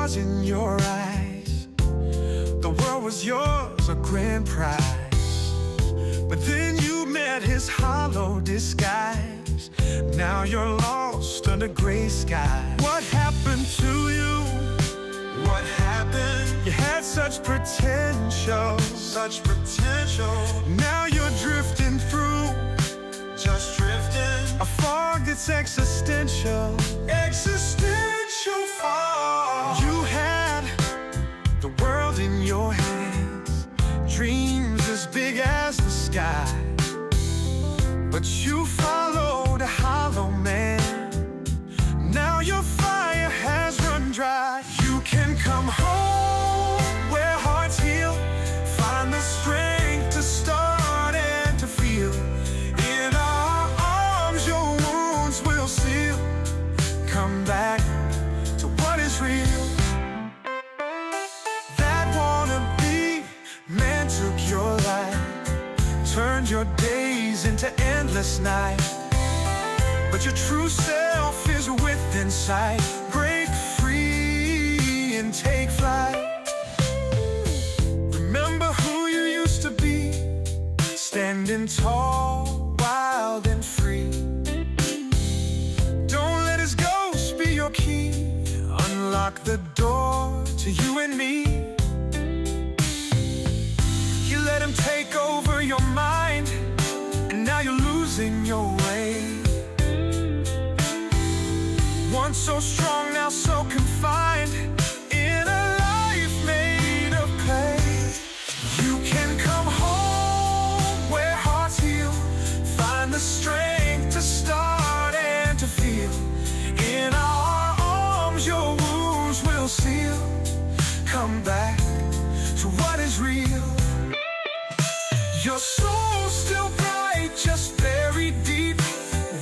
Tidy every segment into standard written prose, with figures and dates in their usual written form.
stars in your eyes. The world was yours, a grand prize. But then you met his hollow disguise. Now you're lost under gray skies. What happened to you? What happened? You had such potential, such potential. Now you're drifting through, just drifting. A fog that's existential, existential fog. You had the world in your hands, dreams as big as the sky. But you followed a hollow man. Now your fire has run dry. You can come home where hearts heal. Find the strength to start and to feel. In our arms your wounds will seal. Come back to what is real. That wannabe man took your life, turned your days into endless night. But your true self is within sight. Break free and take flight. Remember who you used to be, standing tall, wild and free. Don't let his ghost be your key. Unlock the door to you and me. You let him take over your mind, and now you're losing your way. Once so strong, now so confined in a life made of clay. You can come home where hearts heal. Find the strength to start and to feel. In our arms your wounds will seal. Come back to what is real. Your soul's still bright, just buried deep.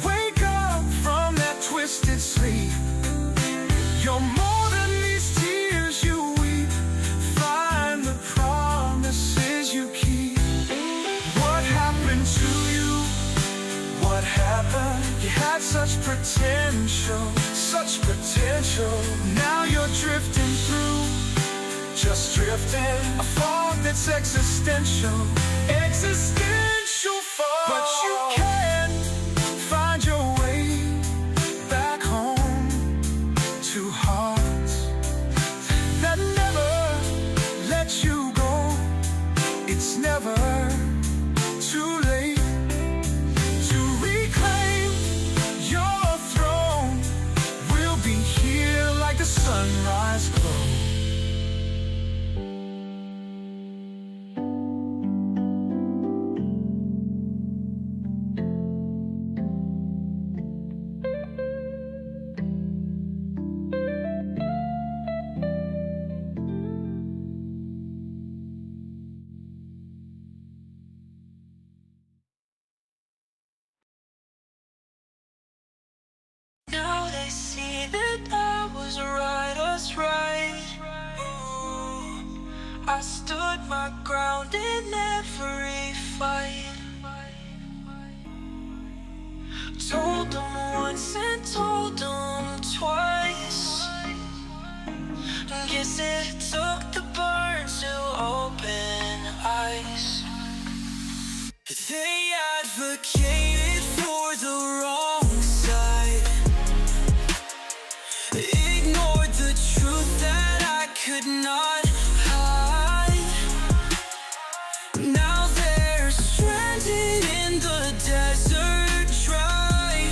Wake up from that twisted sleep. You're more than these tears you weep. Find the promises you keep. What happened to you? What happened? You had such potential, such potential. Now you're drifting through, just drifting. A fog that's existential, existential fog. But you can find your way back home to hearts that never let you go. It's never too late to reclaim your throne. We'll be here like the sunrise glow. Now they see that I was right, Ooh, I stood my ground in every fight. Told them once and told them twice. Guess it took the burn to open eyes. They advocated for the wrong side, ignored the truth that I could not hide. Now they're stranded in the desert dry.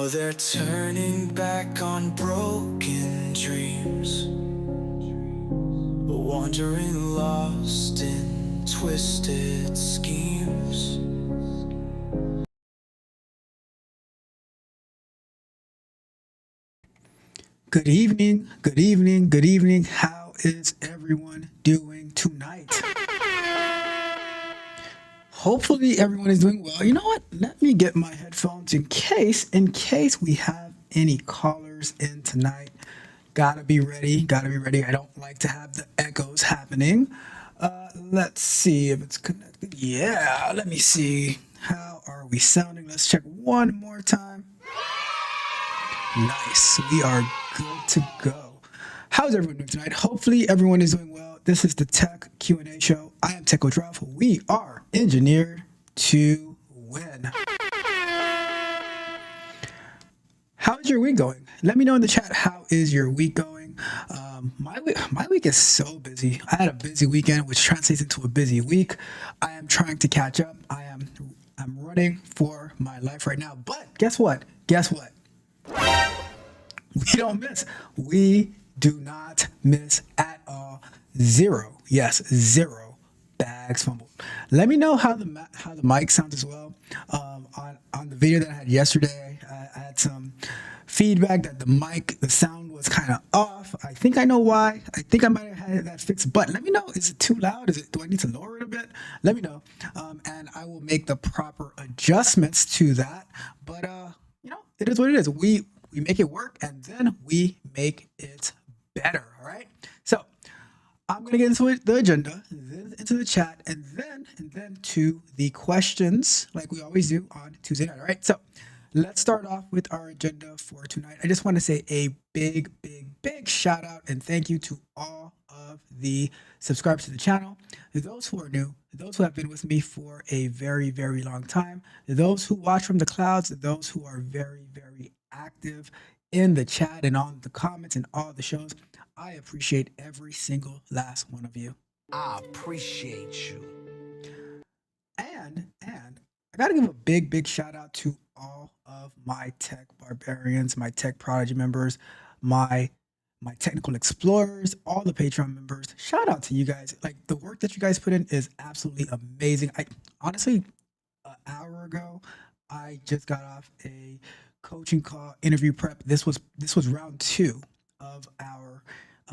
Now they're turning back on broken dreams, wandering lost in twisted schemes. Good evening, good evening, good evening. How is everyone doing tonight? Hopefully everyone is doing well. You know what? Let me get my headphones in case we have any callers in tonight. Gotta be ready, gotta be ready. I don't like to have the echoes happening. Let's see if it's connected. Yeah, let me see. How are we sounding? Let's check one more time. Nice. We are good to go. How's everyone doing tonight? Hopefully everyone is doing well. This is the Tech Q&A show. I am Tech Coach Ralph. We are engineered to win. How's your week going? Let me know in the chat. How is your week going? My week is so busy. I had a busy weekend, which translates into a busy week. I am trying to catch up. I'm running for my life right now. But guess what? We don't miss. We do not miss at all. Zero. Yes, zero bags fumbled. Let me know how the mic sounds as well. On the video that I had yesterday, I had some feedback that the sound was kind of off. I think I know why. I think I might have had that fixed. But let me know. Is it too loud? Do I need to lower it a bit? Let me know, and I will make the proper adjustments to that. But it is what it is. We make it work, and then we make it better. All right. So I'm gonna get into the agenda, then into the chat, and then to the questions, like we always do on Tuesday night. All right. So let's start off with our agenda for tonight. I just want to say a big shout out and thank you to all of the subscribers to the channel. Those who are new, those who have been with me for a very long time, those who watch from the clouds, those who are very active in the chat and on the comments and all the shows. I appreciate every single last one of you. I appreciate you. And I gotta give a big shout out to all of my tech barbarians, my tech prodigy members, my technical explorers, all the Patreon members. Shout out to you guys. Like, the work that you guys put in is absolutely amazing. I honestly, an hour ago, I just got off a coaching call, interview prep. This was round 2 of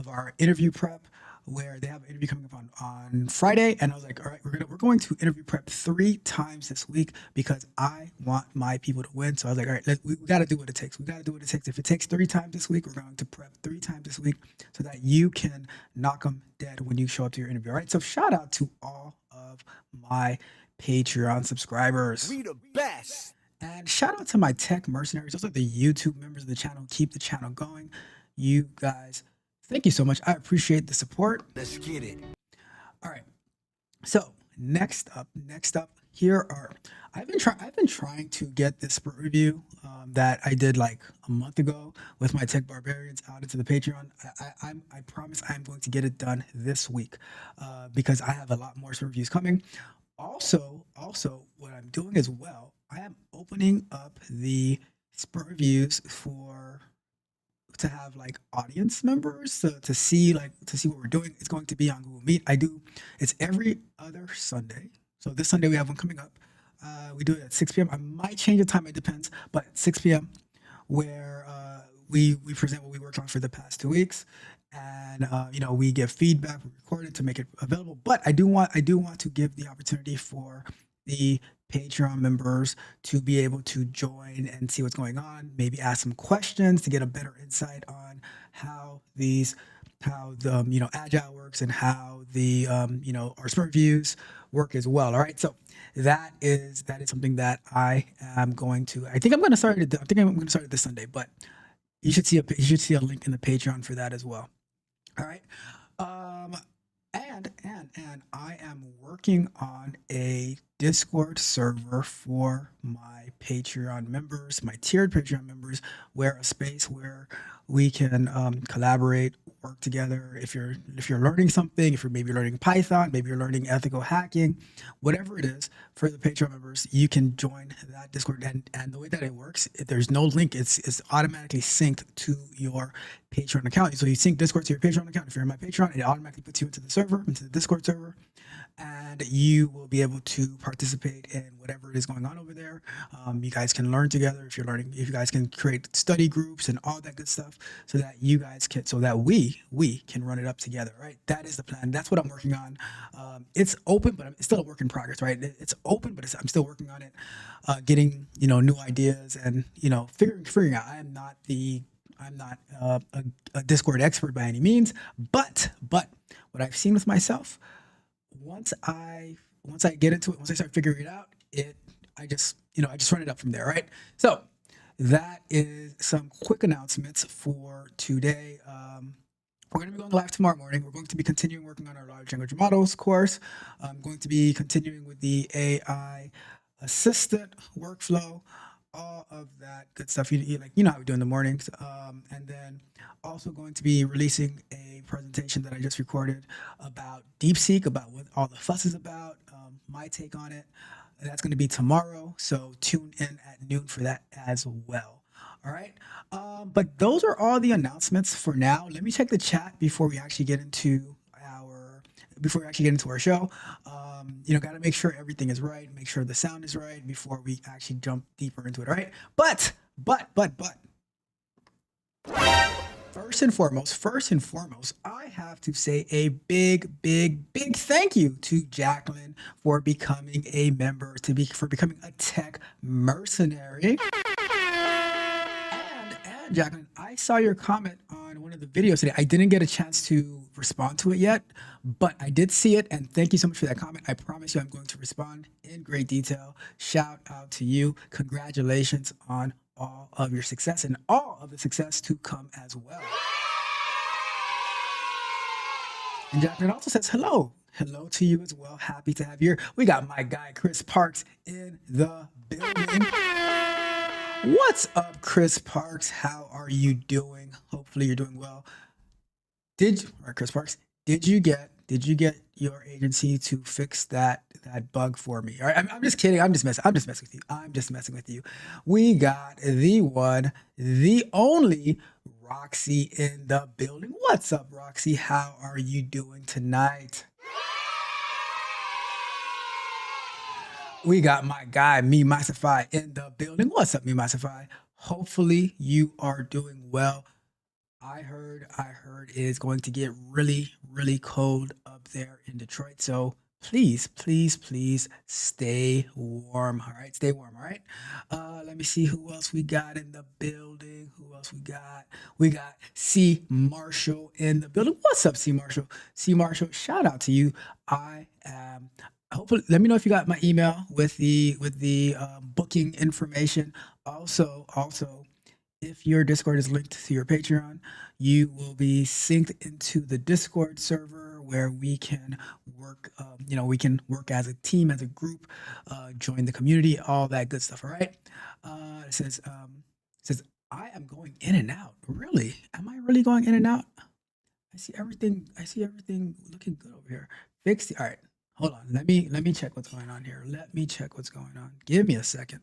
our interview prep, where they have an interview coming up on Friday, and I was like, all right, we're going to interview prep 3 times this week because I want my people to win. So I was like, all right, we got to do what it takes. We got to do what it takes. If it takes 3 times this week, we're going to prep 3 times this week so that you can knock them dead when you show up to your interview. All right. So shout out to all of my Patreon subscribers. We the best. And shout out to my tech mercenaries. Those are the YouTube members of the channel. Keep the channel going. You guys, thank you so much. I appreciate the support. Let's get it. All right. So next up, here are, I've been trying to get this sprint review that I did like a month ago with my tech barbarians out into the Patreon. I promise I'm going to get it done this week because I have a lot more sprint reviews coming. Also, what I'm doing as well, I am opening up the sprint reviews to have like audience members to see what we're doing. It's going to be on Google Meet. It's every other Sunday. So this Sunday we have one coming up. We do it at 6 p.m. I might change the time, it depends, but at 6 p.m. where we present what we worked on for the past 2 weeks, and we give feedback, we record it to make it available. But I do want to give the opportunity for the Patreon members to be able to join and see what's going on, maybe ask some questions to get a better insight on how the agile works and how the our sprint reviews work as well. All right, so that is something that I think I'm going to start it this Sunday, but you should see a link in the Patreon for that as well. All right. And I am working on a Discord server for my Patreon members, my tiered Patreon members, where a space where we can collaborate, work together. If you're learning something, if you're maybe learning Python, maybe you're learning ethical hacking, whatever it is, for the Patreon members, you can join that Discord. And the way that it works, there's no link. It's automatically synced to your Patreon account. So you sync Discord to your Patreon account. If you're in my Patreon, it automatically puts you into the server, into the Discord server, and you will be able to participate in whatever is going on over there. You guys can learn together if you're learning. If you guys can create study groups and all that good stuff, so that you guys can, so that we can run it up together, right? That is the plan. That's what I'm working on. It's open, but it's still a work in progress, right? It's open, but I'm still working on it, getting new ideas and figuring out. I'm not a Discord expert by any means, but what I've seen with myself, once I get into it, once I start figuring it out, I just run it up from there, right? So that is some quick announcements for today. We're going to be going live tomorrow morning. We're going to be continuing working on our large language models course. I'm going to be continuing with the AI assistant workflow, all of that good stuff. You know how we do in the mornings. And then also going to be releasing a presentation that I just recorded about DeepSeek, about what all the fuss is about, my take on it. That's going to be tomorrow. So tune in at noon for that as well. All right. But those are all the announcements for now. Let me check the chat before we actually get into our show. Got to make sure everything is right, make sure the sound is right before we actually jump deeper into it. All right. But first and foremost, I have to say a big thank you to Jacqueline for becoming a member, for becoming a tech mercenary. And Jacqueline, I saw your comment on one of the videos today. I didn't get a chance to respond to it yet, but I did see it, and thank you so much for that comment. I promise you I'm going to respond in great detail. Shout out to you. Congratulations on all of your success and all of the success to come as well. And Jacqueline also says hello. Hello to you as well. Happy to have you here. We got my guy, Chris Parks, in the building. What's up, Chris Parks? How are you doing? Hopefully you're doing well. Chris Parks, did you get your agency to fix that bug for me? All right, I'm just kidding. I'm just messing with you. We got the one, the only Roxy in the building. What's up, Roxy? How are you doing tonight? We got my guy, Me Masify, in the building. What's up, Me Masify? Hopefully you are doing well. I heard it is going to get really cold up there in Detroit. So please stay warm. All right, stay warm. All right. Let me see who else we got in the building. Who else we got? We got C Marshall in the building. What's up, C Marshall? C Marshall, shout out to you. Hopefully, let me know if you got my email with the booking information. Also, if your Discord is linked to your Patreon, you will be synced into the Discord server where we can work. We can work as a team, as a group, join the community, all that good stuff. All right. It says I am going in and out. Really? Am I really going in and out? I see everything looking good over here. All right. Hold on. Let me check what's going on here. Give me a second.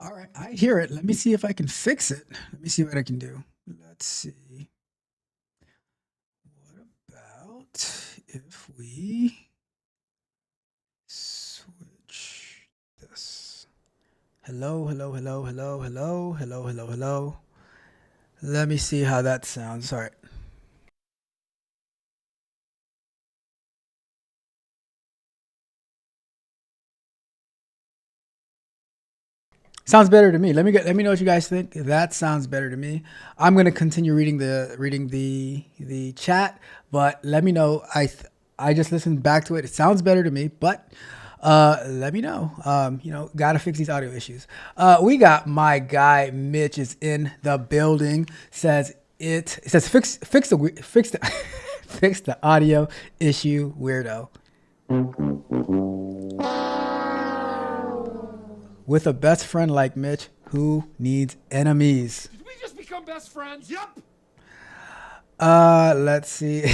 All right, I hear it. Let me see if I can fix it. Let me see what I can do. Let's see. What about if we switch Hello, hello, hello, hello, hello, hello, hello, hello. Let me see how that sounds. All right. Sounds better to me. Let me know what you guys think. That sounds better to me. I'm gonna continue reading the chat, but let me know. I just listened back to it. It sounds better to me, but let me know. Gotta fix these audio issues. We got my guy Mitch is in the building. It says fix the fix the audio issue, weirdo. With a best friend like Mitch, who needs enemies? Did we just become best friends? Yup. Let's see.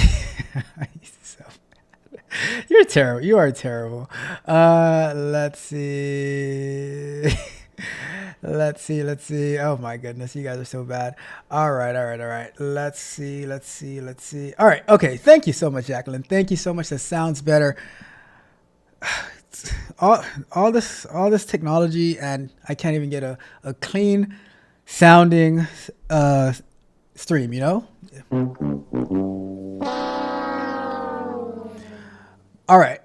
So, you're terrible. You are terrible. Let's see. Let's see. Oh my goodness, you guys are so bad. All right. Let's see. All right. Okay. Thank you so much, Jacqueline. Thank you so much. That sounds better. All this technology, and I can't even get a clean sounding stream, All right.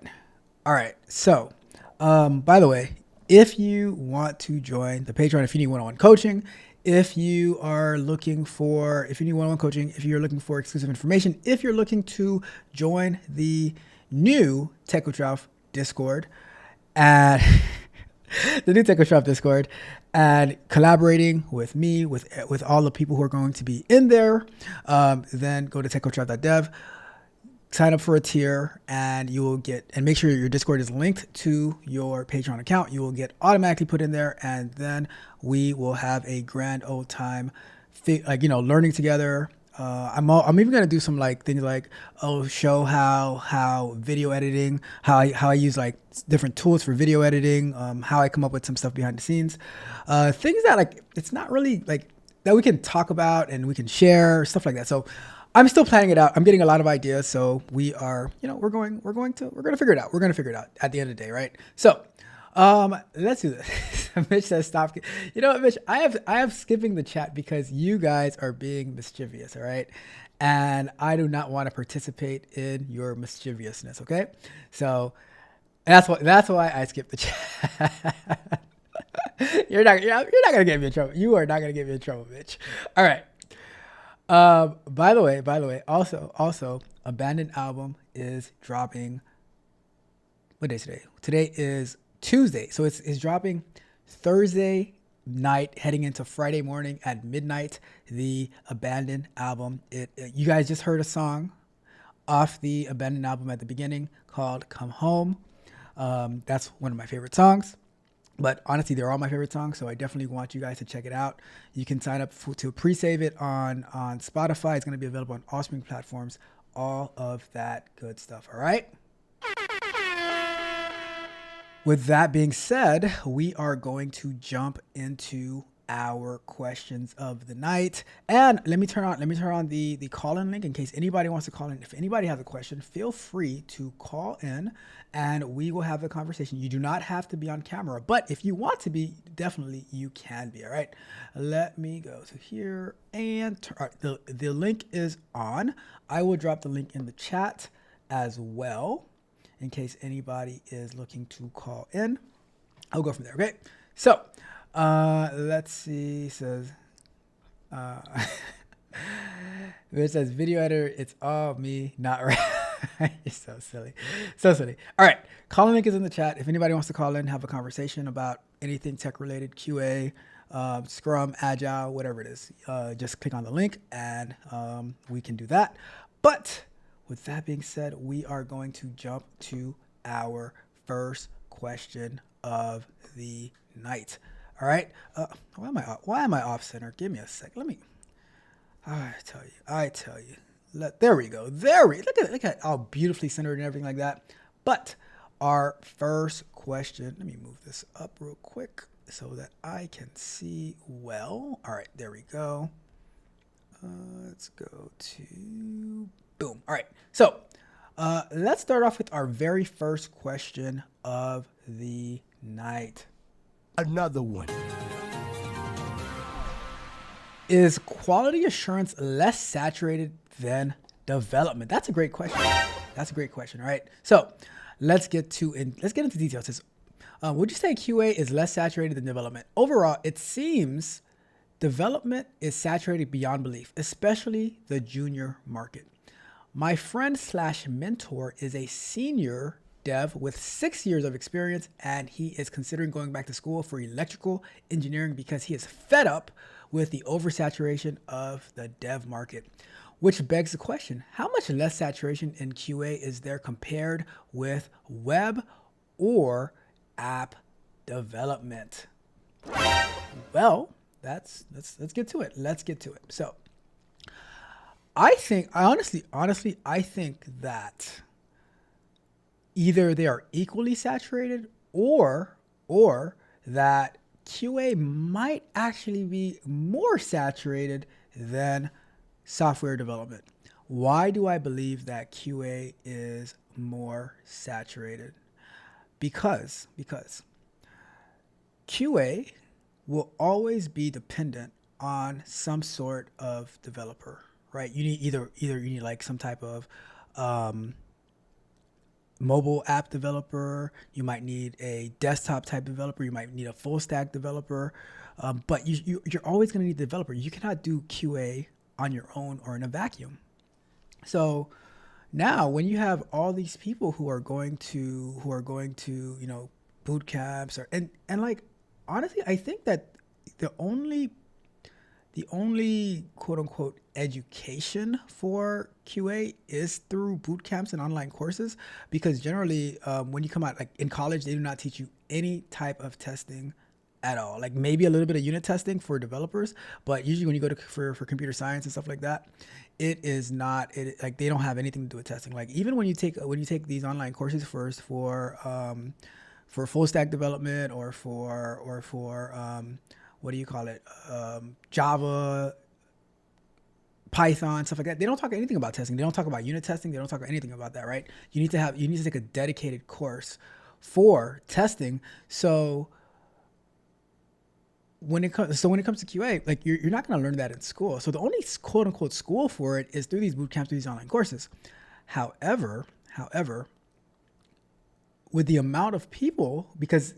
So by the way, if you want to join the Patreon, if you need one-on-one coaching, if you need one-on-one coaching, if you're looking for exclusive information, if you're looking to join the new TechnoTraf Discord, and the new TechnoTraf Discord, and collaborating with me, with all the people who are going to be in there, then go to technotraf.dev, sign up for a tier, and you will get, and make sure your Discord is linked to your Patreon account. You will get automatically put in there, and then we will have a grand old time, learning together. I'm even gonna do some things like show how video editing, how I use different tools for video editing, how I come up with some stuff behind the scenes, things that it's not really that we can talk about and we can share stuff like that. So I'm still planning it out. I'm getting a lot of ideas, so we're going to figure it out. We're going to figure it out at the end of the day, right? So, let's do this. Mitch says stop. Mitch, I have skipping the chat because you guys are being mischievous, all right? And I do not want to participate in your mischievousness, okay? So that's why I skipped the chat. You're not gonna get me in trouble. You are not gonna get me in trouble, Mitch. All right. By the way, also, Abandoned album is dropping. What day is today? Today is Tuesday, so it's dropping Thursday night, heading into Friday morning at midnight. The Abandoned album. You guys just heard a song off the Abandoned album at the beginning called "Come Home." That's one of my favorite songs. But honestly, they're all my favorite songs, so I definitely want you guys to check it out. You can sign up to pre-save it on Spotify. It's going to be available on all streaming platforms, all of that good stuff, all right? With that being said, we are going to jump into our questions of the night. And let me turn on the call-in link in case anybody wants to call in. If anybody has a question, feel free to call in and we will have a conversation. You do not have to be on camera, but if you want to be, definitely you can be, all right? Let me go to here and the link is on. I will drop the link in the chat as well in case anybody is looking to call in. I'll go from there, okay? So, let's see. It says, it says video editor. It's all me, not right. You're so silly, so silly. All right, call link is in the chat. If anybody wants to call in, have a conversation about anything tech related, QA, Scrum, Agile, whatever it is, just click on the link and we can do that. But with that being said, we are going to jump to our first question of the night. All right. Why am I off center? Give me a sec. I tell you. There we go. Look at how beautifully centered and everything like that. But our first question. Let me move this up real quick so that I can see well. All right. There we go. Let's go to boom. All right. So let's start off with our very first question of the night. Another one. Is quality assurance less saturated than development? That's a great question. That's a great question. All right. So let's get into details. Would you say QA is less saturated than development? Overall, it seems development is saturated beyond belief, especially the junior market. My friend slash mentor is a senior dev with 6 years of experience, and he is considering going back to school for electrical engineering because he is fed up with the oversaturation of the dev market. Which begs the question, how much less saturation in QA is there compared with web or app development? Well, let's get to it. Let's get to it. So I honestly, I think that either they are equally saturated or that QA might actually be more saturated than software development. Why do I believe that QA is more saturated? Because QA will always be dependent on some sort of developer, right? You need either you need like some type of mobile app developer, you might need a desktop type developer, you might need a full stack developer, but you're always going to need a developer. You cannot do QA on your own or in a vacuum. So now when you have all these people who are going to boot camps and like honestly, I think that the only quote unquote education for QA is through boot camps and online courses, because generally when you come out, like in college, they do not teach you any type of testing at all. Like maybe a little bit of unit testing for developers, but usually when you go to for computer science and stuff like that, it is not like they don't have anything to do with testing. Like even when you take these online courses first for full stack development or for what do you call it? Java, Python, stuff like that. They don't talk anything about testing. They don't talk about unit testing. They don't talk anything about that, right? You need to take a dedicated course for testing. So when it comes to QA, like you're not going to learn that in school. So the only quote unquote school for it is through these boot camps, through these online courses. However, with the amount of people, because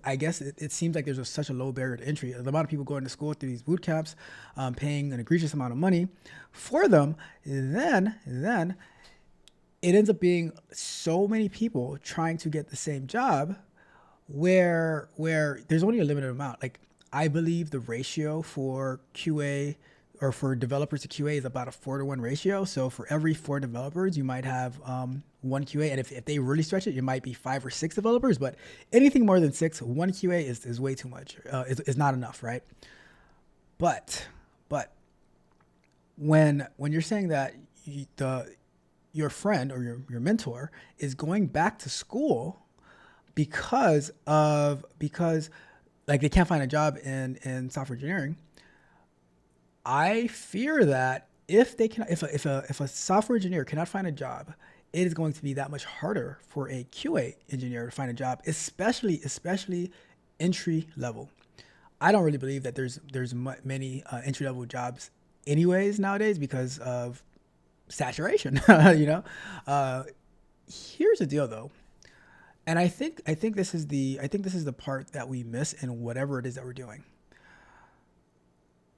I guess it seems like there's such a low barrier to entry. The amount of people going to school through these boot camps, paying an egregious amount of money for them, then it ends up being so many people trying to get the same job, where there's only a limited amount. Like I believe the ratio for QA or for developers to QA is about a 4-to-1 ratio. So for every 4 developers, you might have one QA. And if they really stretch it, it might be 5 or 6 developers. But anything more than 6, one QA is way too much. Is not enough, right? But when you're saying that your friend or your mentor is going back to school because like they can't find a job in software engineering, I fear that if a software engineer cannot find a job, it is going to be that much harder for a QA engineer to find a job, especially entry level. I don't really believe that there's many entry level jobs anyways nowadays because of saturation. Here's the deal though, and I think this is the part that we miss in whatever it is that we're doing.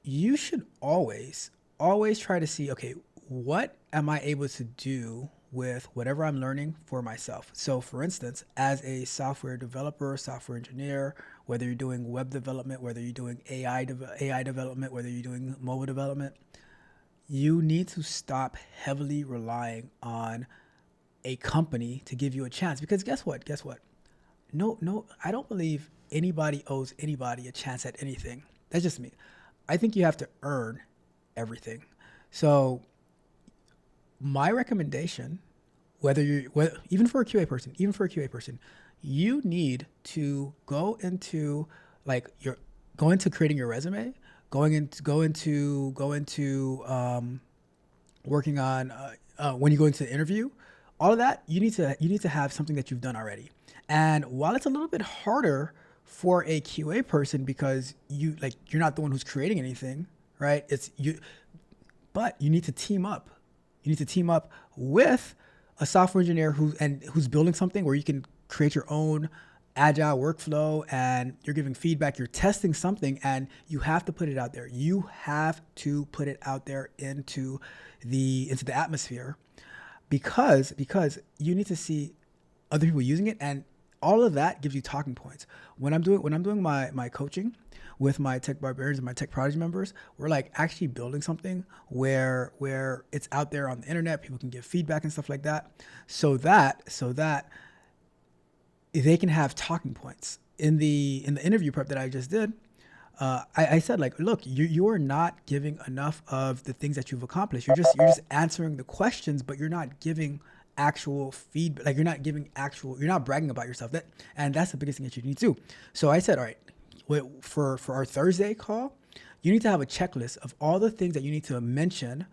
You should always try to see, okay, what am I able to do with whatever I'm learning for myself? So for instance, as a software developer, software engineer, whether you're doing web development, whether you're doing AI development, whether you're doing mobile development, you need to stop heavily relying on a company to give you a chance. Because guess what? No, I don't believe anybody owes anybody a chance at anything. That's just me. I think you have to earn everything. So my recommendation, even for a QA person, you need to go into creating your resume, go into working on when you go into the interview, all of that. You need to have something that you've done already. And while it's a little bit harder for a QA person because you're not the one who's creating anything, right? It's you, but you need to team up. You need to team up with a software engineer who's building something where you can create your own agile workflow and you're giving feedback, you're testing something, and you have to put it out there. You have to put it out there into the atmosphere because you need to see other people using it, and all of that gives you talking points. When I'm doing my coaching with my tech barbarians and my tech prodigy members, we're like actually building something where it's out there on the internet, people can give feedback and stuff like that, so that they can have talking points. In the interview prep that I just did, I said, like, look, you are not giving enough of the things that you've accomplished. You're just answering the questions, but you're not giving actual feedback. Like, you're not bragging about yourself. And that's the biggest thing that you need to do. So I said, all right, for our Thursday call, you need to have a checklist of all the things that you need to mention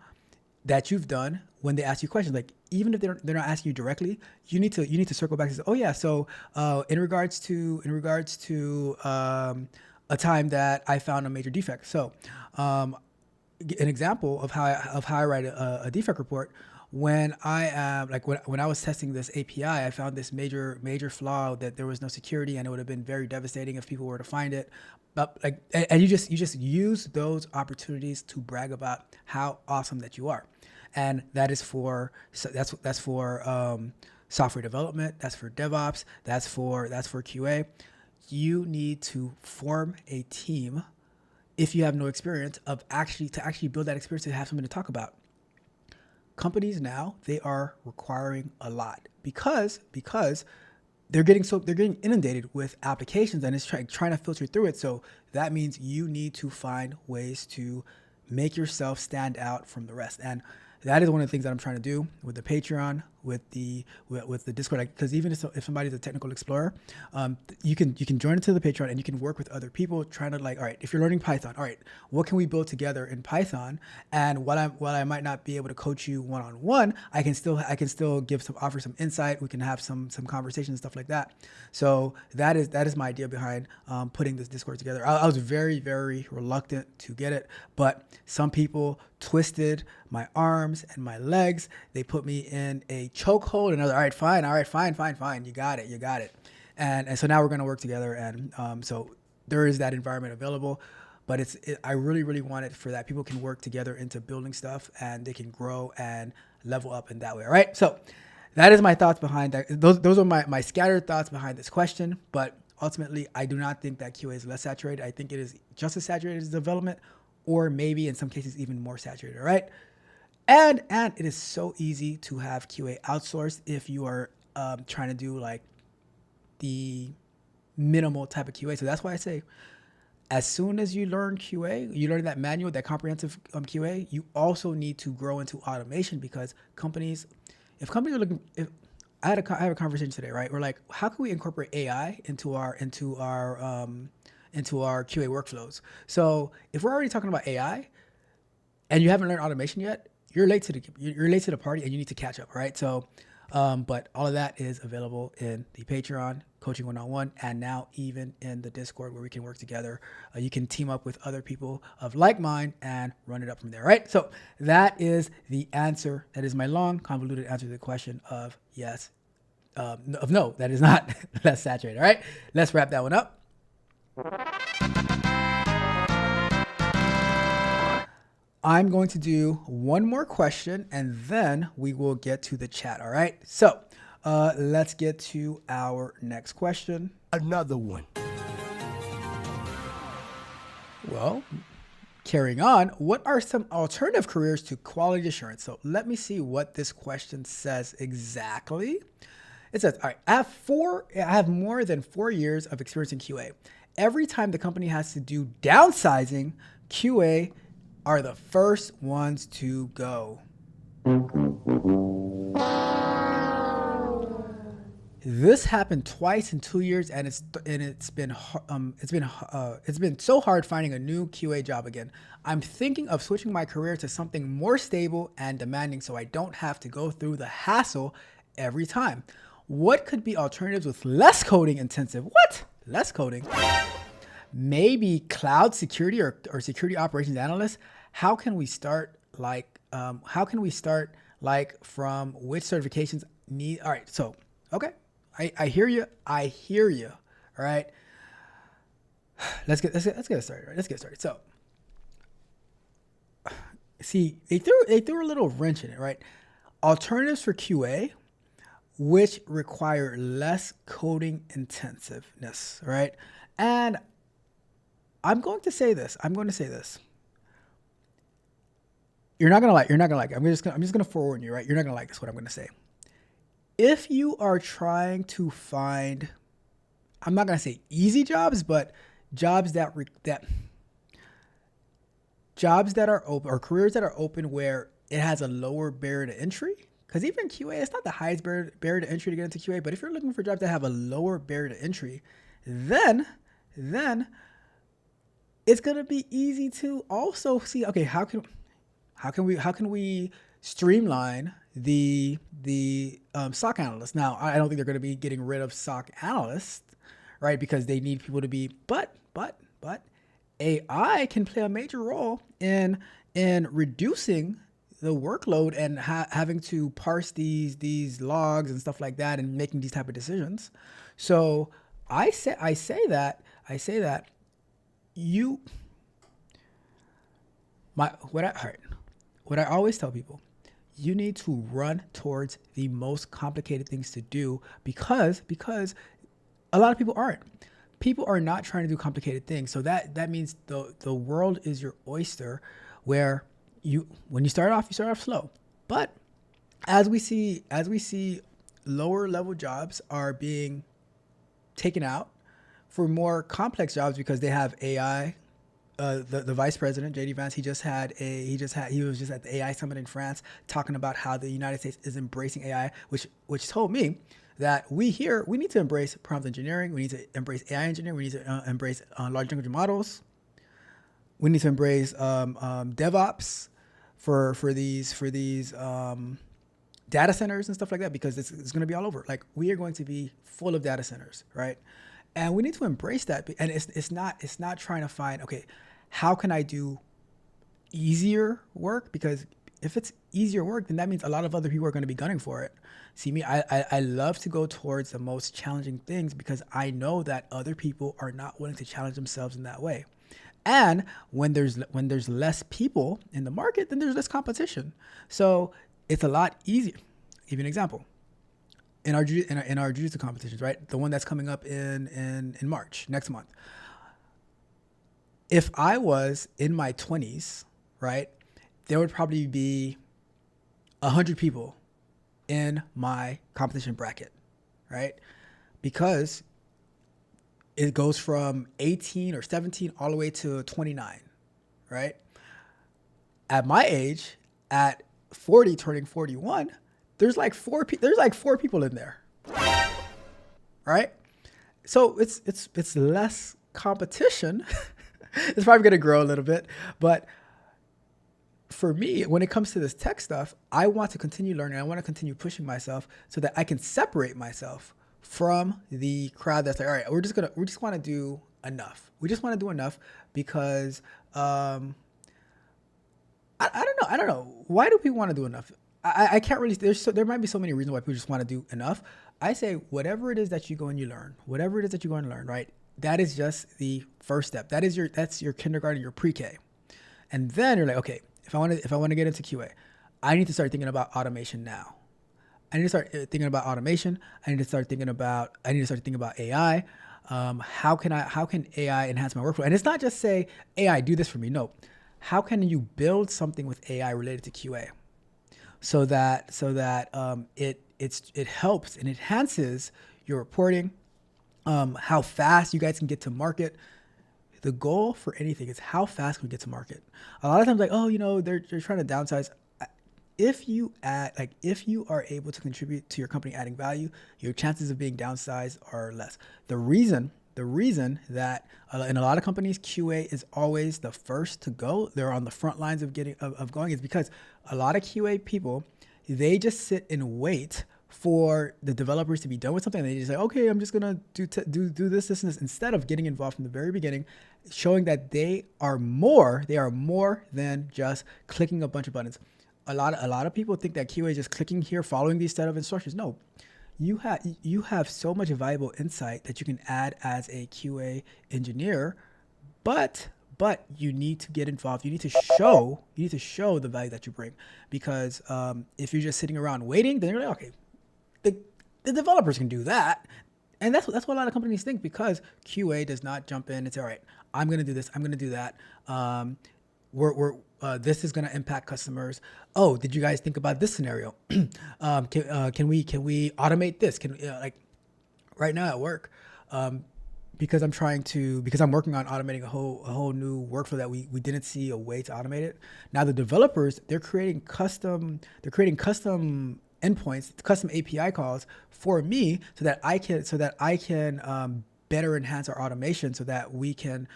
that you've done when they ask you questions. Like, even if they're not asking you directly, you need to circle back and say, oh yeah, so in regards to a time that I found a major defect. So an example of how I write a defect report. When I when I was testing this API, I found this major flaw that there was no security, and it would have been very devastating if people were to find it. But and you just use those opportunities to brag about how awesome that you are, and that's for software development, that's for DevOps, that's for QA. You need to form a team if you have no experience to actually build that experience to have something to talk about. Companies now, they are requiring a lot because they're getting inundated with applications, and it's trying to filter through it. So that means you need to find ways to make yourself stand out from the rest. And that is one of the things that I'm trying to do with the Patreon, with the Discord. Because even if somebody's a technical explorer, you can join into the Patreon and you can work with other people trying to, like, all right, if you're learning Python, all right, what can we build together in Python? And while I might not be able to coach you one-on-one, I can still offer some insight. We can have some conversations and stuff like that. So that is my idea behind putting this Discord together. I was very, very reluctant to get it, but some people twisted my arms and my legs. They put me in a chokehold, and I was like, all right, fine. You got it. And so now we're going to work together. And so there is that environment available, but I really, really want it for that. People can work together into building stuff, and they can grow and level up in that way. All right. So that is my thoughts behind that. Those are my scattered thoughts behind this question. But ultimately, I do not think that QA is less saturated. I think it is just as saturated as development, or maybe in some cases even more saturated. All right. And it is so easy to have QA outsourced if you are trying to do like the minimal type of QA. So that's why I say, as soon as you learn QA, you learn that manual, that comprehensive QA, you also need to grow into automation, because if companies are looking, I have a conversation today, right? We're like, how can we incorporate AI into our QA workflows? So if we're already talking about AI and you haven't learned automation yet, you're late to the party, and you need to catch up, right? So, but all of that is available in the Patreon, Coaching 101, and now even in the Discord, where we can work together. You can team up with other people of like mind and run it up from there, right? So that is the answer. That is my long, convoluted answer to the question of yes, of no, that is not less saturated. All right, let's wrap that one up. I'm going to do one more question, and then we will get to the chat. All right. So let's get to our next question. Another one. Well, carrying on, what are some alternative careers to quality assurance? So let me see what this question says exactly. It says, all right, I have more than 4 years of experience in QA. Every time the company has to do downsizing, QA are the first ones to go. This happened twice in 2 years, and it's been so hard finding a new QA job again. I'm thinking of switching my career to something more stable and demanding, so I don't have to go through the hassle every time. What could be alternatives with less coding intensive? What? less coding. Maybe cloud security or security operations analyst. How can we start from which certifications need? All right. So, okay. I hear you. I hear you. All right. Let's get started. Right? Let's get started. So, see, they threw a little wrench in it, right? Alternatives for QA, which require less coding intensiveness, right? And I'm going to say this. You're not gonna like it. I'm just gonna forewarn you, right? You're not gonna like this. What I'm gonna say. If you are trying to find, I'm not gonna say easy jobs, but jobs that are open or careers that are open where it has a lower barrier to entry. Because even QA, it's not the highest barrier to entry to get into QA. But if you're looking for jobs that have a lower barrier to entry, then it's gonna be easy to also see. Okay, how can we streamline the SOC analysts? Now, I don't think they're gonna be getting rid of SOC analysts, right? Because they need people to be. But AI can play a major role in reducing the workload and having to parse these logs and stuff like that and making these type of decisions. So I say that what I always tell people, you need to run towards the most complicated things to do because a lot of people aren't. People are not trying to do complicated things. So that means the world is your oyster, where when you start off slow. But as we see lower level jobs are being taken out for more complex jobs because they have AI. The vice president, JD Vance, he was just at the AI summit in France talking about how the United States is embracing AI, which told me that we need to embrace prompt engineering. We need to embrace AI engineering. We need to embrace large language models. We need to embrace DevOps for these data centers and stuff like that, because it's going to be all over. Like, we are going to be full of data centers, right? And we need to embrace that. And it's not trying to find, okay, how can I do easier work? Because if it's easier work, then that means a lot of other people are going to be gunning for it. See me, I love to go towards the most challenging things because I know that other people are not willing to challenge themselves in that way. And when there's less people in the market, then there's less competition. So it's a lot easier. Give you an example. In our jiu-jitsu competitions, right? The one that's coming up in March, next month. If I was in my 20s, right, there would probably be 100 people in my competition bracket, right? Because it goes from 18 or 17 all the way to 29, right? At my age, at 40 turning 41, there's like four people in there, right? So it's less competition. It's probably going to grow a little bit, but for me, when it comes to this tech stuff, I want to continue learning. I want to continue pushing myself so that I can separate myself from the crowd that's like, all right, we just want to do enough. We just want to do enough because I don't know. Why do people want to do enough? I can't really. There might be so many reasons why people just want to do enough. I say whatever it is that you go and you learn, right? That is just the first step. That's your kindergarten, your pre-K, and then you're like, okay, if I want to get into QA, I need to start thinking about automation now. I need to start thinking about automation. I need to start thinking about AI. How can AI enhance my workflow? And it's not just say AI do this for me. No, how can you build something with AI related to QA? So that it helps and enhances your reporting, how fast you guys can get to market. The goal for anything is how fast can we get to market. A lot of times, like, they're trying to downsize. If you are able to contribute to your company adding value, your chances of being downsized are less. The reason that in a lot of companies, QA is always the first to go, they're on the front lines of going, is because a lot of QA people, they just sit and wait for the developers to be done with something, and they just say, okay, I'm just gonna do this, and this, instead of getting involved from the very beginning, showing that they are more than just clicking a bunch of buttons. A lot of people think that QA is just clicking here, following these set of instructions. No, you have so much valuable insight that you can add as a QA engineer, but you need to get involved. You need to show the value that you bring, because if you're just sitting around waiting, then you're like, okay, the developers can do that. And that's what a lot of companies think, because QA does not jump in and say, all right, I'm going to do this, I'm going to do that. This is going to impact customers. Oh, did you guys think about this scenario? Can we automate this? Like right now at work, because I'm working on automating a whole new workflow that we didn't see a way to automate it. Now the developers, they're creating custom endpoints, custom API calls for me, so that I can better enhance our automation, so that we can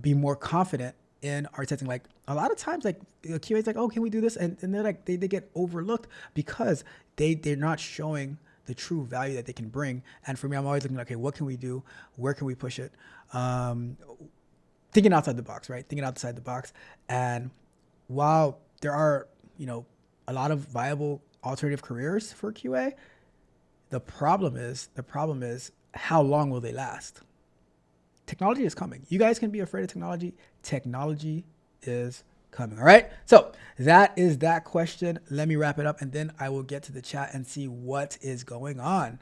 be more confident in our testing. Like a lot of times, like QA is like, oh, can we do this? And they're like, they get overlooked because they're not showing the true value that they can bring. And for me, I'm always looking like, okay, what can we do? Where can we push it? Thinking outside the box, right? Thinking outside the box. And while there are, a lot of viable alternative careers for QA, the problem is how long will they last? Technology is coming. You guys can be afraid of technology. Technology is coming. All right. So that is that question. Let me wrap it up, and then I will get to the chat and see what is going on.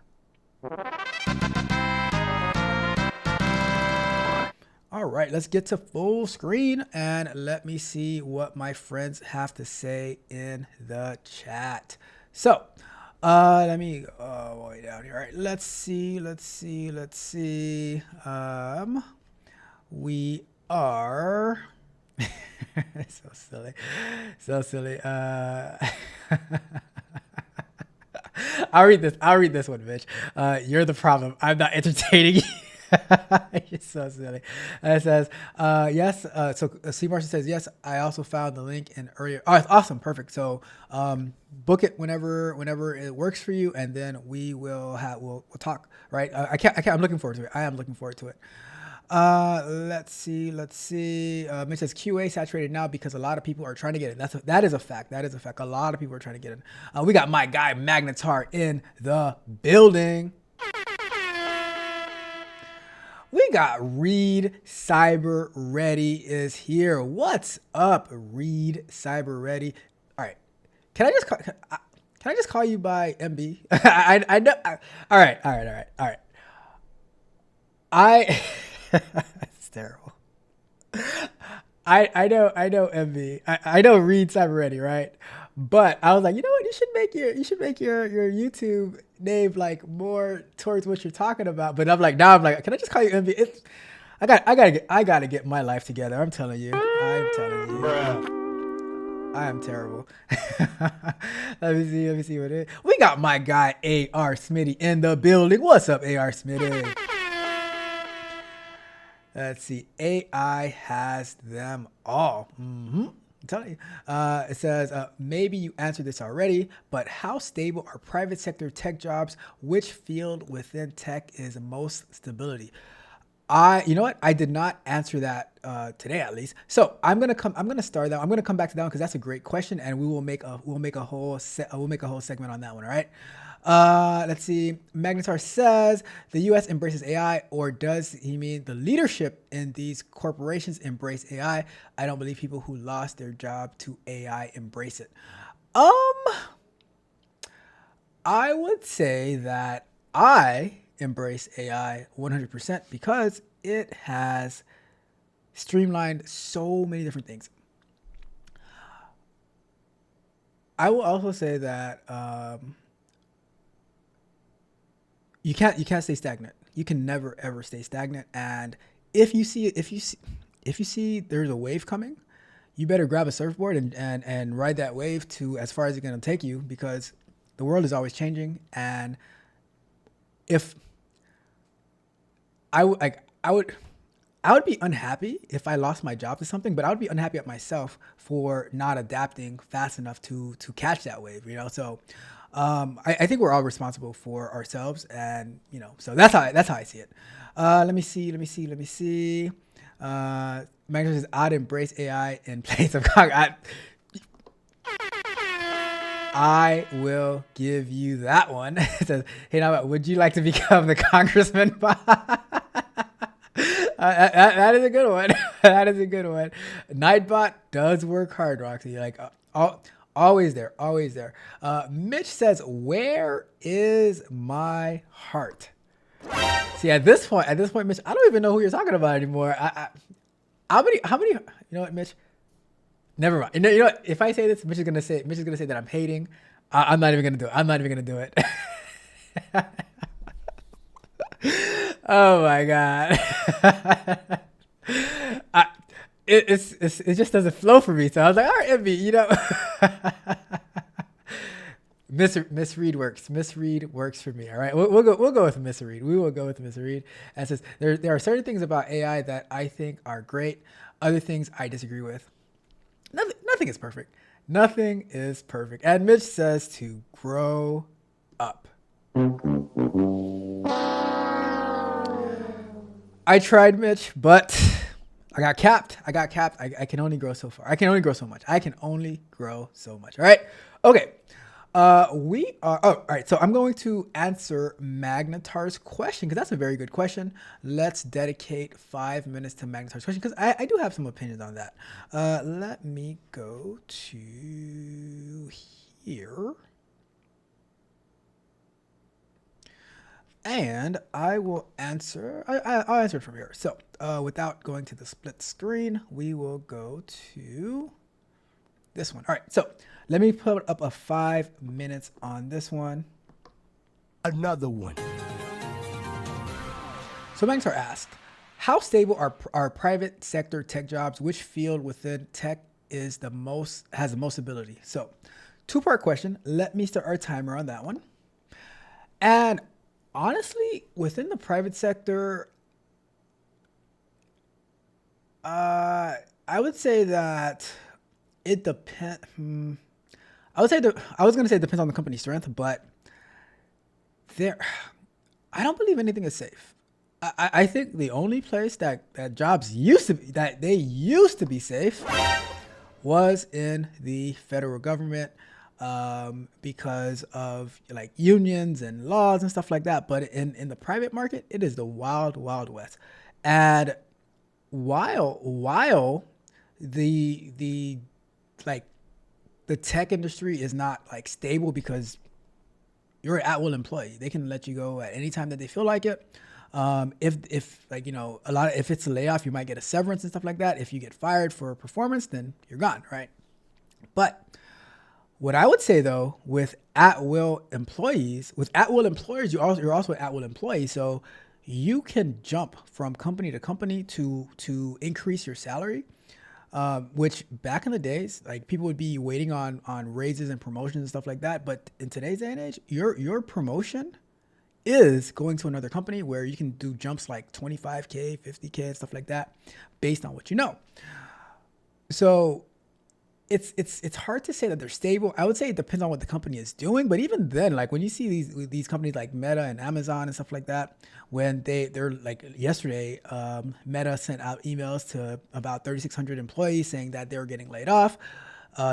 All right, let's get to full screen and let me see what my friends have to say in the chat. So let me go way down here. All right, let's see. We are so silly. I'll read this one, Mitch. You're the problem. I'm not entertaining you. You're so silly. It says, yes. So C. Marshall says, yes, I also found the link in earlier. Oh, it's awesome. Perfect. So book it whenever it works for you, and then we'll talk. Right. I'm looking forward to it. I am looking forward to it. Let's see. Mitch says QA saturated now because a lot of people are trying to get in. That is a fact. A lot of people are trying to get in. We got my guy Magnetar in the building. We got Reed Cyber Ready is here. What's up, Reed Cyber Ready? All right. Can I just call you by MB? I know. All right. It's terrible. I know MB. I know Reed Cyber Ready, right? But I was like, you know what? You should make your YouTube name like more towards what you're talking about. But I'm like, can I just call you MV? I gotta get my life together. I'm telling you. I am terrible. Let me see what it is. We got my guy AR Smitty in the building. What's up, AR Smitty? Let's see. AI has them all. I'm telling you. It says, maybe you answered this already, but how stable are private sector tech jobs? Which field within tech is most stability? You know what? I did not answer that today, at least. So I'm gonna start that. I'm gonna come back to that one because that's a great question, and we'll make a whole segment on that one. All right. Let's see. Magnetar says the U.S. embraces AI, or does he mean the leadership in these corporations embrace AI? I don't believe people who lost their job to AI embrace it. I would say that I embrace AI 100% because it has streamlined so many different things. I will also say that you can't stay stagnant. You can never ever stay stagnant. And if you see there's a wave coming, you better grab a surfboard and ride that wave to as far as it's gonna take you, because the world is always changing. And if I would I would be unhappy if I lost my job to something, but I would be unhappy at myself for not adapting fast enough to catch that wave, you know? So I think we're all responsible for ourselves, and you know, so that's how I see it. Let me see. Microsoft says, I'd embrace AI in place of Congress. I will give you that one. It says, hey, now, would you like to become the congressman? That is a good one. That is a good one. Nightbot does work hard, Roxy. Like, always there, always there. Mitch says, where is my heart? See, at this point, Mitch, I don't even know who you're talking about anymore. How many, you know what, Mitch? Never mind. You know what? If I say this, Mitch is gonna say that I'm hating. I'm not even gonna do it. I'm not even gonna do it. Oh my god. It just doesn't flow for me. So I was like, all right, Envy, you know. Misread works. Misread works for me. All right, we'll go with misread. We will go with misread. And it says there are certain things about AI that I think are great. Other things I disagree with. Nothing is perfect. Nothing is perfect. And Mitch says to grow up. I tried, Mitch, but I got capped. I can only grow so far. I can only grow so much. All right. Okay. All right. So I'm going to answer Magnetar's question because that's a very good question. Let's dedicate 5 minutes to Magnetar's question because I do have some opinions on that. Let me go to here. And I will answer, I'll answer it from here. So without going to the split screen, we will go to this one. All right, so let me put up a 5 minutes on this one. Another one. So Mangsar asked, how stable are private sector tech jobs? Which field within tech has the most ability? So 2-part question. Let me start our timer on that one. And honestly, within the private sector, I would say that it depends. I was going to say it depends on the company's strength, but I don't believe anything is safe. I think the only place that jobs used to be safe was in the federal government. Because of like unions and laws and stuff like that. But in the private market, it is the wild, wild west. And while the tech industry is not like stable because you're an at-will employee, they can let you go at any time that they feel like it. If like, you know, if it's a layoff, you might get a severance and stuff like that. If you get fired for performance, then you're gone, right? But what I would say though, with at-will employers, you're also an at-will employee. So you can jump from company to company to increase your salary, which back in the days, like people would be waiting on raises and promotions and stuff like that. But in today's day and age, your promotion is going to another company where you can do jumps like 25K, 50K and stuff like that based on what you know. So it's hard to say that they're stable. I would say it depends on what the company is doing, but even then, like when you see these companies like Meta and Amazon and stuff like that, when they're like yesterday, Meta sent out emails to about 3,600 employees saying that they were getting laid off.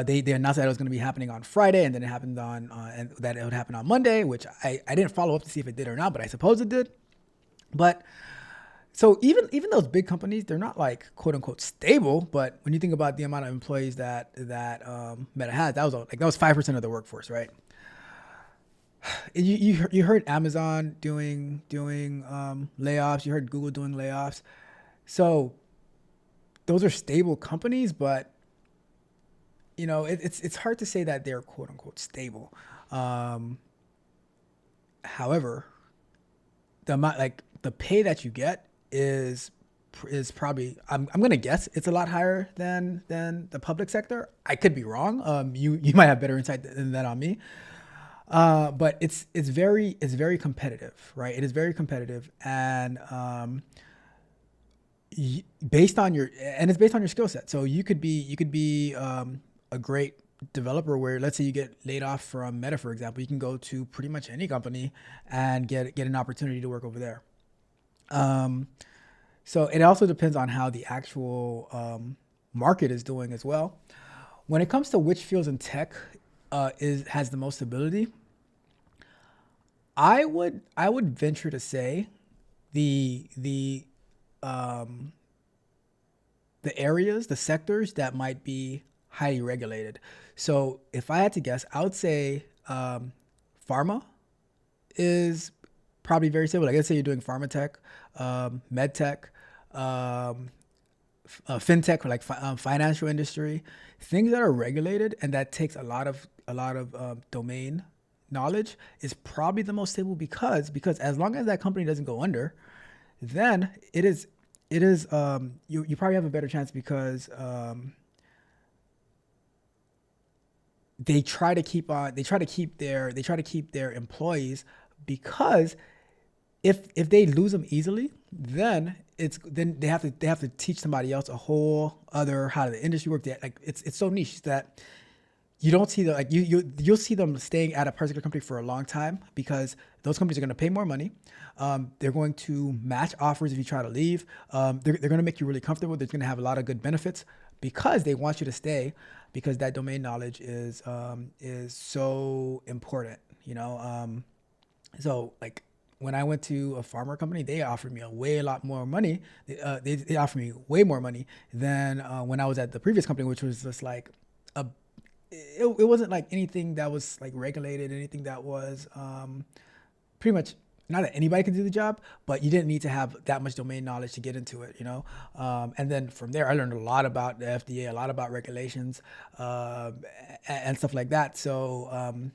They announced that it was going to be happening on Friday, and then it happened and that it would happen on Monday, which I didn't follow up to see if it did or not, but I suppose it did. But so even those big companies, they're not like quote unquote stable. But when you think about the amount of employees that Meta had, that was 5% of the workforce, right? You heard Amazon doing layoffs. You heard Google doing layoffs. So those are stable companies, but you know it's hard to say that they're quote unquote stable. However, the pay that you get is probably I'm gonna guess it's a lot higher than the public sector. I could be wrong. You might have better insight than that on me. But it's very competitive, right? It is very competitive, and based on your, and it's based on your skill set. So you could be a great developer where, let's say you get laid off from Meta, for example, you can go to pretty much any company and get an opportunity to work over there. So it also depends on how the actual market is doing as well. When it comes to which fields in tech has the most stability, I would venture to say the areas, the sectors that might be highly regulated. So if I had to guess, I would say pharma is probably very stable. Like, let's say you're doing pharma tech, med tech, fintech, or like financial industry, things that are regulated and that takes a lot of domain knowledge is probably the most stable because as long as that company doesn't go under, then you probably have a better chance because they try to keep their employees, because if they lose them easily, then they have to teach somebody else a whole other how the industry works. Like it's so niche that you don't see you'll see them staying at a particular company for a long time because those companies are going to pay more money. They're going to match offers if you try to leave. They're going to make you really comfortable. They're going to have a lot of good benefits because they want you to stay, because that domain knowledge is so important. So like when I went to a pharma company, they offered me a lot more money. They offered me way more money than when I was at the previous company, which was just like it wasn't like anything that was like regulated, anything that was pretty much, not that anybody could do the job, but you didn't need to have that much domain knowledge to get into it, and then from there I learned a lot about the FDA, a lot about regulations, and stuff like that. So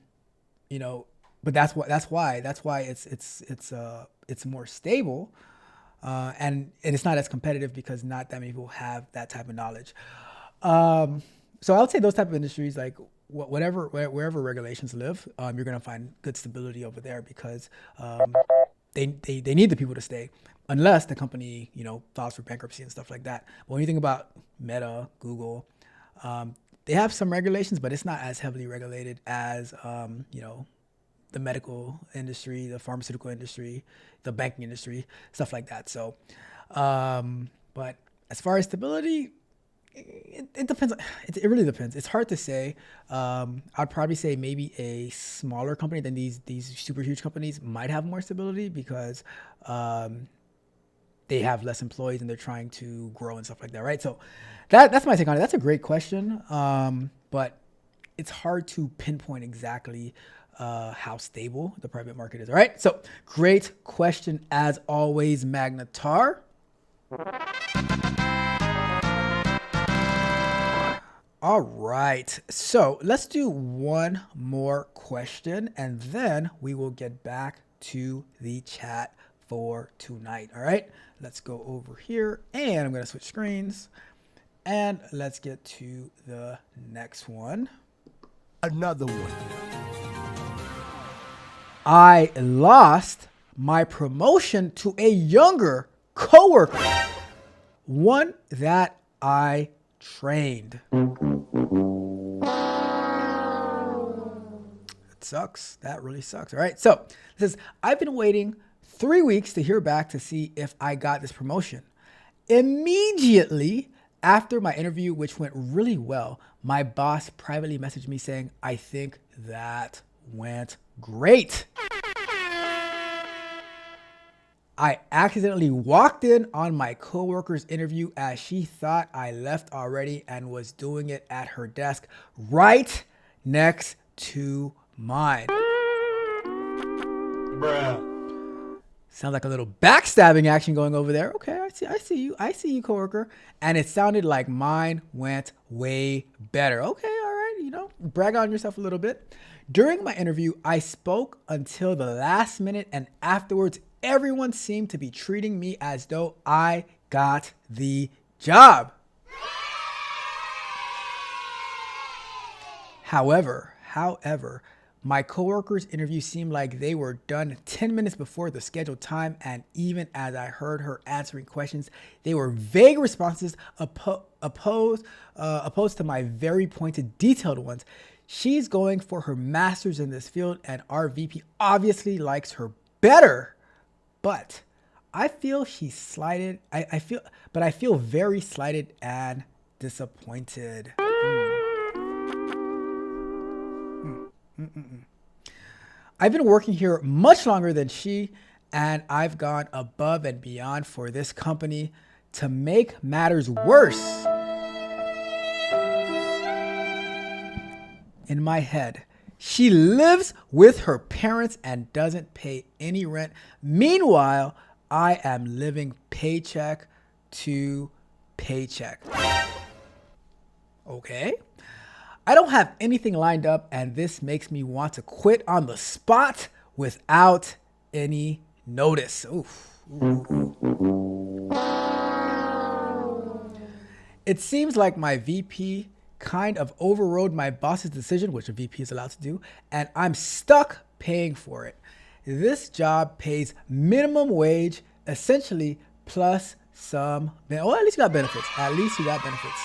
but that's why it's more stable, and it's not as competitive because not that many people have that type of knowledge. So I would say those type of industries, like wherever regulations live, you're gonna find good stability over there because they need the people to stay, unless the company files for bankruptcy and stuff like that. But when you think about Meta, Google, they have some regulations, but it's not as heavily regulated as the medical industry, the pharmaceutical industry, the banking industry, stuff like that. So, but as far as stability, it depends. It really depends. It's hard to say. I'd probably say maybe a smaller company than these super huge companies might have more stability because they have less employees and they're trying to grow and stuff like that, right? So that's my take on it. That's a great question, but it's hard to pinpoint exactly how stable the private market is. All right. So great question as always, Magnetar. All right, so let's do one more question and then we will get back to the chat for tonight. All right, let's go over here and I'm going to switch screens and let's get to the next one. Another one. I lost my promotion to a younger coworker, one that I trained. It sucks. That really sucks. All right. So it says, I've been waiting 3 weeks to hear back to see if I got this promotion. Immediately after my interview, which went really well, my boss privately messaged me saying, I think that went great. I accidentally walked in on my coworker's interview as she thought I left already and was doing it at her desk right next to mine. Bruh. Sounds like a little backstabbing action going over there. Okay, I see you, coworker. And it sounded like mine went way better. Okay, all right, brag on yourself a little bit. During my interview, I spoke until the last minute, and afterwards, everyone seemed to be treating me as though I got the job. However, My coworkers' interview seemed like they were done 10 minutes before the scheduled time, and even as I heard her answering questions, they were vague responses opposed to my very pointed, detailed ones. She's going for her master's in this field, and our VP obviously likes her better. But I feel she's slighted. I feel very slighted and disappointed. I've been working here much longer than she, and I've gone above and beyond for this company. To make matters worse, in my head, she lives with her parents and doesn't pay any rent. Meanwhile, I am living paycheck to paycheck. Okay. I don't have anything lined up, and this makes me want to quit on the spot without any notice. Oof. It seems like my VP kind of overrode my boss's decision, which a VP is allowed to do, and I'm stuck paying for it. This job pays minimum wage, essentially, plus some, well, at least you got benefits. At least you got benefits.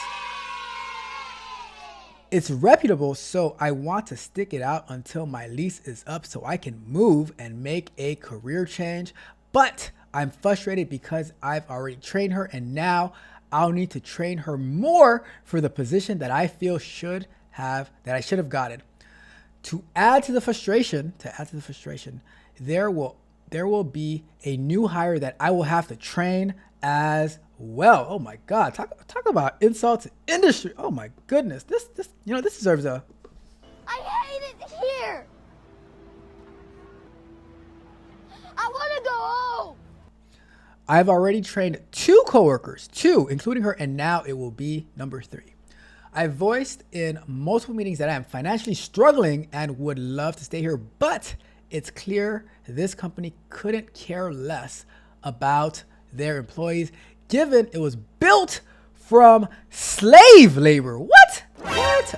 It's reputable, so I want to stick it out until my lease is up so I can move and make a career change. But I'm frustrated because I've already trained her, and now I'll need to train her more for the position that I feel I should have gotten. To add to the frustration, there will be a new hire that I will have to train as well. Oh my God, talk about insult to industry. Oh my goodness, this deserves a. I hate it here. I want to go home. I've already trained 2 coworkers, 2, including her, and now it will be number 3. I've voiced in multiple meetings that I am financially struggling and would love to stay here, but it's clear this company couldn't care less about their employees, given it was built from slave labor. What?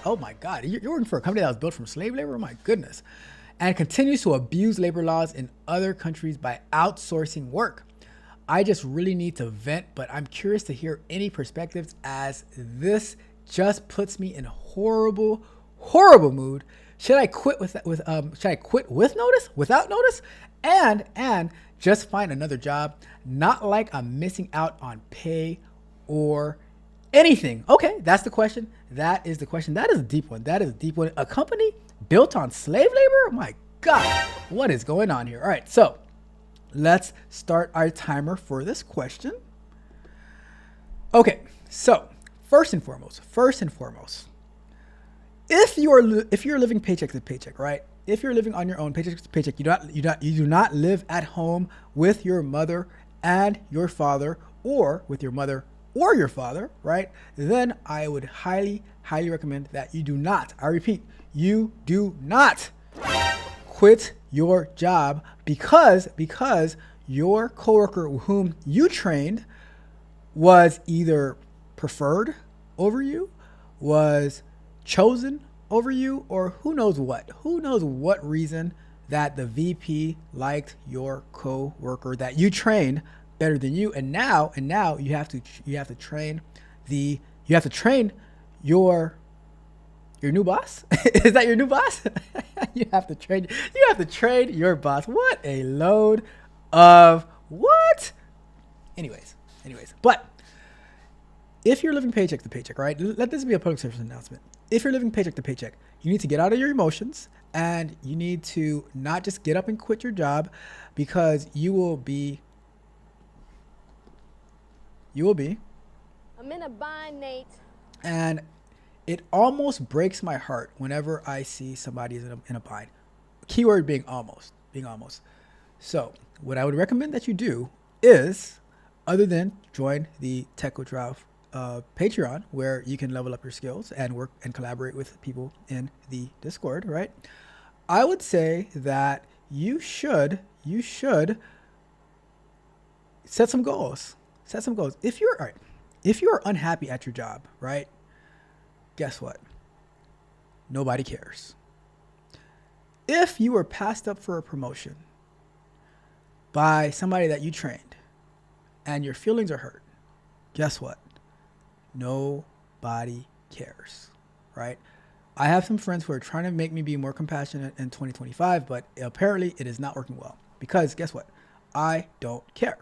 Oh my God, you're working for a company that was built from slave labor? Oh my goodness. And continues to abuse labor laws in other countries by outsourcing work. I just really need to vent, but I'm curious to hear any perspectives, as this just puts me in a horrible mood. Should I quit with notice, without notice, and just find another job? Not like I'm missing out on pay or anything. Okay, that's the question. That is the question. That is a deep one. A company built on slave labor? My God, what is going on here? All right, so let's start our timer for this question. Okay, so first and foremost, if you're living paycheck to paycheck, right? If you're living on your own paycheck to paycheck, you do not live at home with your mother and your father, or with your mother or your father, right? Then I would highly recommend that you do not, I repeat, you do not quit your job because your coworker whom you trained was either preferred over you, was chosen over you, or who knows what reason that the VP liked your coworker that you trained better than you, and now you have to train your new boss. Is that your new boss? you have to train your boss. What a load of what? Anyways, but if you're living paycheck to paycheck, right? Let this be a public service announcement. If you're living paycheck to paycheck, you need to get out of your emotions, and you need to not just get up and quit your job, because you will be. I'm in a bind, Nate. And it almost breaks my heart whenever I see somebody in a bind. Keyword being almost. So what I would recommend that you do is, other than join the Tech with Ralph Patreon, where you can level up your skills and work and collaborate with people in the Discord, right? I would say that you should set some goals. If you're unhappy at your job, right? Guess what? Nobody cares. if you were passed up for a promotion by somebody that you trained and your feelings are hurt, guess what? Nobody cares, right? I have some friends who are trying to make me be more compassionate in 2025, but apparently it is not working well because guess what? I don't care.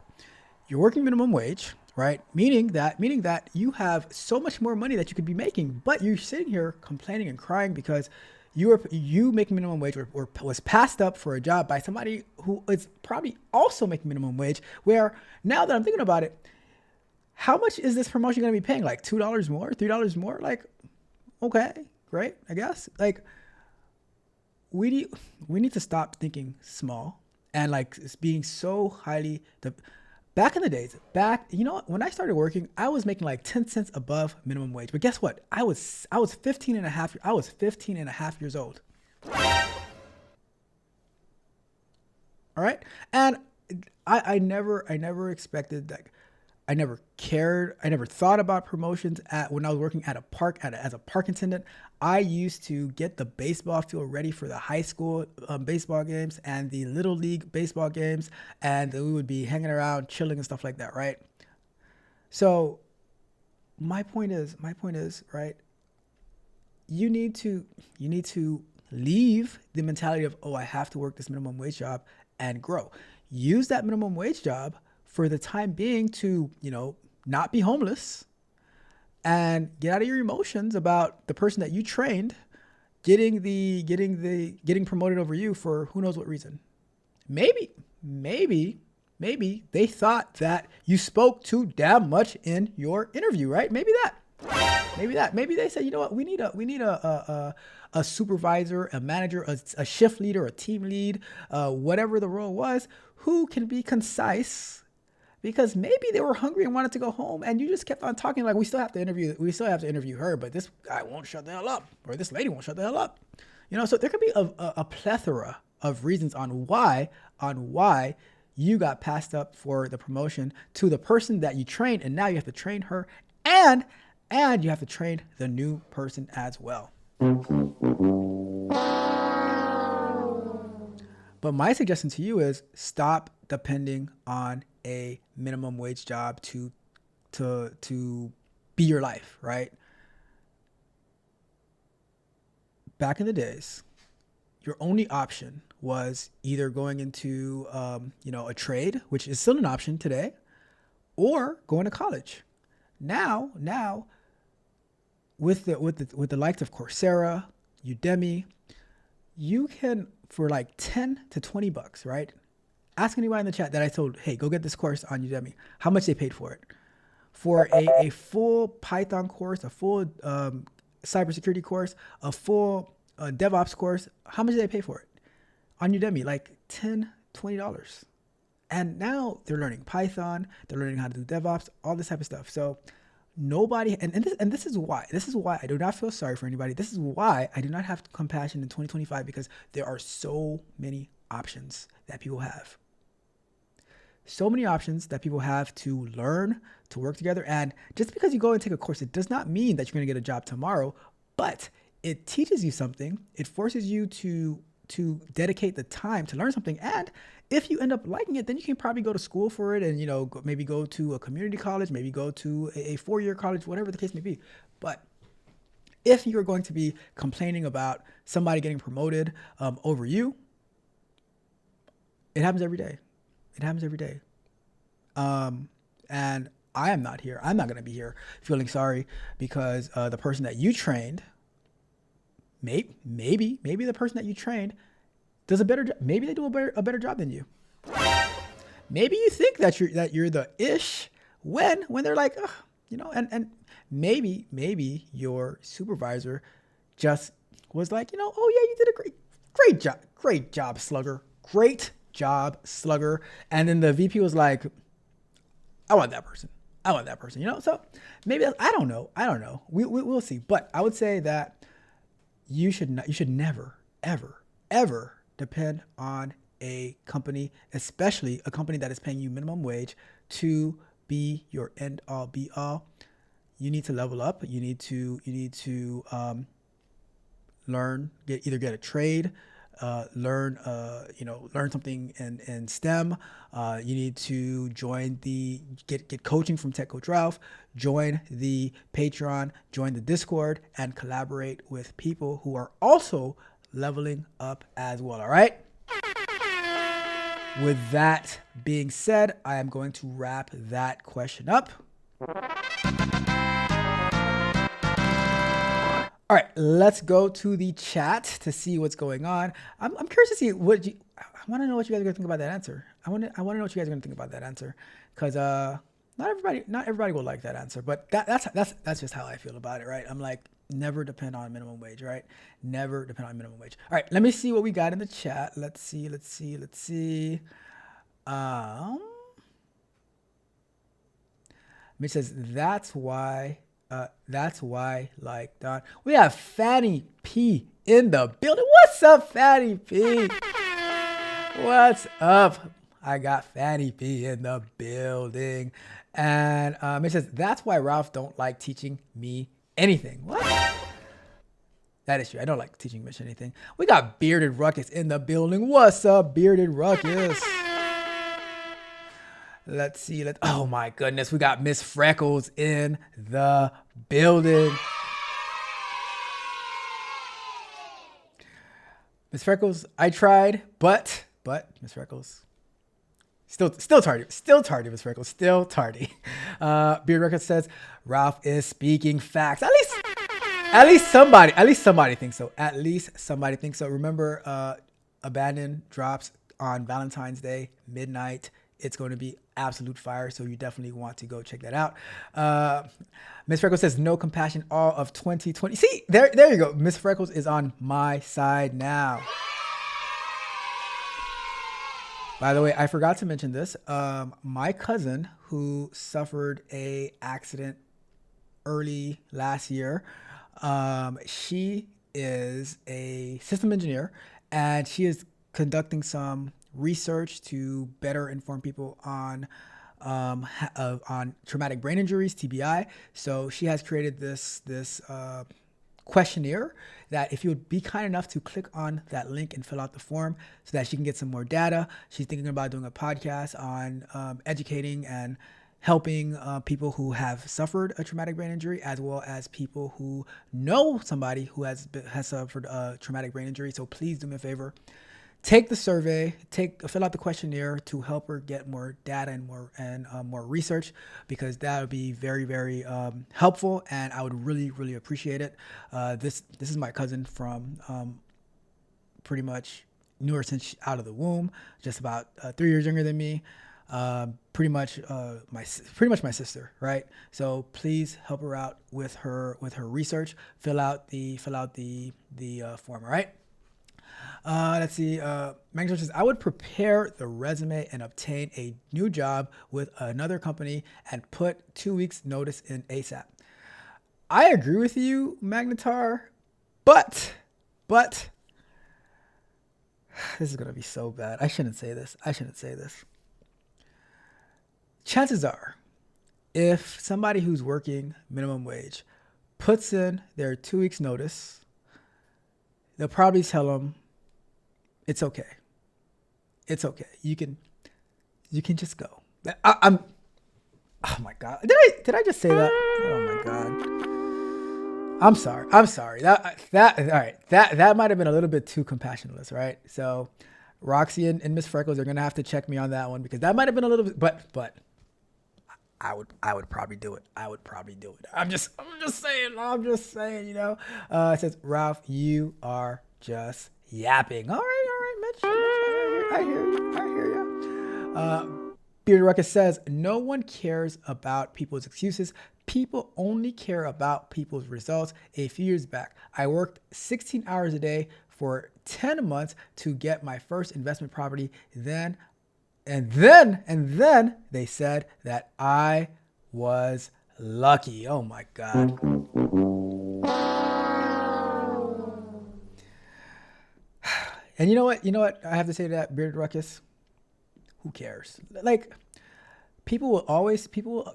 You're working minimum wage, right? Meaning that you have so much more money that you could be making, but you're sitting here complaining and crying because you making minimum wage or was passed up for a job by somebody who is probably also making minimum wage. Where now that I'm thinking about it, how much is this promotion going to be paying? Like $2 more, $3 more? Like, okay, great, I guess. Like, we need to stop thinking small and like being so highly. Back in the days, you know what? When I started working, I was making like 10 cents above minimum wage. But guess what? I was 15 and a half years old. All right. And I never expected that. I never cared. I never thought about promotions when I was working at a park as a park attendant. I used to get the baseball field ready for the high school baseball games and the little league baseball games, and we would be hanging around, chilling and stuff like that, right? So my point is, right? You need to leave the mentality of, oh, I have to work this minimum wage job and grow. Use that minimum wage job for the time being to, not be homeless and get out of your emotions about the person that you trained getting promoted over you for who knows what reason. Maybe they thought that you spoke too damn much in your interview, right? Maybe they said, you know what, we need a supervisor, a manager, a shift leader, a team lead, whatever the role was, who can be concise. Because maybe they were hungry and wanted to go home, and you just kept on talking like we still have to interview her, but this guy won't shut the hell up, or this lady won't shut the hell up. So there could be a plethora of reasons on why you got passed up for the promotion to the person that you trained, and now you have to train her, and you have to train the new person as well. But my suggestion to you is stop depending on a minimum wage job to be your life, right? Back in the days, your only option was either going into a trade, which is still an option today, or going to college. Now with the likes of Coursera, Udemy, you can, for like 10 to 20 bucks, right? Ask anybody in the chat that I told, hey, go get this course on Udemy, how much they paid for it. For a full Python course, a full cybersecurity course, a full DevOps course, how much did they pay for it? On Udemy, like $10, $20. And now they're learning Python, they're learning how to do DevOps, all this type of stuff. So nobody, and this is why I do not feel sorry for anybody. This is why I do not have compassion in 2025, because there are so many options that people have. So many options that people have to learn, to work together. And just because you go and take a course, it does not mean that you're going to get a job tomorrow, but it teaches you something. It forces you to dedicate the time to learn something. And if you end up liking it, then you can probably go to school for it and, maybe go to a community college, maybe go to a 4-year college, whatever the case may be. But if you're going to be complaining about somebody getting promoted over you, it happens every day. And I am not here. I'm not going to be here feeling sorry because the person that you trained, maybe the person that you trained does a better job. Maybe they do a better job than you. Maybe you think that you're the ish when they're like, and maybe your supervisor just was like, oh yeah, you did a great job, slugger. Great job, slugger. And then the VP was like, I want that person. So maybe I don't know. We'll see. But I would say that you should never, ever depend on a company, especially a company that is paying you minimum wage, to be your end all be all. You need to level up. You need to learn, get a trade, learn something in STEM, you need to join get coaching from Tech Coach Ralph, join the Patreon, join the Discord, and collaborate with people who are also leveling up as well. All right. With that being said, I am going to wrap that question up. All right, let's go to the chat to see what's going on. I'm curious to see I want to know what you guys are gonna think about that answer. I want to know what you guys are gonna think about that answer, because not everybody will like that answer, but that's just how I feel about it, right? I'm like, never depend on minimum wage, right? Never depend on minimum wage. All right, let me see what we got in the chat. Let's see. Mitch says that's why, like Don. We have Fanny P in the building. What's up, Fanny P? What's up? I got Fanny P in the building. And it says, that's why Ralph don't like teaching me anything. What? That is true. I don't like teaching Mitch anything. We got Bearded Ruckus in the building. What's up, Bearded Ruckus? Let's see. Oh my goodness. We got Miss Freckles in the building. Miss Freckles, I tried, but Miss Freckles, still tardy. Still tardy, Miss Freckles. Still tardy. Beard Records says Ralph is speaking facts. At least somebody thinks so. At least somebody thinks so. Remember, Abandon drops on Valentine's Day, midnight. It's going to be absolute fire, so you definitely want to go check that out. Miss Freckles says, no compassion, all of 2020. See, there you go. Miss Freckles is on my side now. By the way, I forgot to mention this. My cousin, who suffered a accident early last year, she is a system engineer, and she is conducting some research to better inform people on traumatic brain injuries, TBI. So she has created this questionnaire that if you would be kind enough to click on that link and fill out the form so that she can get some more data. She's thinking about doing a podcast on educating and helping people who have suffered a traumatic brain injury, as well as people who know somebody who has suffered a traumatic brain injury. So please do me a favor. Take the survey, fill out the questionnaire to help her get more data and more research, because that would be very, very helpful, and I would really, really appreciate it. This is my cousin from pretty much knew her since out of the womb, just about 3 years younger than me. Pretty much my sister, right? So please help her out with her research. Fill out the form, all right? Let's see. Magna says, I would prepare the resume and obtain a new job with another company and put 2 weeks notice in ASAP. I agree with you, Magnetar, but this is going to be so bad. I shouldn't say this. Chances are, if somebody who's working minimum wage puts in their 2 weeks notice, they'll probably tell them, it's okay. It's okay. You can just go. Oh my God. Did I just say that? Oh my God. I'm sorry. That all right. That might have been a little bit too compassionless, right? So Roxy and Miss Freckles are gonna have to check me on that one, because that might have been a little bit, but I would probably do it. I'm just saying, you know. It says, Ralph, you are just yapping. All right, Mitch. I hear you. Bearded Ruckus says, no one cares about people's excuses. People only care about people's results. A few years back, I worked 16 hours a day for 10 months to get my first investment property. Then they said that I was lucky. Oh my God. And you know what I have to say to that, Bearded Ruckus? Who cares? Like, people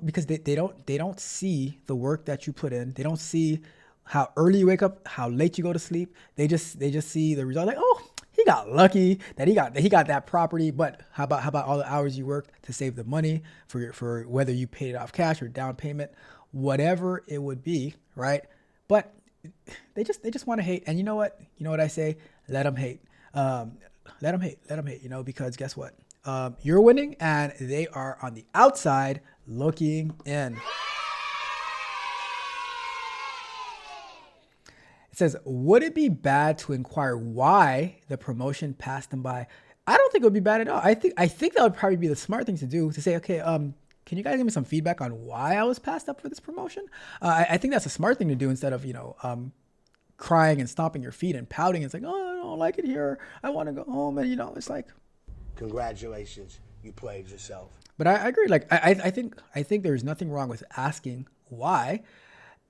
because they don't see the work that you put in. They don't see how early you wake up, how late you go to sleep. They just see the result. Like, oh, he he got lucky that he got that property. But how about all the hours you worked to save the money for whether you paid it off cash or down payment, whatever it would be, right? But they just want to hate. And you know what? You know what I say? Let them hate. Let them hate, you know, because guess what? You're winning and they are on the outside looking in. It says, would it be bad to inquire why the promotion passed them by? I don't think it would be bad at all. I think that would probably be the smart thing to do, to say, okay, can you guys give me some feedback on why I was passed up for this promotion? I think that's a smart thing to do instead of, crying and stomping your feet and pouting. It's like, oh, I don't like it here. I want to go home. And, it's like, Congratulations, you played yourself. but I agree. Like, I think there's nothing wrong with asking why.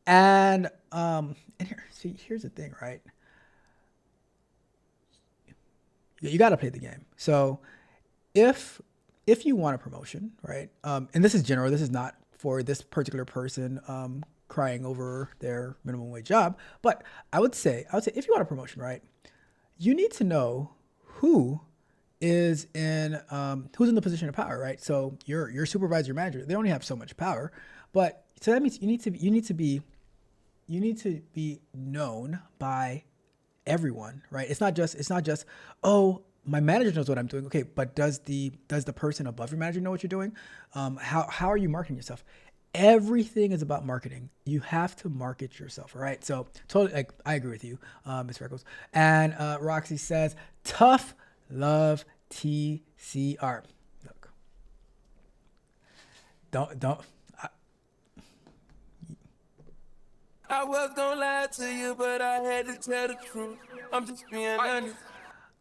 And here's the thing, right? You got to play the game. So if you want a promotion, right? And this is general, this is not for this particular person crying over their minimum wage job, but I would say if you want a promotion, right, you need to know who's in the position of power, right? So your supervisor, your manager, they only have so much power, but so that means you need to be known by everyone, right? It's not just, oh, my manager knows what I'm doing. Okay, but does the person above your manager know what you're doing? How are you marketing yourself? Everything is about marketing. You have to market yourself, all right? So totally, like, I agree with you, Ms. Freckles. And Roxy says, tough love TCR. Look, don't. I was gonna lie to you, but I had to tell the truth. I'm just being honest.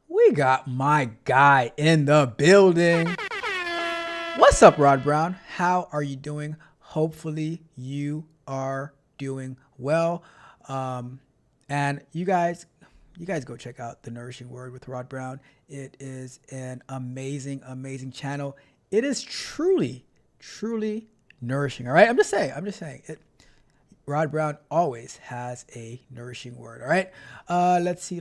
We got my guy in the building. What's up, Rod Brown? How are you doing? Hopefully you are doing well. And you guys go check out The Nourishing Word with Rod Brown. It is an amazing, amazing channel. It is truly, truly nourishing. All right. I'm just saying it. Rod Brown always has a nourishing word. All right. Let's see.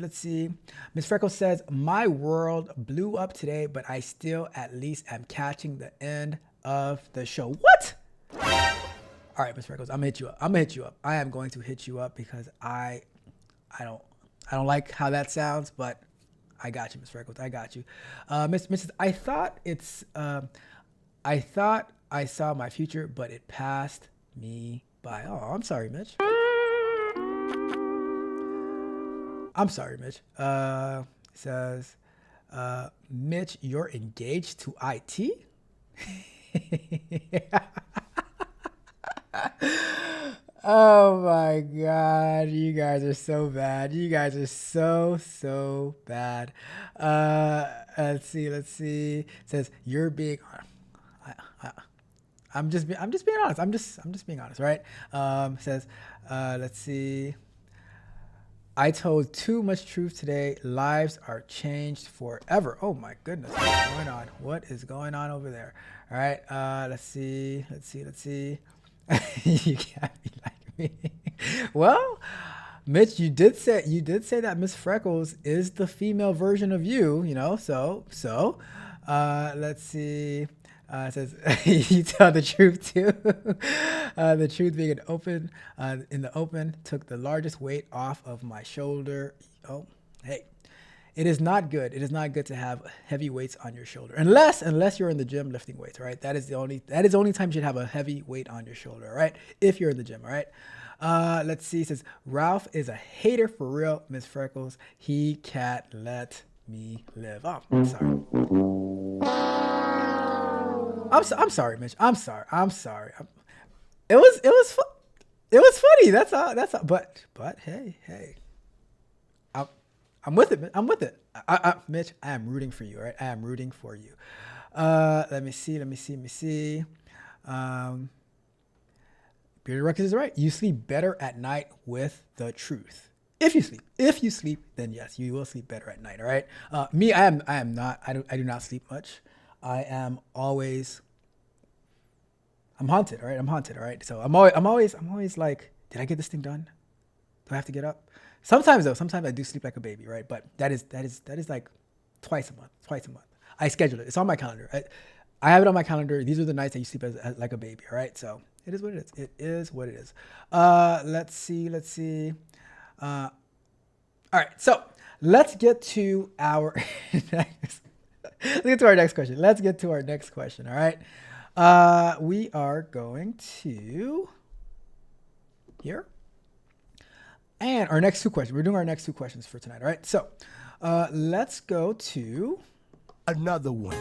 Miss Freckles says, my world blew up today, but I still at least am catching the end of the show. What? All right, Miss Freckles, I'm gonna hit you up. I am going to hit you up because I don't like how that sounds, but I got you, Miss Freckles. I got you. Mrs. I thought I saw my future, but it passed me by. Oh, I'm sorry, Mitch. Says, Mitch, you're engaged to IT? Oh my God, you guys are so bad. You guys are so bad. Let's see. It says you're being. I'm just being honest. I'm just being honest, right? Says, let's see. I told too much truth today. Lives are changed forever. Oh my goodness, what's going on? What is going on over there? All right. Let's see. You can't be like me. Well, Mitch, you did say that Miss Freckles is the female version of you. So let's see. It says you tell the truth too. The truth being in the open took the largest weight off of my shoulder. Oh, hey. It is not good. It is not good to have heavy weights on your shoulder, unless you're in the gym lifting weights. All right, that is the only time you should have a heavy weight on your shoulder. All right, if you're in the gym. All right. Let's see. It says Ralph is a hater for real, Miss Freckles. He can't let me live. Oh, I'm sorry. I'm sorry, Mitch. I'm sorry. It was funny. That's all. But hey. I'm with it. Mitch, I am rooting for you, all right? I am rooting for you. Let me see. Bearded Records is right. You sleep better at night with the truth. If you sleep, then yes, you will sleep better at night, all right? Me, I am not. I do not sleep much. I'm haunted, all right? I'm haunted, all right? So I'm always like, did I get this thing done? Do I have to get up? Sometimes I do sleep like a baby, right? But that is like twice a month. I schedule it. It's on my calendar. I have it on my calendar. These are the nights that you sleep as like a baby. All right. So it is what it is. It is what it is. Let's see. All right. So let's get to our next question. All right. We are going to here. And our next two questions. We're doing our next two questions for tonight. All right. So let's go to Another one.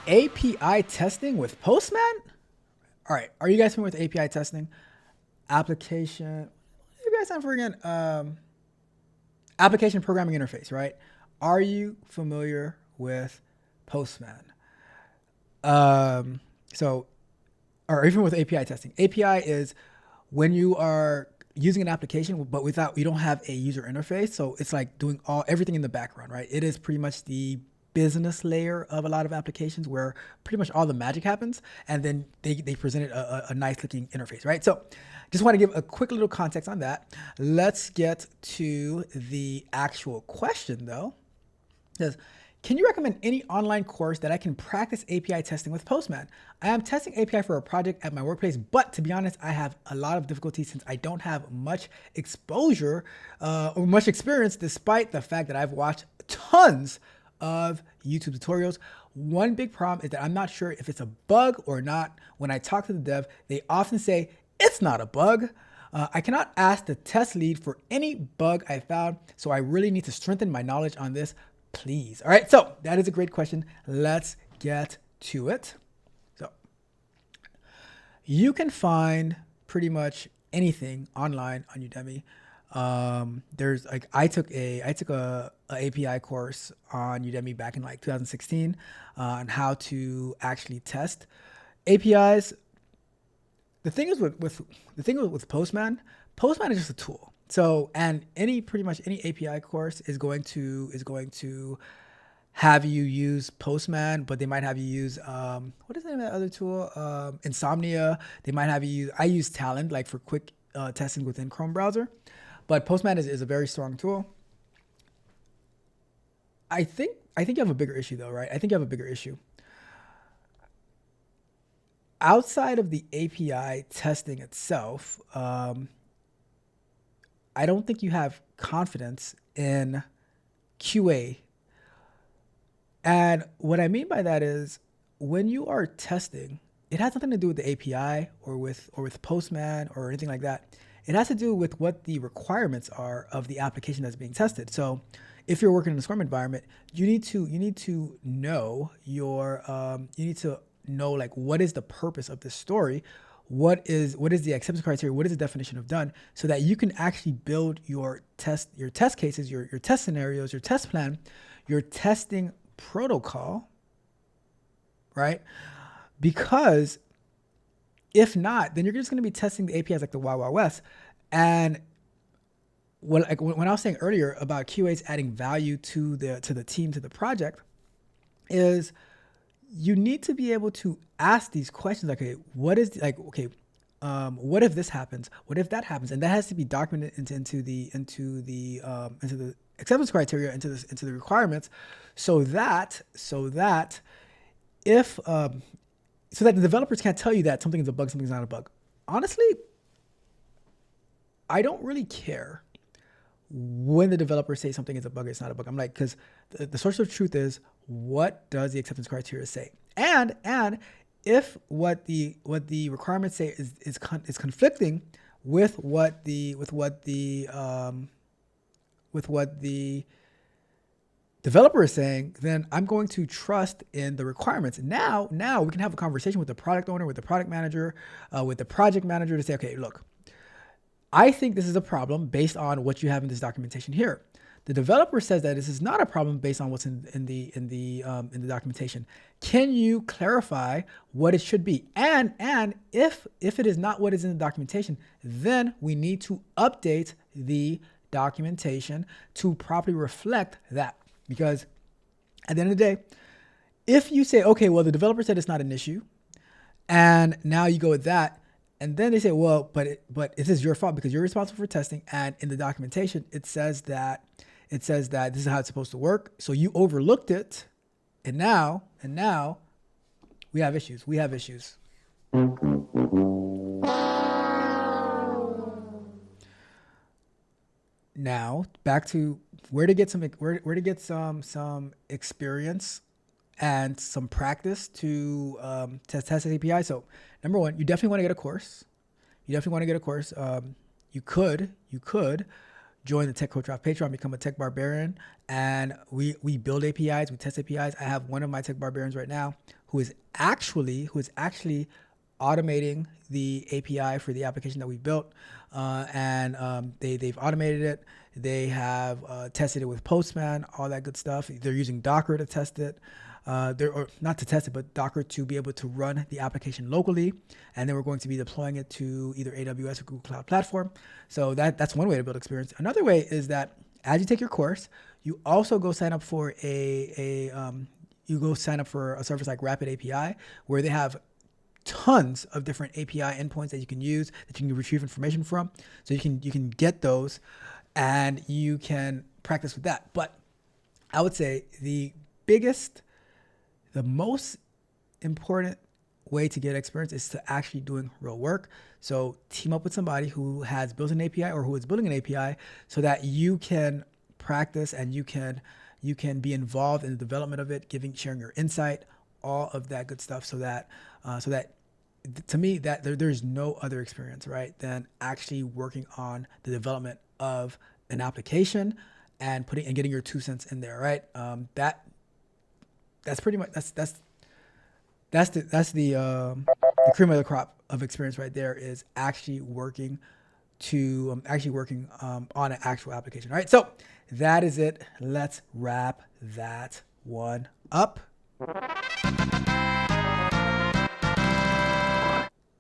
API testing with Postman. All right. Are you guys familiar with API testing? Application. What do you guys stand for again? Application programming interface, right? Are you familiar with Postman? Or even with API testing. API is when you are using an application, but you don't have a user interface. So it's like doing everything in the background, right? It is pretty much the business layer of a lot of applications where pretty much all the magic happens. And then they presented a nice looking interface, right? So just want to give a quick little context on that. Let's get to the actual question though. It says, can you recommend any online course that I can practice API testing with Postman? I am testing API for a project at my workplace, but to be honest, I have a lot of difficulty since I don't have much exposure or much experience, despite the fact that I've watched tons of YouTube tutorials. One big problem is that I'm not sure if it's a bug or not. When I talk to the dev, they often say it's not a bug. I cannot ask the test lead for any bug I found, so I really need to strengthen my knowledge on this. Please. All right. So that is a great question. Let's get to it. So you can find pretty much anything online on Udemy. There's like, I took a API course on Udemy back in like 2016 on how to actually test APIs. The thing is with Postman is just a tool. So, and pretty much any API course is going to have you use Postman, but they might have you use, what is the name of that other tool? Insomnia. They might have you use, I use Talend like for quick testing within Chrome browser, but Postman is a very strong tool. I think you have a bigger issue though, right? I think you have a bigger issue. Outside of the API testing itself, I don't think you have confidence in QA. And what I mean by that is when you are testing, it has nothing to do with the API or with Postman or anything like that. It has to do with what the requirements are of the application that's being tested. So if you're working in a Scrum environment, you need to know like what is the purpose of this story. What is the acceptance criteria? What is the definition of done, so that you can actually build your test cases, your test scenarios, your test plan, your testing protocol, right? Because if not, then you're just going to be testing the APIs like the Wild Wild West. And when I was saying earlier about QAs adding value to the team, to the project, is you need to be able to ask these questions like, okay, what if this happens? What if that happens? And that has to be documented into the acceptance criteria, into the requirements, so that the developers can't tell you that something is a bug, something's not a bug. Honestly, I don't really care when the developers say something is a bug, it's not a bug. I'm like, because the source of truth is, what does the acceptance criteria say? And if what the requirements say is conflicting with what the developer is saying, then I'm going to trust in the requirements. Now we can have a conversation with the product owner, with the product manager, with the project manager to say, okay, look, I think this is a problem based on what you have in this documentation here. The developer says that this is not a problem based on what's in the documentation. Can you clarify what it should be? And if it is not what is in the documentation, then we need to update the documentation to properly reflect that. Because at the end of the day, if you say, okay, well, the developer said it's not an issue, and now you go with that, and then they say, well, but this is your fault because you're responsible for testing, and in the documentation it says that it says that this is how it's supposed to work. So you overlooked it, and now we have issues. We have issues. Now back to where to get some experience and some practice to test API. So number one, you definitely want to get a course. You could join the Tech Coach Off Patreon, become a Tech Barbarian, and we build APIs, we test APIs. I have one of my Tech Barbarians right now who is actually automating the API for the application that we built, and they've automated it. They have tested it with Postman, all that good stuff. They're using Docker to test it. Or not to test it, but Docker to be able to run the application locally. And then we're going to be deploying it to either AWS or Google Cloud Platform. So that's one way to build experience. Another way is that as you take your course, you also go sign up for a service like Rapid API, where they have tons of different API endpoints that you can use, that you can retrieve information from. So you can get those and you can practice with that. But I would say the most important way to get experience is to actually doing real work. So team up with somebody who has built an API or who is building an API so that you can practice and you can be involved in the development of it, sharing your insight, all of that good stuff, so that to me that there's no other experience, right, than actually working on the development of an application and getting your 2 cents in there, right? That's pretty much that's the cream of the crop of experience right there, is actually working on an actual application. All right, so that is it. Let's wrap that one up.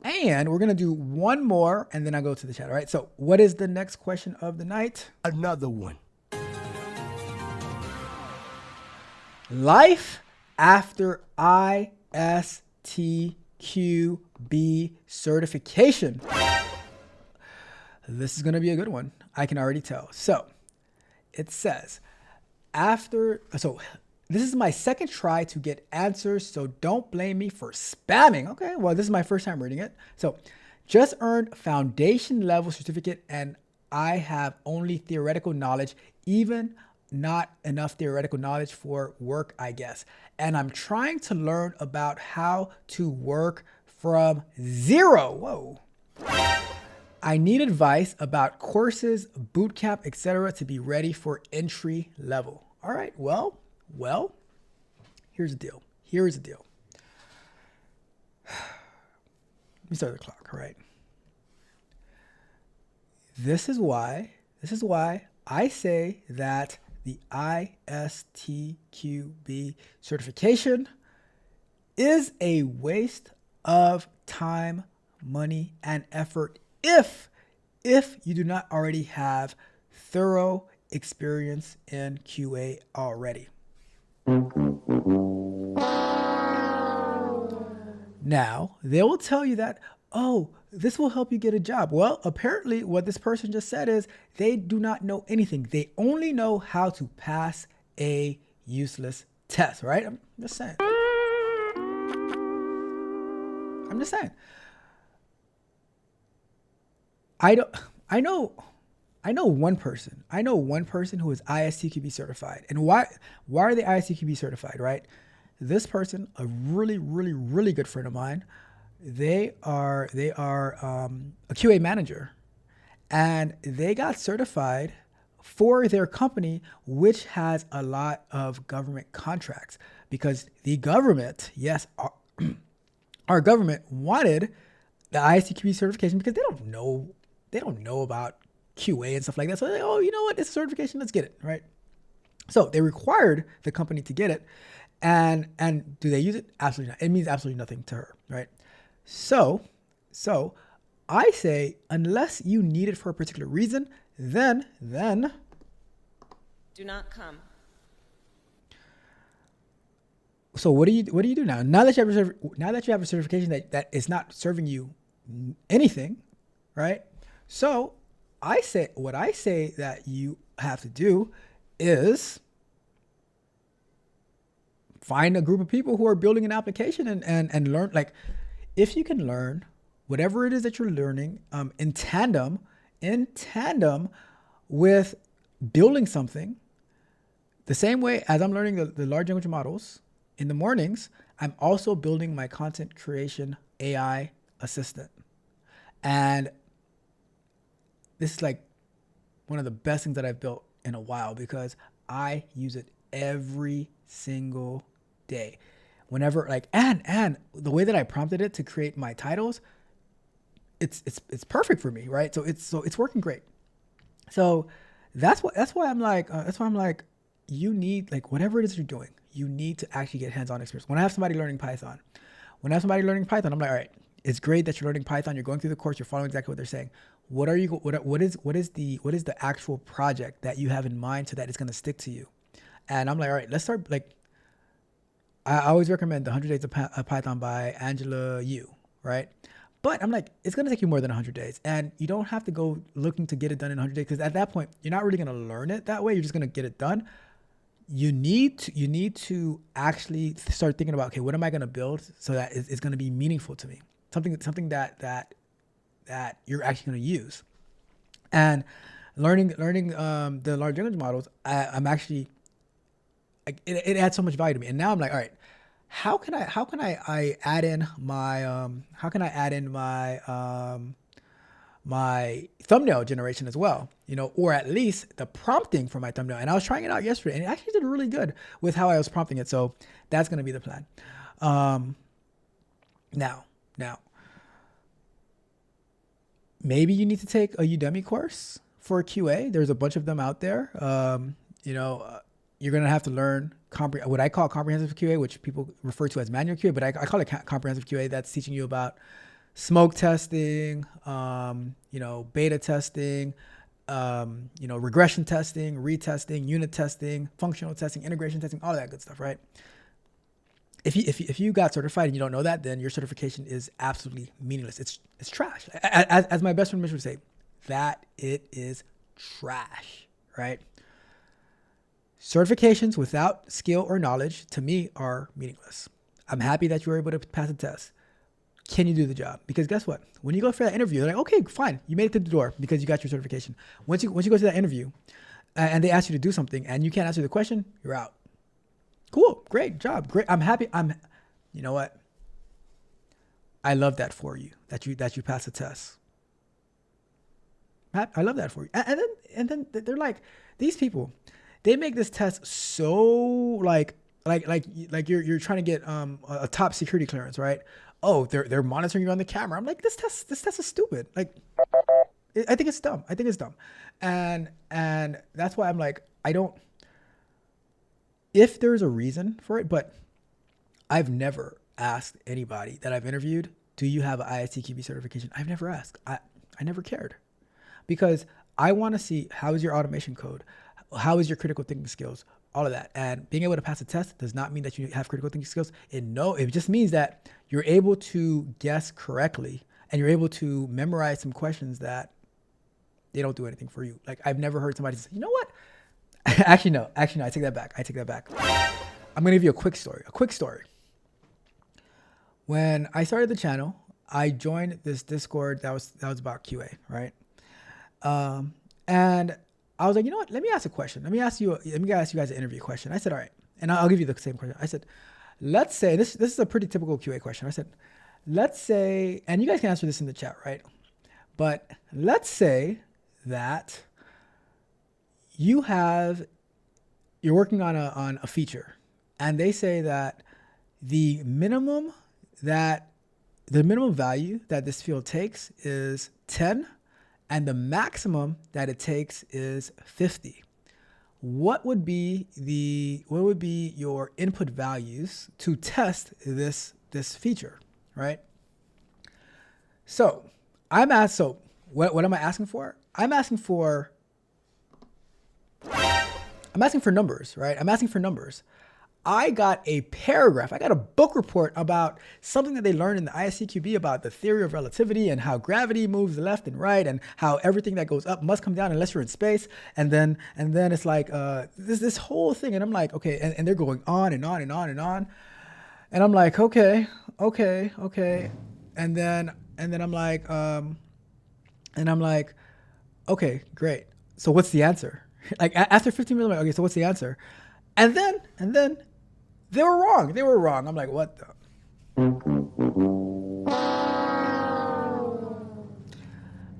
And we're gonna do one more, and then I'll go to the chat. All right. So, what is the next question of the night? Another one. Life after ISTQB certification. This is going to be a good one. I can already tell. So it says, this is my second try to get answers, so don't blame me for spamming. Okay, well, this is my first time reading it. So just earned foundation level certificate, and I have only theoretical knowledge, even not enough theoretical knowledge for work, I guess. And I'm trying to learn about how to work from zero. Whoa. I need advice about courses, bootcamp, etc. to be ready for entry level. All right, well, here's the deal. Let me start the clock, all right? This is why I say that the ISTQB certification is a waste of time, money, and effort if you do not already have thorough experience in QA already. Now, they will tell you that, oh, this will help you get a job. Well, apparently what this person just said is they do not know anything. They only know how to pass a useless test, right? I'm just saying. I know one person who is ISTQB certified. And why are they ISTQB certified, right? This person, a really, really, really good friend of mine, they are a QA manager, and they got certified for their company, which has a lot of government contracts, because the government, yes, our government wanted the ISTQB certification because they don't know about QA and stuff like that. So they're like, oh, you know what? It's a certification. Let's get it, right? So they required the company to get it. And do they use it? Absolutely not. It means absolutely nothing to her, right? So I say, unless you need it for a particular reason, then do not come. So what do you do now? Now that you have a certification that is not serving you anything, right? So what I say that you have to do is find a group of people who are building an application and learn. Like, if you can learn whatever it is that you're learning in tandem with building something, the same way as I'm learning the large language models in the mornings, I'm also building my content creation AI assistant. And this is like one of the best things that I've built in a while, because I use it every single day. Whenever, like, and the way that I prompted it to create my titles, it's perfect for me, right? So it's working great. So that's why I'm like, you need, like, whatever it is you're doing, you need to actually get hands-on experience. When I have somebody learning Python, I'm like, all right, it's great that you're learning Python. You're going through the course. You're following exactly what they're saying. What is the actual project that you have in mind so that it's going to stick to you? And I'm like, all right, let's start. Like, I always recommend the 100 Days of Python by Angela Yu, right? But I'm like, it's going to take you more than 100 days. And you don't have to go looking to get it done in 100 days, because at that point, you're not really going to learn it that way. You're just going to get it done. You need to actually start thinking about, okay, what am I going to build so that it's going to be meaningful to me? Something that you're actually going to use. And learning the large language models, I'm actually, it adds so much value to me. And now I'm like, all right, how can I add in my thumbnail generation as well, or at least the prompting for my thumbnail. And I was trying it out yesterday, and it actually did really good with how I was prompting it. So that's going to be the plan. Now, maybe you need to take a Udemy course for QA. There's a bunch of them out there. You're going to have to learn what I call comprehensive QA, which people refer to as manual QA, but I call it comprehensive QA. That's teaching you about smoke testing, beta testing, regression testing, retesting, unit testing, functional testing, integration testing, all that good stuff, right? If you got certified and you don't know that, then your certification is absolutely meaningless. It's trash. As my best friend Mitch would say, that it is trash, right? Certifications without skill or knowledge, to me, are meaningless. I'm happy that you were able to pass the test. Can you do the job? Because guess what? When you go for that interview, they're like, okay, fine. You made it to the door because you got your certification. Once you go to that interview and they ask you to do something and you can't answer the question, you're out. Cool. Great job. Great. I'm happy. You know what? I love that for you, that you passed the test. I love that for you. And then they're like, these people, they make this test so like you're trying to get a top security clearance, right? Oh, they're monitoring you on the camera. I'm like, this test is stupid. Like, I think it's dumb. And that's why I'm like, if there's a reason for it, but I've never asked anybody that I've interviewed, do you have an ISTQB certification? I've never asked. I never cared, because I want to see, how is your automation code? How is your critical thinking skills? All of that. And being able to pass a test does not mean that you have critical thinking skills. It just means that you're able to guess correctly and you're able to memorize some questions that they don't do anything for you. Like, I've never heard somebody say, you know what? Actually, no, I take that back. I'm going to give you a quick story. When I started the channel, I joined this Discord that was about QA, right? And I was like, you know what? Let me ask a question. Let me ask you guys an interview question. I said, all right. And I'll give you the same question. I said, let's say, this is a pretty typical QA question. I said, let's say, and you guys can answer this in the chat, right? But let's say that you're working on a feature, and they say that the minimum value that this field takes is 10, and the maximum that it takes is 50. What would be your input values to test this feature, right? So what am I asking for? I'm asking for numbers, right? I'm asking for numbers. I got a paragraph. I got a book report about something that they learned in the ISCQB about the theory of relativity and how gravity moves left and right and how everything that goes up must come down unless you're in space. And then it's like this whole thing. And I'm like, okay. And they're going on and on and on and on. And I'm like, okay. And then I'm like, okay, great. So what's the answer? Like after 15 minutes, I'm like, okay, so what's the answer? And then they were wrong. I'm like, what the?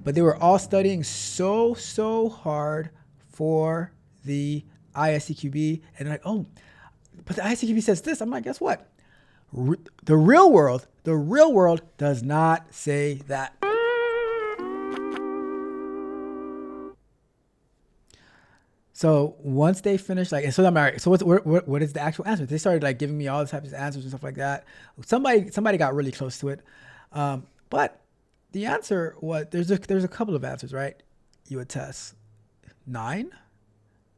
But they were all studying so hard for the ISCQB. And they're like, oh, but the ISCQB says this. I'm like, guess what? The real world does not say that. So once they finished, like, so I'm all right. So what is the actual answer? They started like giving me all the types of answers and stuff like that. Somebody got really close to it, but the answer was there's a couple of answers, right? You would test 9,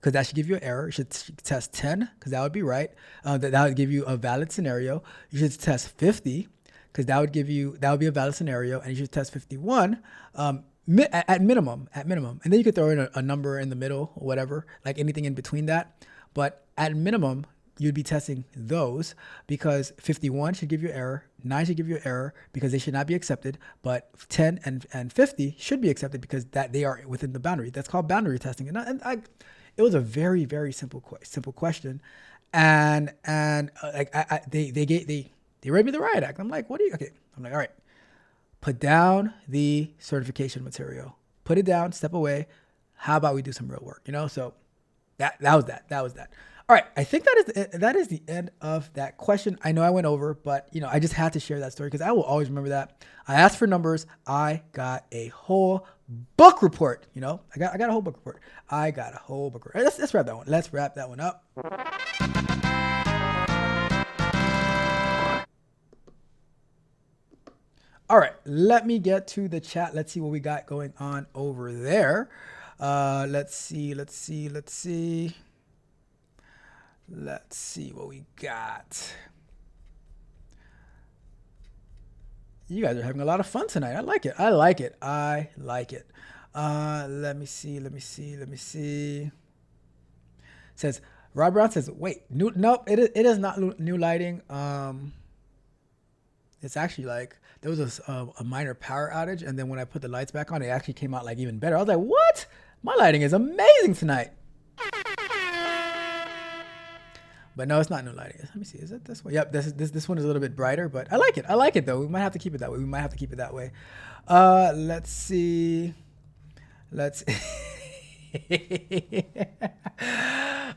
because that should give you an error. You should test 10, because that would be right. That would give you a valid scenario. You should test 50, because that would be a valid scenario, and you should test 51. At minimum, and then you could throw in a number in the middle or whatever, like anything in between that. But at minimum, you'd be testing those, because 51 should give you error, 9 should give you error because they should not be accepted, but 10 and 50 should be accepted because that they are within the boundary. That's called boundary testing. It was a very, very simple question, and they read me the riot act. I'm like, what do you? Okay, I'm like, all right. Put down the certification material. Put it down, step away. How about we do some real work? So that was that. All right, I think that is the end of that question. I know I went over, but I just had to share that story because I will always remember that. I asked for numbers. I got a whole book report. I got a whole book report. I got a whole book report. Let's wrap that one. Let's wrap that one up. All right, let me get to the chat. Let's see what we got going on over there. Let's see what we got. You guys are having a lot of fun tonight. I like it. Let me see. Says Rob Brown says, wait, nope, it is not new lighting. It's actually like there was a minor power outage, and then when I put the lights back on, it actually came out like even better. I was like, what? My lighting is amazing tonight. But no, it's not new lighting. Let me see. Is it this one? Yep, this one is a little bit brighter, but I like it. I like it though. We might have to keep it that way. Let's see.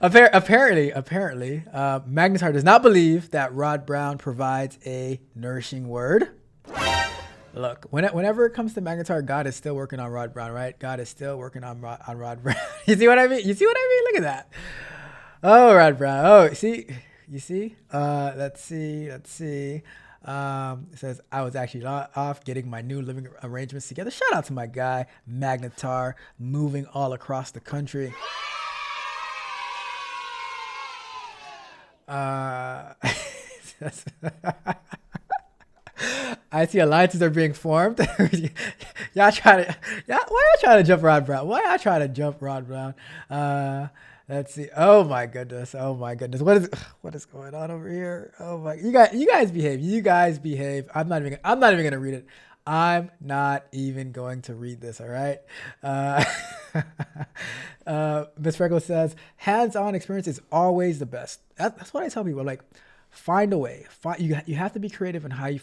Apparently, Magnetar does not believe that Rod Brown provides a nourishing word. Look, whenever it comes to Magnetar, God is still working on Rod Brown, right? God is still working on Rod Brown. You see what I mean? Look at that. Oh, Rod Brown. Oh, you see? Let's see. It says, I was actually off getting my new living arrangements together. Shout out to my guy, Magnetar, moving all across the country. I see alliances are being formed. Why y'all trying to jump Rod Brown? Let's see. Oh my goodness. What is going on over here? Oh my, you guys behave. I'm not even going to read it. I'm not even going to read this. All right. Miss Freckles says, hands-on experience is always the best. That's what I tell people. Like, find a way. You have to be creative in how you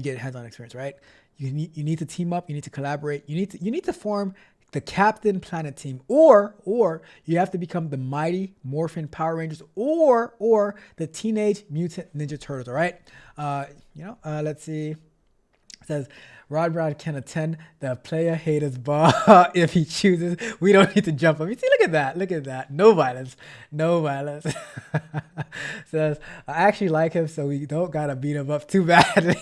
get hands-on experience, right? You need to team up. You need to collaborate. You need to form the Captain Planet team, or you have to become the Mighty Morphin Power Rangers, or the Teenage Mutant Ninja Turtles. All right. Let's see. It says Rod Brown can attend the Player Haters Ball if he chooses. We don't need to jump him. You see, look at that. No violence. Says, I actually like him, so we don't gotta beat him up too badly.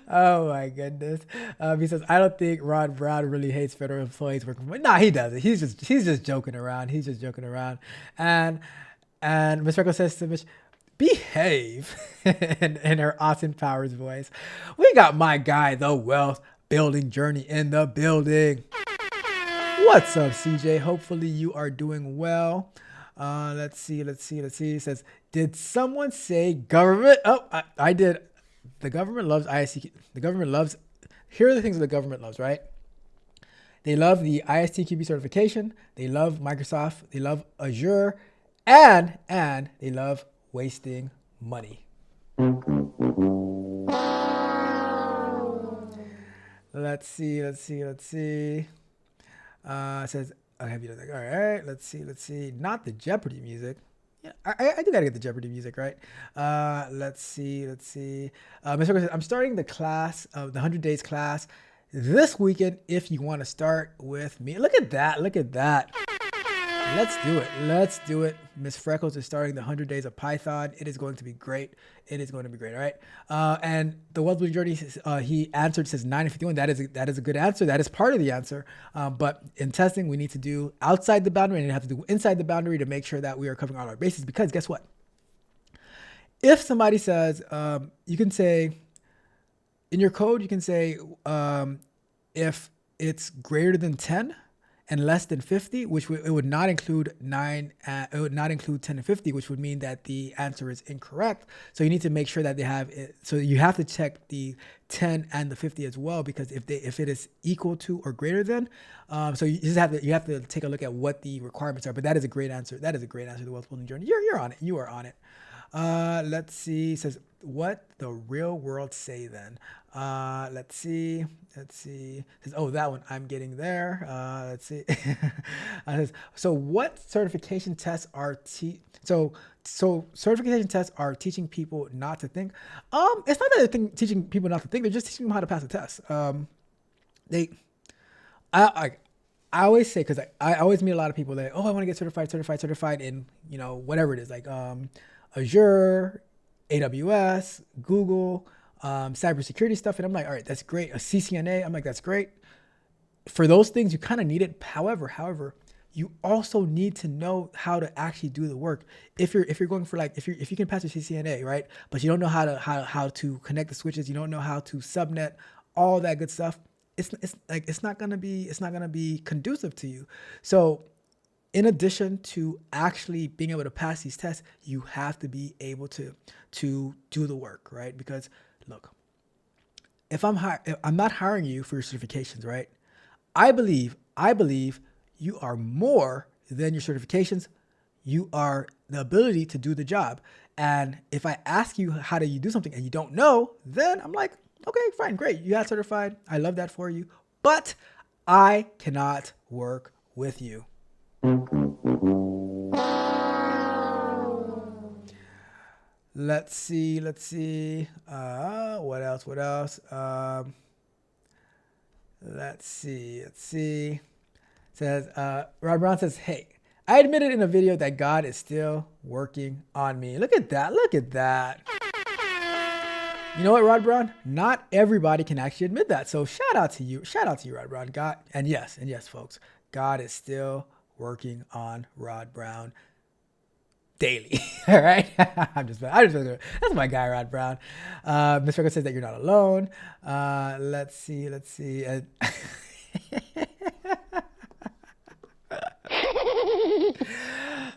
Oh my goodness. He says, I don't think Rod Brown really hates federal employees working for him. Nah, he doesn't. He's just joking around. And And Miss Freckles says to Mitch, behave in her Austin Powers voice. We got my guy, the wealth building journey in the building. What's up, CJ? Hopefully you are doing well. Let's see. It says, did someone say government? Oh, I did. The government loves ISTQ. The government loves, here are the things that the government loves, right? They love the ISTQB certification. They love Microsoft. They love Azure. And they love wasting money. Let's see. It says, I have you done that. All right, let's see. Not the Jeopardy music. Yeah, I do gotta get the Jeopardy music, right? Let's see. Mr. says, I'm starting the class, the 100 days class this weekend if you want to start with me. Look at that. Let's do it. Miss Freckles is starting the 100 days of Python. It is going to be great. All right. And the Wealth Building Journey, he answered, says 9:51. That is a good answer. That is part of the answer. But in testing, we need to do outside the boundary and we have to do inside the boundary to make sure that we are covering all our bases. Because guess what? If somebody says, you can say, in your code, you can say, if it's greater than 10, and less than 50, which it would not include 9, it would not include 10 and 50, which would mean that the answer is incorrect. So you need to make sure that they have it. So you have to check the 10 and the 50 as well, because if it is equal to or greater than, so you have to take a look at what the requirements are. But that is a great answer. The Wealth Building Journey. You're on it. You are on it. Let's see. It says, what the real world say then? Let's see. It says, oh, that one I'm getting there. Let's see. So what certification tests are so certification tests are teaching people not to think. It's not that they're teaching people not to think. They're just teaching them how to pass a test. I always say, because I always meet a lot of people that, oh, I want to get certified in, whatever it is, like Azure, AWS, Google, cybersecurity stuff. And I'm like, all right, that's great. A CCNA, I'm like, that's great. For those things, you kind of need it. However, you also need to know how to actually do the work. If you're going for if you can pass your CCNA, right? But you don't know how to connect the switches, you don't know how to subnet, all that good stuff. It's not gonna be conducive to you. So in addition to actually being able to pass these tests, you have to be able to do the work, right? Because look, if I'm not hiring you for your certifications, right? I believe you are more than your certifications. You are the ability to do the job. And if I ask you how do you do something and you don't know, then I'm like, okay, fine, great. You got certified. I love that for you. But I cannot work with you. Let's see. What else? Let's see. Says, Rod Brown says, hey, I admitted in a video that God is still working on me. Look at that. You know what, Rod Brown? Not everybody can actually admit that. So shout out to you, Rod Brown. God, and yes, folks, God is still working on Rod Brown daily. All right. I'm just that's my guy, Rod Brown. Miss Freckles says that you're not alone. Let's see.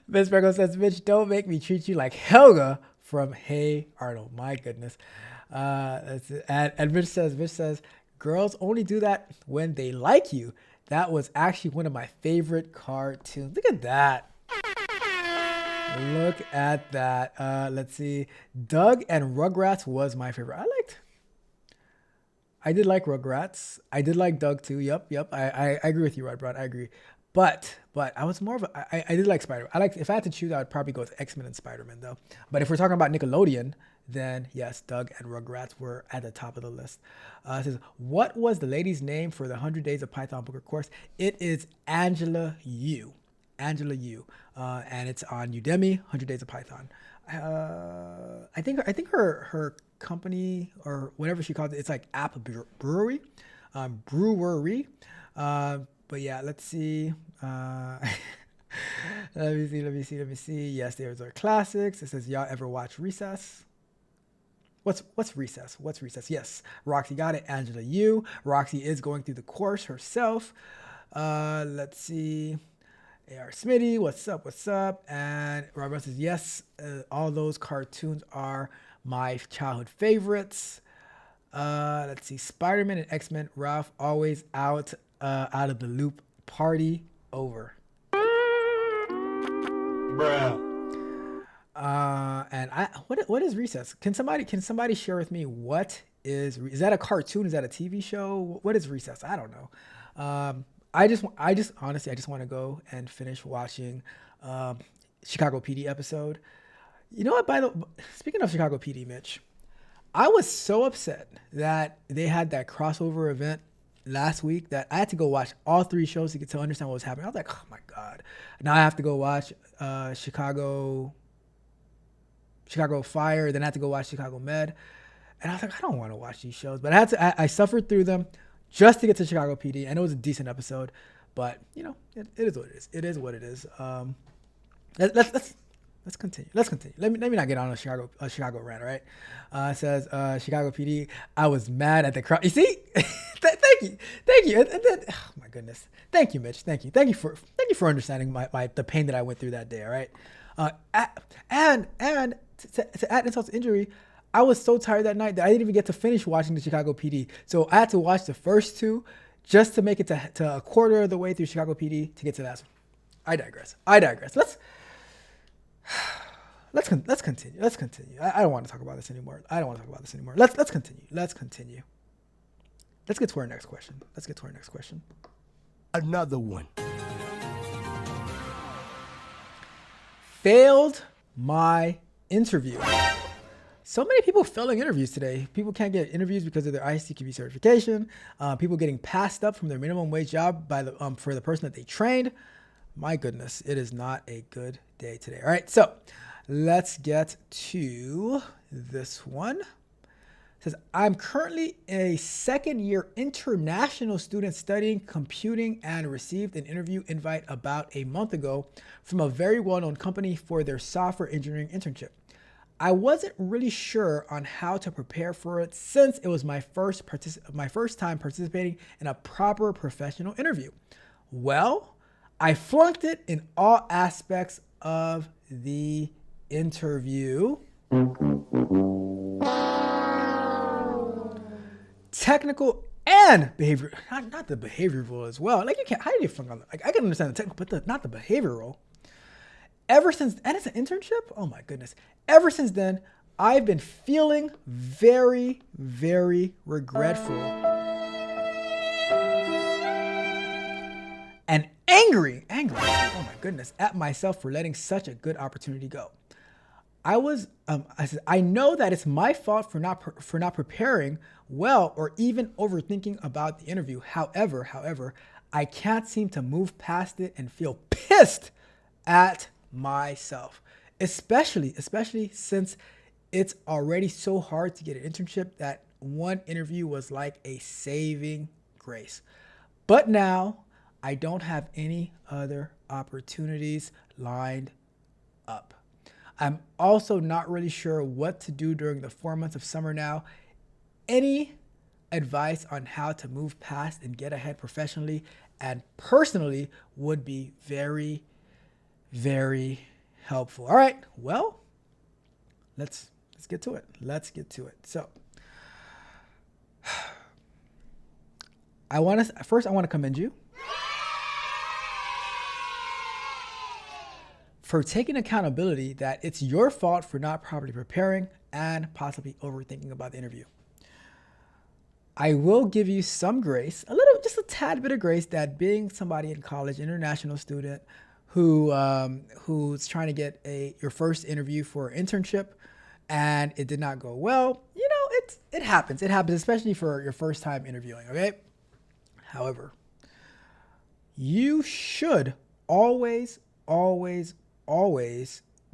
Miss Freckles says, Mitch, don't make me treat you like Helga from Hey Arnold. My goodness. That's it. And Mitch says, girls only do that when they like you. That was actually one of my favorite cartoons. Look at that. Let's see. Doug and Rugrats was my favorite. I did like Rugrats. I did like Doug too. Yep. I agree with you, Rod Brown. I agree. But I was more of I did like Spider-Man. if I had to choose, I would probably go with X-Men and Spider-Man though. But if we're talking about Nickelodeon, then yes, Doug and Rugrats were at the top of the list. It says, what was the lady's name for the 100 Days of Python Booker course? It is Angela Yu. And it's on Udemy, 100 Days of Python. I think her company or whatever she calls it, it's like App Brewery. But yeah, let's see. Let me see. Yes, there's our classics. It says, y'all ever watch Recess? What's Recess? What's Recess? Yes, Roxy got it. Angela Yu. Roxy is going through the course herself. Let's see. AR Smitty, what's up? What's up? And Robert says, yes, all those cartoons are my childhood favorites. Let's see. Spider-Man and X-Men. Ralph always out of the loop. Party over. Bruh. And what is Recess? Can somebody share with me what is that a cartoon? Is that a TV show? What is Recess? I don't know. I just honestly want to go and finish watching Chicago PD episode. You know what? Speaking of Chicago PD, Mitch, I was so upset that they had that crossover event last week that I had to go watch all 3 shows to understand what was happening. I was like, oh my God. Now I have to go watch Chicago Fire, then I had to go watch Chicago Med. And I was like, I don't want to watch these shows. But I suffered through them just to get to Chicago PD. And it was a decent episode. But, you know, it is what it is. It is what it is. Let's continue. Let me not get on a Chicago rant, all right? It says, Chicago PD, I was mad at the crowd. You see? Thank you. And then, oh my goodness. Thank you, Mitch. Thank you for understanding the pain that I went through that day, all right? And to add insult to injury, I was so tired that night that I didn't even get to finish watching the Chicago PD. So I had to watch the first 2 just to make it to a quarter of the way through Chicago PD to get to that one. I digress. Let's continue. I don't want to talk about this anymore. Let's continue. Let's get to our next question. Another one. Failed my interview. So many people failing interviews today. People can't get interviews because of their ICQB certification. People getting passed up from their minimum wage job by for the person that they trained. My goodness, it is not a good day today. All right, so let's get to this one. It says, I'm currently a second-year international student studying computing and received an interview invite about a month ago from a very well-known company for their software engineering internship. I wasn't really sure on how to prepare for it since it was my first time participating in a proper professional interview. Well, I flunked it in all aspects of the interview. Technical and behavior, not the behavioral as well. Like, you can't, how do you flunk on that? Like, I can understand the technical, but not the behavioral. Ever since, and it's an internship? Oh my goodness. Ever since then, I've been feeling very, very regretful and angry, oh my goodness, at myself for letting such a good opportunity go. I said, I know that it's my fault for not preparing well or even overthinking about the interview. However, I can't seem to move past it and feel pissed at myself, especially since it's already so hard to get an internship that one interview was like a saving grace. But now I don't have any other opportunities lined up. I'm also not really sure what to do during the 4 months of summer now. Any advice on how to move past and get ahead professionally and personally would be very, very helpful. All right, well, let's get to it. So I want to commend you for taking accountability that it's your fault for not properly preparing and possibly overthinking about the interview. I will give you some grace, just a tad bit of grace, that being somebody in college, international student who's trying to get your first interview for an internship and it did not go well, it happens. It happens, especially for your first time interviewing, okay? However, you should always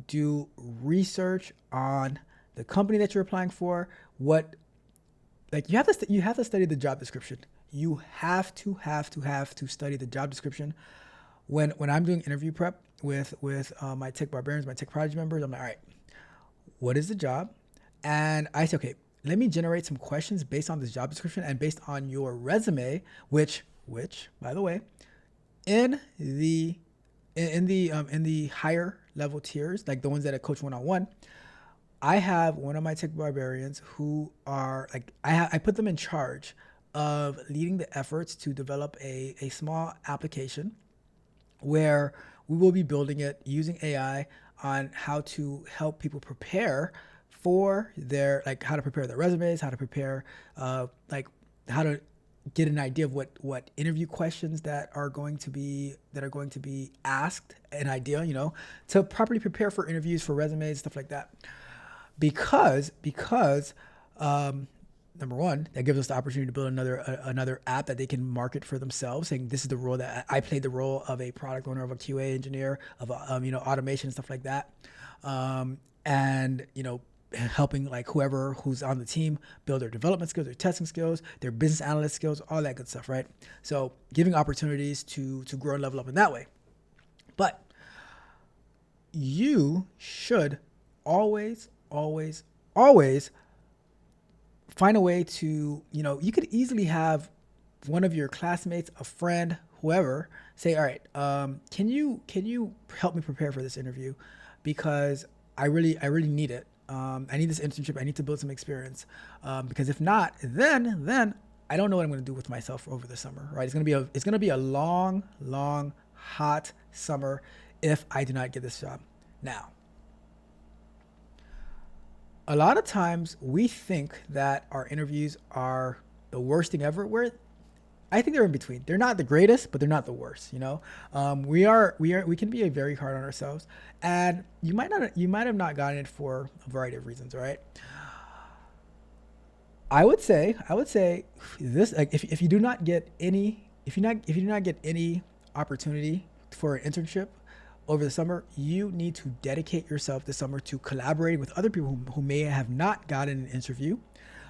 do research on the company that you're applying for. You have to study the job description. You have to study the job description. When I'm doing interview prep, my tech barbarians, my tech project members. I'm like, all right, what is the job? And I said, okay, let me generate some questions based on this job description and based on your resume, which by the way, in the higher level tiers, like the ones that I coach one-on-one, I have one of my tech barbarians who are like, I put them in charge of leading the efforts to develop a small application where we will be building it using AI on how to help people prepare for their, like how to prepare their resumes, how to prepare, like how to get an idea of what interview questions that are going to be asked, an idea, you know, to properly prepare for interviews, for resumes, stuff like that. Because number one, that gives us the opportunity to build another app that they can market for themselves, saying this is the role that I played, the role of a product owner, of a QA engineer, of automation and stuff like that, and helping like whoever who's on the team build their development skills, their testing skills, their business analyst skills, all that good stuff, right? So giving opportunities to grow and level up in that way. But you should always find a way to, you could easily have one of your classmates, a friend, whoever, say, all right, can you help me prepare for this interview? Because I really need it. I need this internship. I need to build some experience. Because if not, then I don't know what I'm going to do with myself over the summer, right? It's going to be a long, hot summer if I do not get this job. Now, a lot of times we think that our interviews are the worst thing ever, where I think they're in between. They're not the greatest, but they're not the worst, we can be very hard on ourselves, and you might have not gotten it for a variety of reasons, right? I would say this, like if you do not get any opportunity for an internship over the summer, you need to dedicate yourself this summer to collaborating with other people who may have not gotten an interview,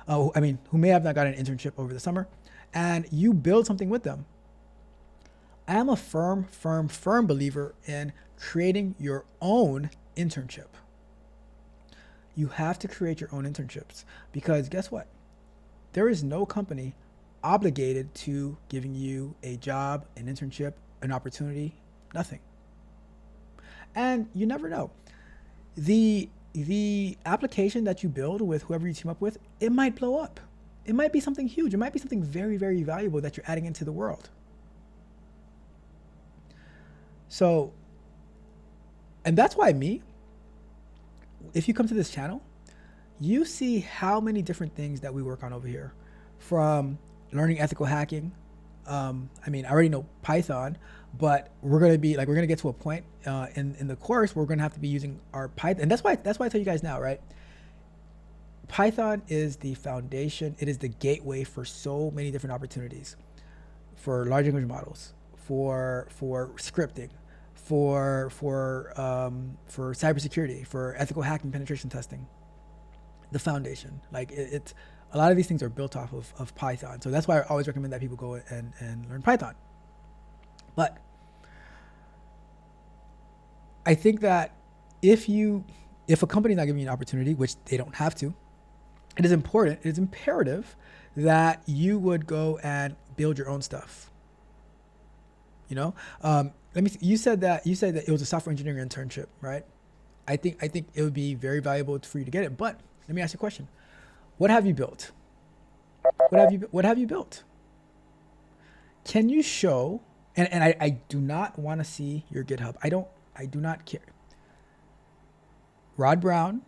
who may have not gotten an internship over the summer, and you build something with them. I am a firm believer in creating your own internship. You have to create your own internships, because guess what? There is no company obligated to giving you a job, an internship, an opportunity, nothing. And you never know. The application that you build with whoever you team up with, it might blow up. It might be something huge. It might be something very, very valuable that you're adding into the world. So, and that's why if you come to this channel, you see how many different things that we work on over here, from learning ethical hacking. I already know Python, but we're gonna get to a point in the course where we're gonna have to be using our Python, and that's why I tell you guys now, right? Python is the foundation. It is the gateway for so many different opportunities, for large language models, for scripting, for cybersecurity, for ethical hacking, penetration testing. The foundation, like it's a lot of these things are built off of Python. So that's why I always recommend that people go and learn Python. But I think that if a company is not giving you an opportunity, which they don't have to, it is imperative that you would go and build your own stuff. You said that it was a software engineering internship, right? I think it would be very valuable for you to get it. But let me ask you a question. What have you built? What have you built? Can you show, and I do not want to see your GitHub. I do not care. Rod Brown,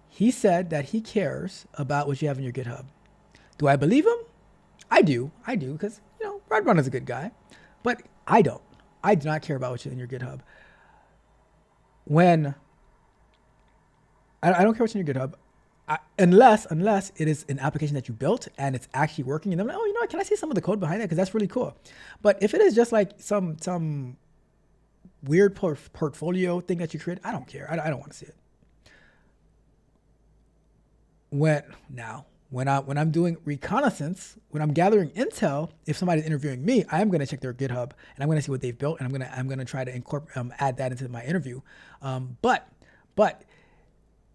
he said that he cares about what you have in your GitHub. Do I believe him? I do, because Rod Brown is a good guy, but I don't. I do not care about what's in your GitHub. I don't care what's in your GitHub, unless it is an application that you built and it's actually working, and I'm like, oh, can I see some of the code behind that? Because that's really cool. But if it is just like some weird portfolio thing that you create, I don't care. I don't want to see it. when I'm doing reconnaissance, when I'm gathering intel, if somebody's interviewing me, I am going to check their GitHub and I'm going to see what they've built, and I'm going to try to incorporate add that into my interview. But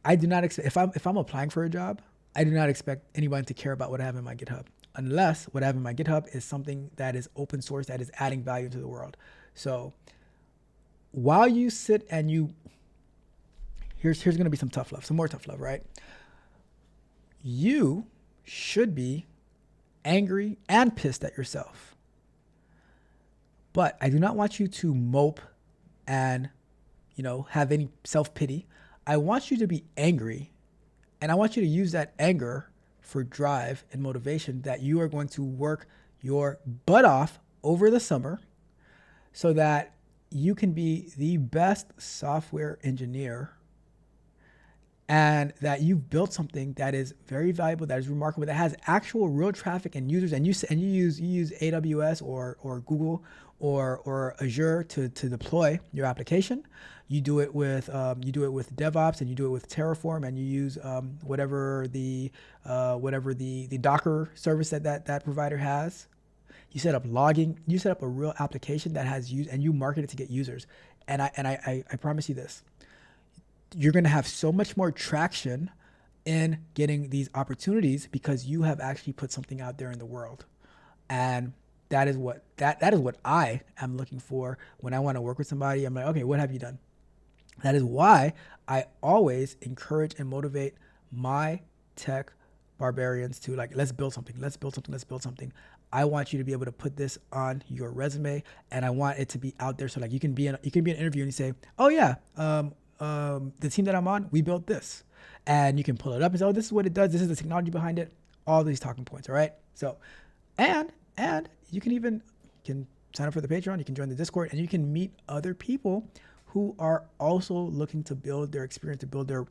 I do not expect, if I'm applying for a job, I do not expect anyone to care about what I have in my GitHub, unless what I have in my GitHub is something that is open source, that is adding value to the world. So while you sit and here's going to be some tough love, some more tough love, right? You should be angry and pissed at yourself. But I do not want you to mope and, have any self-pity. I want you to be angry, and I want you to use that anger for drive and motivation, that you are going to work your butt off over the summer so that you can be the best software engineer, and that you've built something that is very valuable, that is remarkable, that has actual real traffic and users, and you use AWS or Google or Azure to deploy your application. You do it with DevOps, and you do it with Terraform, and you use whatever the Docker service that provider has. You set up logging. You set up a real application that has use, and you market it to get users. And I promise you this: you're going to have so much more traction in getting these opportunities because you have actually put something out there in the world. And that is what I am looking for when I want to work with somebody. I'm like, okay, what have you done? That is why I always encourage and motivate my tech barbarians to, like, let's build something. I want you to be able to put this on your resume, and I want it to be out there. So like you can be in an interview and you say, oh yeah, the team that I'm on, we built this, and you can pull it up and say, oh, this is what it does. This is the technology behind it. All these talking points. All right. So, and you can sign up for the Patreon. You can join the Discord, and you can meet other people who are also looking to build their experience, to build their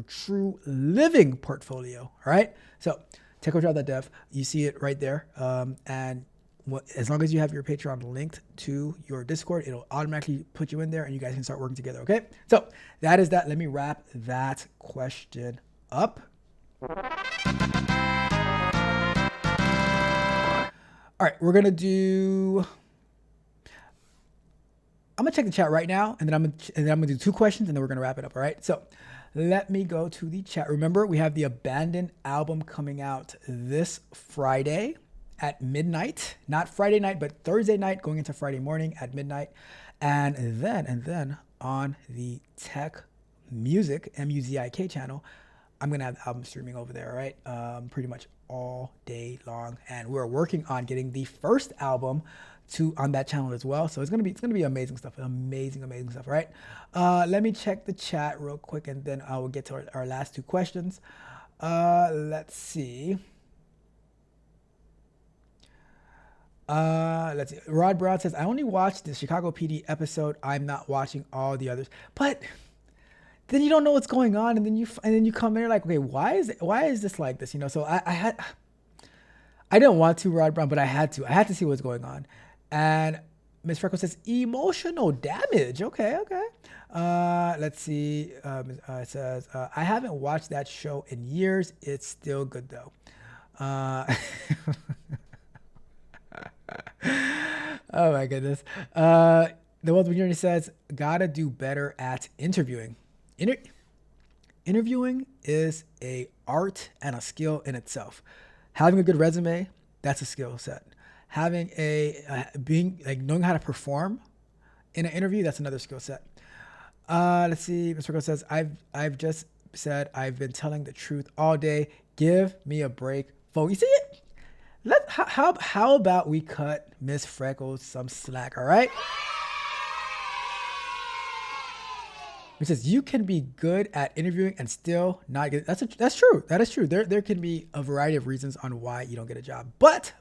true living portfolio. All right. So techcoach.dev, you see it right there. And as long as you have your Patreon linked to your Discord, it'll automatically put you in there, and you guys can start working together. Okay. So that is that. Let me wrap that question up. All right, we're gonna do. I'm gonna check the chat right now, and then I'm gonna do 2 questions, and then we're gonna wrap it up. All right. So let me go to the chat. Remember, we have the Abandoned album coming out this Friday at midnight. Not Friday night, but Thursday night, going into Friday morning at midnight, and then on the Tech Music MUZIK channel, I'm gonna have the album streaming over there. All right, pretty much all day long, and we're working on getting the first album on that channel as well. So it's gonna be amazing stuff, amazing stuff. All right, let me check the chat real quick, and then I will get to our last 2 questions. Let's see. Let's see. Rod Brown says, I only watched the Chicago PD episode. I'm not watching all the others. But then you don't know what's going on, and then you come in, you're like, okay, why is this like this? So I didn't want to, Rod Brown, but I had to see what's going on. And Miss Freckles says, emotional damage. Okay. Let's see. It says, I haven't watched that show in years. It's still good though. Oh my goodness. The Wealth Journey says, gotta do better at interviewing. Interviewing is a art and a skill in itself. Having a good resume, that's a skill set. Having knowing how to perform in an interview, that's another skill set. Let's see. Mr. Circle says, I've just said I've been telling the truth all day. Give me a break, folks. You see it? How about we cut Miss Freckles some slack? All right. He says you can be good at interviewing and still not get. That's true. That is true. There can be a variety of reasons on why you don't get a job. But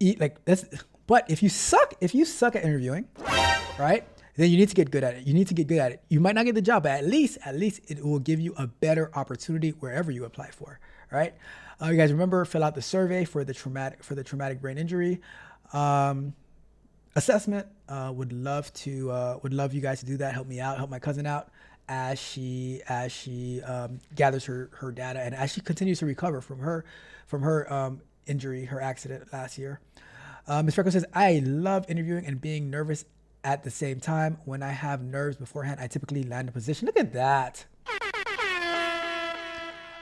if you suck at interviewing, right? Then you need to get good at it. You might not get the job, but at least it will give you a better opportunity wherever you apply for. Right? You guys remember, fill out the survey for the traumatic brain injury assessment. Would love you guys to do that. Help me out. Help my cousin out. as she gathers her data and as she continues to recover from her injury, her accident last year. Ms. Freckles says, I love interviewing and being nervous at the same time. When I have nerves beforehand, I typically land a position. Look at that.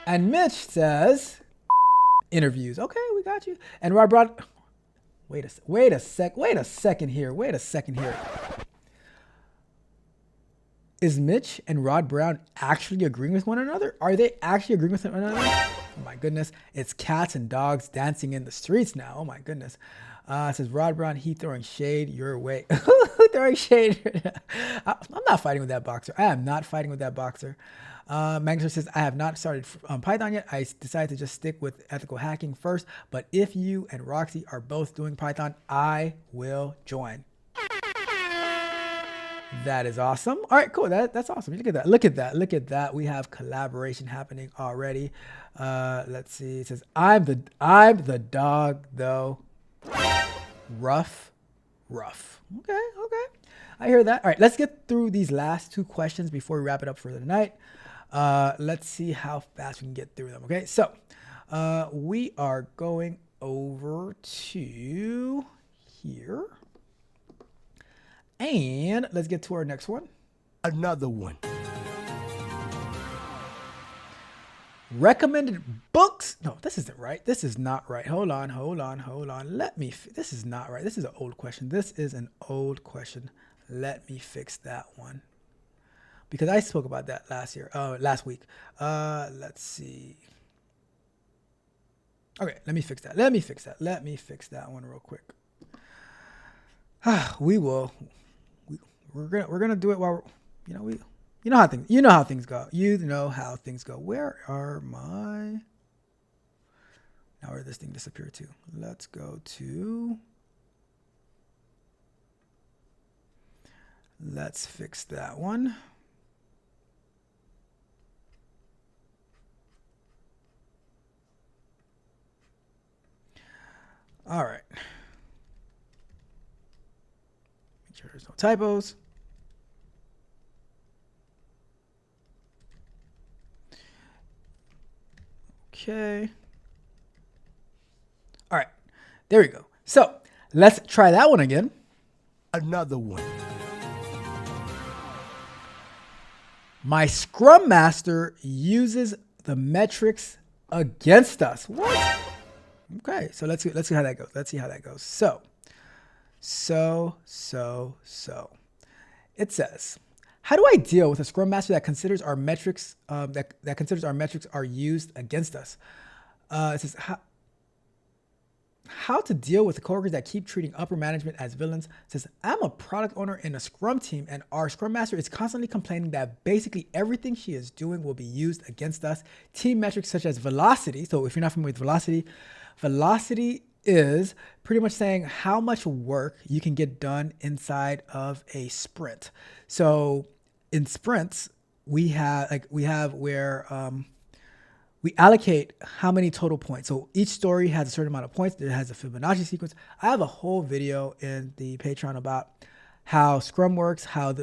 And Mitch says, interviews. Okay, we got you. And Rob Brown, wait a second here. Is Mitch and Rod Brown actually agreeing with one another? Are they actually agreeing with one another? Oh my goodness. It's cats and dogs dancing in the streets now. Oh my goodness. It says Rod Brown, he throwing shade your way. Throwing shade. I'm not fighting with that boxer. I am not fighting with that boxer. Magnus says, I have not started Python yet. I decided to just stick with ethical hacking first. But if you and Roxy are both doing Python, I will join. That is awesome. All right, cool. That's awesome. Look at that. We have collaboration happening already. Let's see. It says, I'm the dog though. Rough. Okay. I hear that. All right, let's get through these last two questions before we wrap it up for the night. Let's see how fast we can get through them. Okay, so we are going over to here. And let's get to our next one. Another one. Recommended books. No, this isn't right. This is not right. Hold on. This is not right. This is an old question. Let me fix that one. Because I spoke about that last week. Let's see. Okay, let me fix that. Let me fix that one real quick. We're gonna do it while you know how things go. Where are my? Now where did this thing disappear to? Let's go to. Let's fix that one. All right. Make sure there's no typos. Okay. All right. There we go. So let's try that one again. Another one. My Scrum Master uses the metrics against us. What? Okay, so let's see how that goes. So. It says, how do I deal with a Scrum Master that considers our metrics that considers our metrics are used against us? It says how to deal with the coworkers that keep treating upper management as villains. It says, I'm a product owner in a Scrum team, and our Scrum Master is constantly complaining that basically everything she is doing will be used against us. Team metrics such as velocity. So if you're not familiar with velocity is pretty much saying how much work you can get done inside of a sprint. So in sprints, we allocate how many total points. So each story has a certain amount of points. It has a Fibonacci sequence. I have a whole video in the Patreon about how Scrum works, how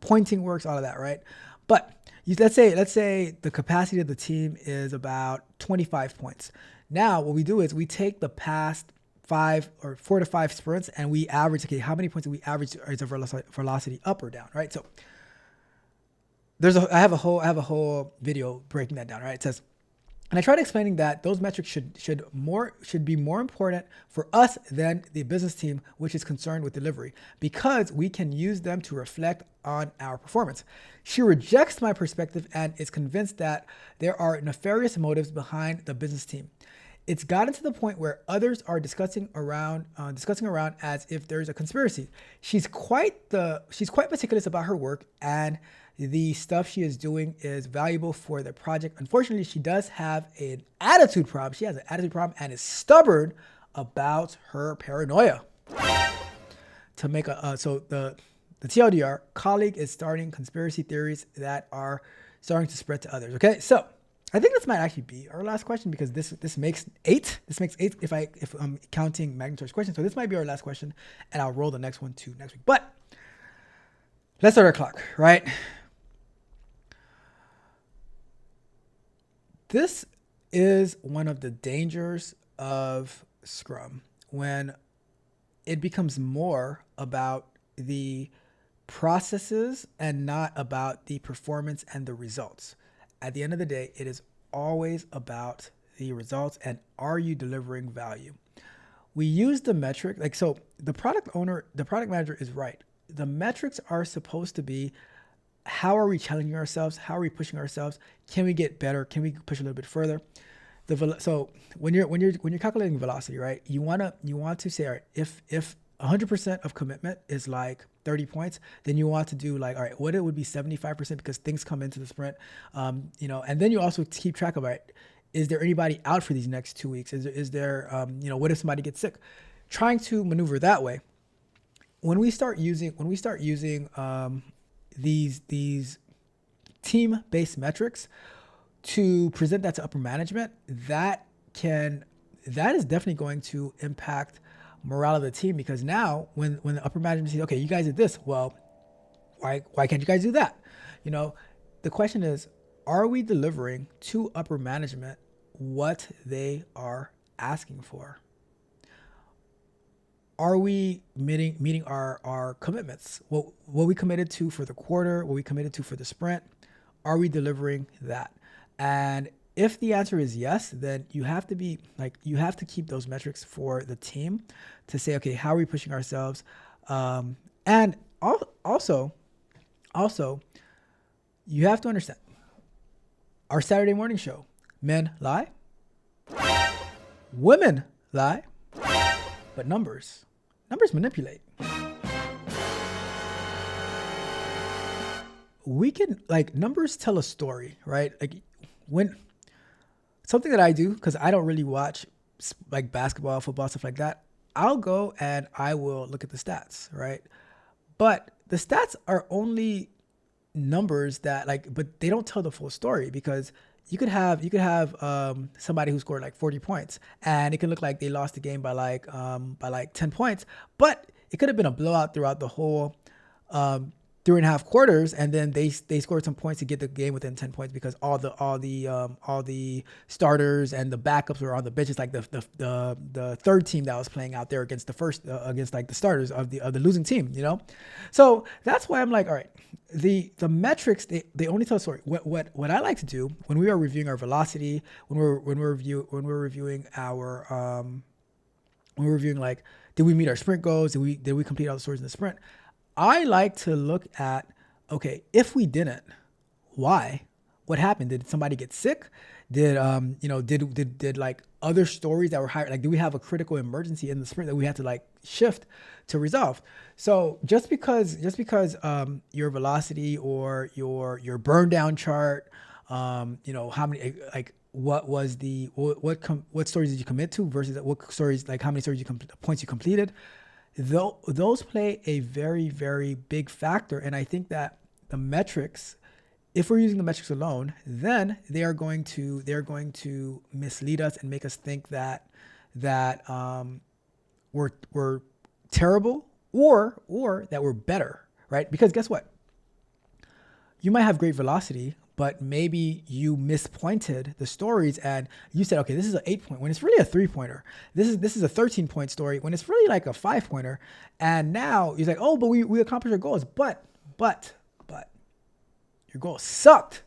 pointing works, all of that, right? But let's say the capacity of the team is about 25 points. Now what we do is we take the past 4 to 5 sprints and we average, okay, how many points do we average as a velocity up or down, right? So I have a whole video breaking that down, right? It says, and I tried explaining that those metrics should be more important for us than the business team, which is concerned with delivery, because we can use them to reflect on our performance. She rejects my perspective and is convinced that there are nefarious motives behind the business team. It's gotten to the point where others are discussing around as if there's a conspiracy. She's quite meticulous about her work, and the stuff she is doing is valuable for the project. Unfortunately, she does have an attitude problem. She has an attitude problem and is stubborn about her paranoia. So the TLDR, colleague is starting conspiracy theories that are starting to spread to others. Okay, so I think this might actually be our last question, because this makes 8. This makes 8 if I'm counting Magnetor's question. So this might be our last question, and I'll roll the next one to next week. But let's start our clock, right? This is one of the dangers of Scrum when it becomes more about the processes and not about the performance and the results. At the end of the day, it is always about the results and are you delivering value? We use the metric, like, so the product owner, the product manager is right. The metrics are supposed to be, how are we challenging ourselves? How are we pushing ourselves? Can we get better? Can we push a little bit further? So when you're calculating velocity, right? You want to say, all right, if 100% of commitment is like 30 points, then you want to do like, all right, what it would be 75% because things come into the sprint, and then you also keep track of, all right, is there anybody out for these next 2 weeks? Is there, what if somebody gets sick? Trying to maneuver that way. When we start using these team-based metrics to present that to upper management, that is definitely going to impact morale of the team, because now when the upper management says, okay, you guys did this, well, why can't you guys do that? The question is, are we delivering to upper management what they are asking for? Are we meeting our commitments? What we committed to for the quarter, what we committed to for the sprint, are we delivering that? And if the answer is yes, then you have to keep those metrics for the team to say, okay, how are we pushing ourselves? And also, you have to understand our Saturday morning show, men lie, women lie, but numbers manipulate. We can, like, numbers tell a story, right? Like, when something that I do, because I don't really watch like basketball, football, stuff like that, I'll go and I will look at the stats, right? But the stats are only numbers that, like, but they don't tell the full story, because you could have somebody who scored like 40 points and it can look like they lost the game by like 10 points, but it could have been a blowout throughout the whole 3.5 quarters, and then they scored some points to get the game within 10 points because all the starters and the backups were on the bench. It's like the third team that was playing out there against against like the starters of the losing team, So that's why I'm like, all right, the metrics, they only tell a story. What I like to do when we are reviewing our velocity, when we're reviewing like, did we meet our sprint goals? Did we complete all the stories in the sprint? I like to look at, okay, if we didn't, why? What happened? Did somebody get sick? Did like other stories that were higher, like, do we have a critical emergency in the sprint that we had to like shift to resolve? So just because your velocity or your burn down chart, how many, like, what stories did you commit to versus what stories, like how many stories points you completed, those play a very, very big factor. And I think that the metrics, if we're using the metrics alone, then they are going to mislead us and make us think that we're terrible or that we're better, right? Because guess what? You might have great velocity, but maybe you mispointed the stories and you said, okay, this is an 8-point when it's really a 3-pointer. This is a 13-point story when it's really like a 5-pointer. And now you're like, oh, but we accomplished our goals. But your goals sucked.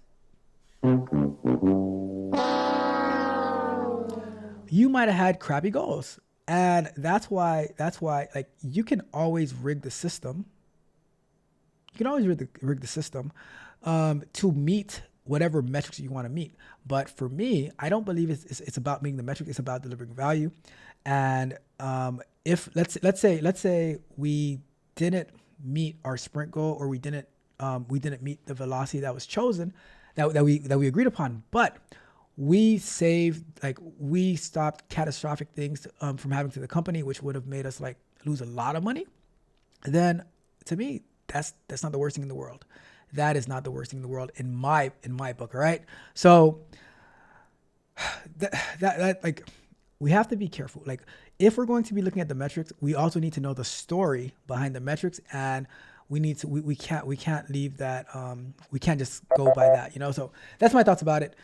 You might have had crappy goals. And that's why like, you can always rig the system. You can always rig the system to meet whatever metrics you want to meet. But for me, I don't believe it's about meeting the metric. It's about delivering value. And if let's say we didn't meet our sprint goal, or we didn't meet the velocity that was chosen, that we agreed upon, but we stopped catastrophic things from happening to the company, which would have made us like lose a lot of money, then to me, that's not the worst thing in the world. That is not the worst thing in the world in my book. All right. So that like, we have to be careful. Like, if we're going to be looking at the metrics, we also need to know the story behind the metrics, and we can't leave that. We can't just go by that, So that's my thoughts about it.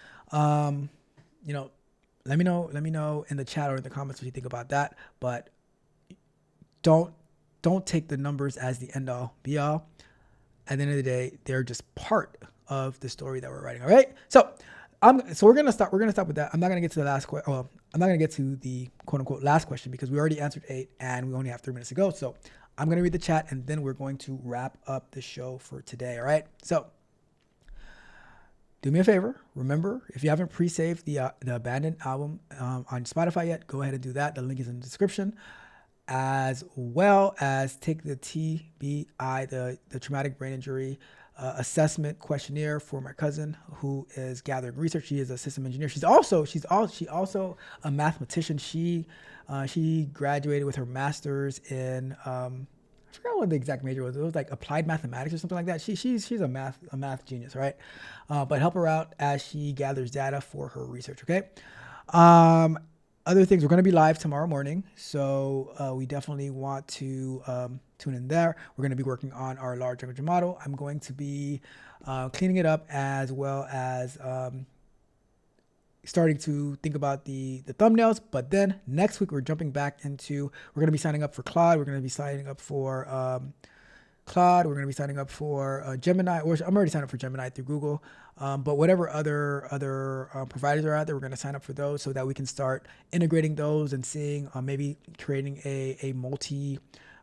let me know in the chat or in the comments what you think about that. But don't take the numbers as the end all be all. At the end of the day, they're just part of the story that we're writing. All right. So we're gonna start with that. I'm not gonna get to the last question. Well, I'm not gonna get to the quote unquote last question because we already answered 8 and we only have 3 minutes to go. So I'm gonna read the chat and then we're going to wrap up the show for today. All right. So do me a favor. Remember, if you haven't pre-saved the Abandoned album on Spotify yet, go ahead and do that. The link is in the description. As well as take the TBI, the traumatic brain injury assessment questionnaire for my cousin who is gathering research. She is a system engineer. She's also a mathematician. She graduated with her master's in I forgot what the exact major was. It was like applied mathematics or something like that. She's a math genius, right? But help her out as she gathers data for her research. Okay. Other things, we're going to be live tomorrow morning, so we definitely want to tune in there. We're going to be working on our large language model. I'm going to be cleaning it up as well as starting to think about the thumbnails. But then next week, we're jumping back into, we're going to be signing up for Claude. We're going to be signing up for Claude. We're going to be signing up for Gemini, or I'm already signed up for Gemini through Google. But whatever other providers are out there, we're going to sign up for those so that we can start integrating those and seeing maybe creating a multi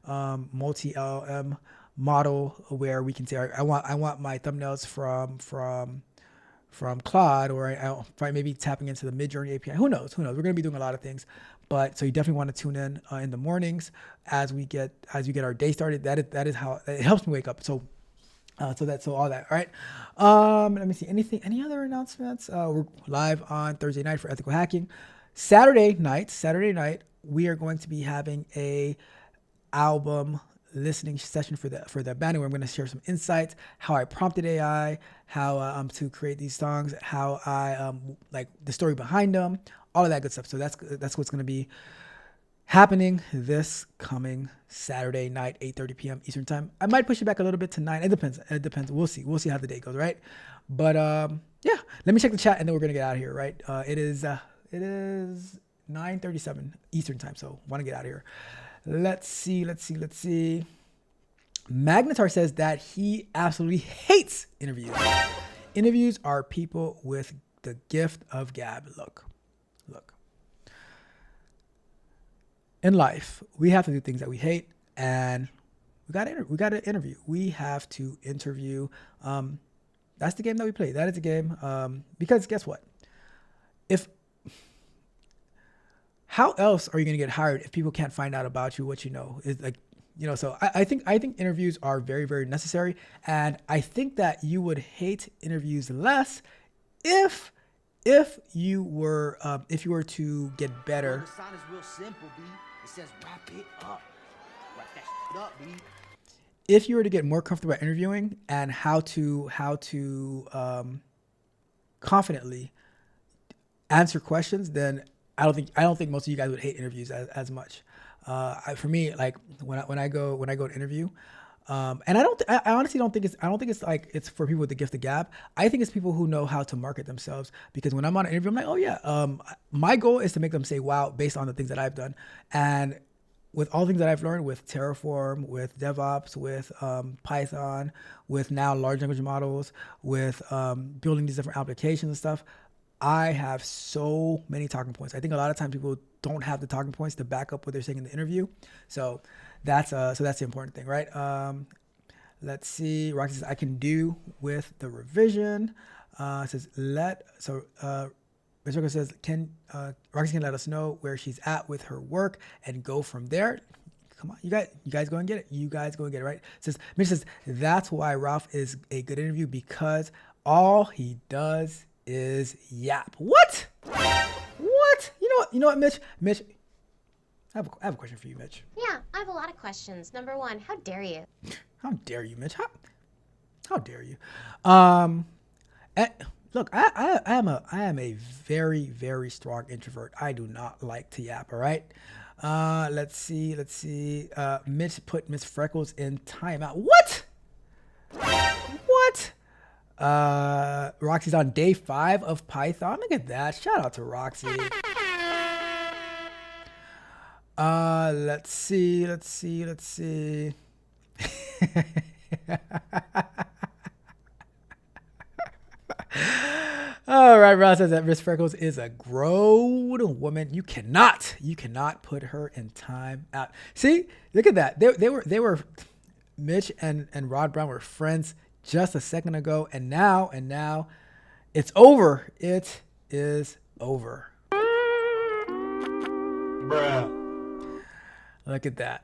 LLM model where we can say, I want my thumbnails from Claude, or I'll probably maybe tapping into the Midjourney API. Who knows? We're going to be doing a lot of things. But so you definitely want to tune in the mornings as we get our day started. That is how it helps me wake up. So all that. All right. Let me see. Any other announcements? We're live on Thursday night for ethical hacking. Saturday night, we are going to be having a album listening session for the band, where I'm going to share some insights, how I prompted AI, how to create these songs, how I like the story behind them, all of that good stuff. So that's what's going to be happening this coming Saturday night, 8:30 p.m. Eastern time. I might push it back a little bit to 9. It depends. We'll see how the day goes, right? But yeah, let me check the chat and then we're gonna get out of here, right? It is 9:37 Eastern time, so want to get out of here. Let's see. Magnetar says that he absolutely hates interviews. Interviews are people with the gift of gab. Look. In life, we have to do things that we hate, and we got to interview. We have to interview. That's the game that we play. That is the game. Because guess what? How else are you going to get hired if people can't find out about you, what you know? Is like, so I think interviews are very, very necessary. And I think that you would hate interviews less if you were to get better. The sign is real simple, B. It says wrap it up. Wrap that shit up, B. If you were to get more comfortable at interviewing and how to confidently answer questions, then I don't think most of you guys would hate interviews as much. For me, like when I go to interview, and I honestly don't think it's like it's for people with the gift of gab. I think it's people who know how to market themselves, because when I'm on an interview, I'm like, oh yeah, my goal is to make them say wow based on the things that I've done. And with all the things that I've learned with Terraform, with DevOps, with Python, with now large language models, with building these different applications and stuff, I have so many talking points. I think a lot of times people don't have the talking points to back up what they're saying in the interview. So that's the important thing, right? Let's see. Roxy says I can do with the revision. Says Ms. says Roxy can let us know where she's at with her work and go from there. Come on, you guys go and get it. You guys go and get it, right? Mitch says that's why Ralph is a good interview, because all he does is yap. What? You know what, Mitch? I have a question for you, Mitch. Yeah, I have a lot of questions. Number one, how dare you? How dare you, Mitch? How dare you? Look, I am a very, very strong introvert. I do not like to yap. All right. Let's see. Mitch put Miss Freckles in timeout. What? Roxy's on day 5 of Python. Look at that. Shout out to Roxy. Let's see. All right, Ross says that Miss Freckles is a grown woman. You cannot put her in time out. See, look at that. They were Mitch and Rod Brown were friends just a second ago, and now it's over. It is over. Bruh. Look at that.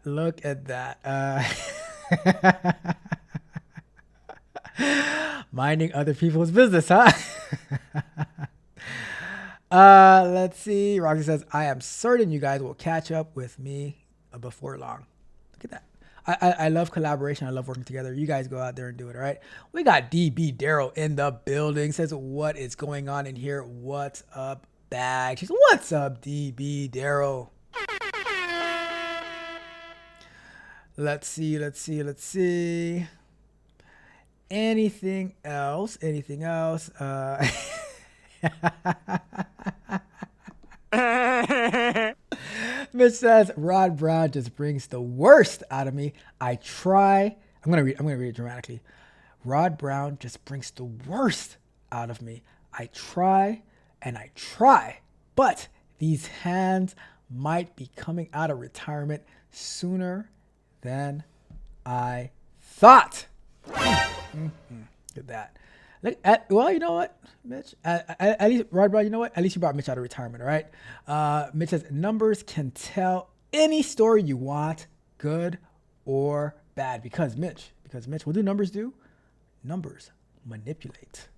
Minding other people's business, huh? Let's see. Roxy says, I am certain you guys will catch up with me before long. Look at that. I love collaboration. I love working together. You guys go out there and do it, all right? We got DB Daryl in the building. Says, what is going on in here? What's up, Bag? She's, what's up, DB Daryl? Let's see. Anything else? Mitch says Rod Brown just brings the worst out of me. I'm gonna read it dramatically. Rod Brown just brings the worst out of me. I try, but these hands might be coming out of retirement sooner than I thought. Look at that. Well, you know what, Mitch? At least, Rod Brown, you know what? At least you brought Mitch out of retirement, all right? Mitch says, numbers can tell any story you want, good or bad. Because Mitch, what do numbers do? Numbers manipulate.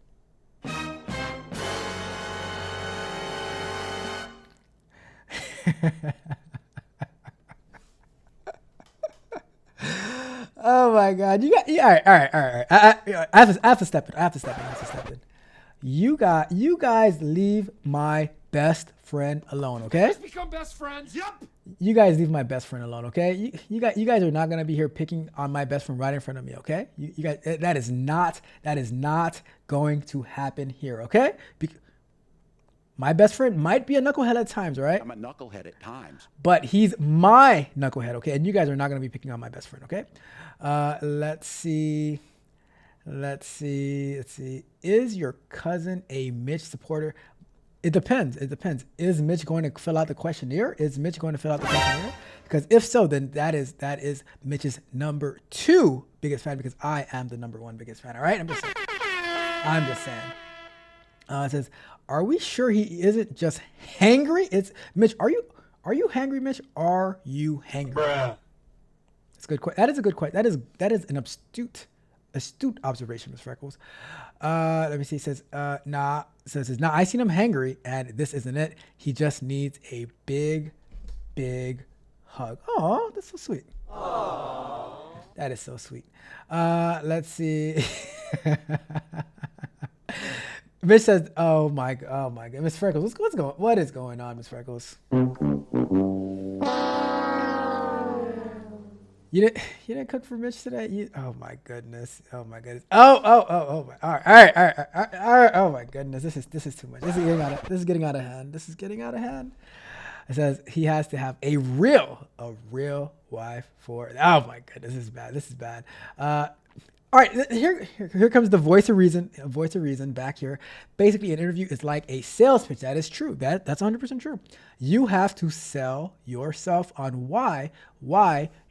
Oh my God! All right. I have to step in. You guys leave my best friend alone, okay? Let's become best friends. Yep. You guys leave my best friend alone, okay? You guys are not gonna be here picking on my best friend right in front of me, okay? You guys, that is not going to happen here, okay? My best friend might be a knucklehead at times, right? I'm a knucklehead at times. But he's my knucklehead, okay? And you guys are not going to be picking on my best friend, okay? Let's see. Is your cousin a Mitch supporter? It depends. Is Mitch going to fill out the questionnaire? Because if so, then that is Mitch's number 2 biggest fan, because I am the number 1 biggest fan, all right? I'm just saying. It says, are we sure he isn't just hangry? It's Mitch. Are you hangry, Mitch? Are you hangry? Bruh. That's good. That is a good question. That is an astute observation, Ms. Freckles. Let me see. It says, nah. Says, nah. I seen him hangry, and this isn't it. He just needs a big hug. Oh, that's so sweet. Aww. That is so sweet. Let's see. Mitch says, "Oh my God, Miss Freckles, what is going on, Miss Freckles? You didn't cook for Mitch today? Oh my goodness. Oh my. All right. Oh my goodness, this is too much. This is getting out of hand. It says he has to have a real wife for. Oh my goodness, this is bad. All right, here comes the voice of reason back here. Basically, an interview is like a sales pitch. That is true. That's 100% true. You have to sell yourself on why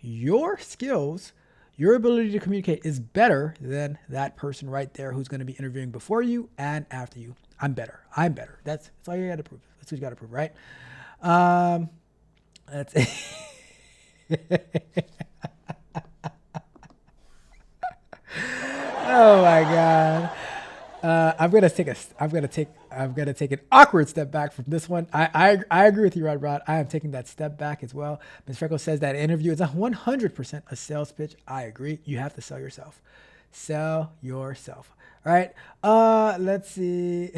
your skills, your ability to communicate is better than that person right there who's going to be interviewing before you and after you. I'm better. That's all you got to prove. That's what you got to prove, right? That's Oh my God. I'm gonna take an awkward step back from this one. I agree with you, Rod. I am taking that step back as well. Ms. Freckles says that interview is 100% a sales pitch. I agree. You have to sell yourself. Sell yourself. All right. Let's see.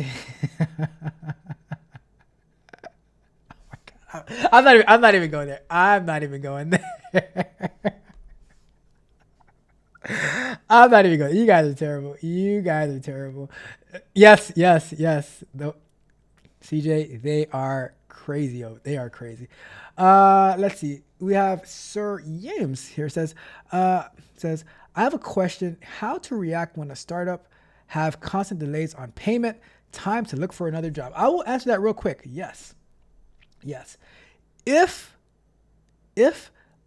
Oh my God. I'm not even going there. I'm not even going. You guys are terrible. You guys are terrible. Yes. CJ, they are crazy. Oh, they are crazy. Let's see. We have Sir James here says, I have a question. How to react when a startup have constant delays on payment, time to look for another job? I will answer that real quick. Yes. If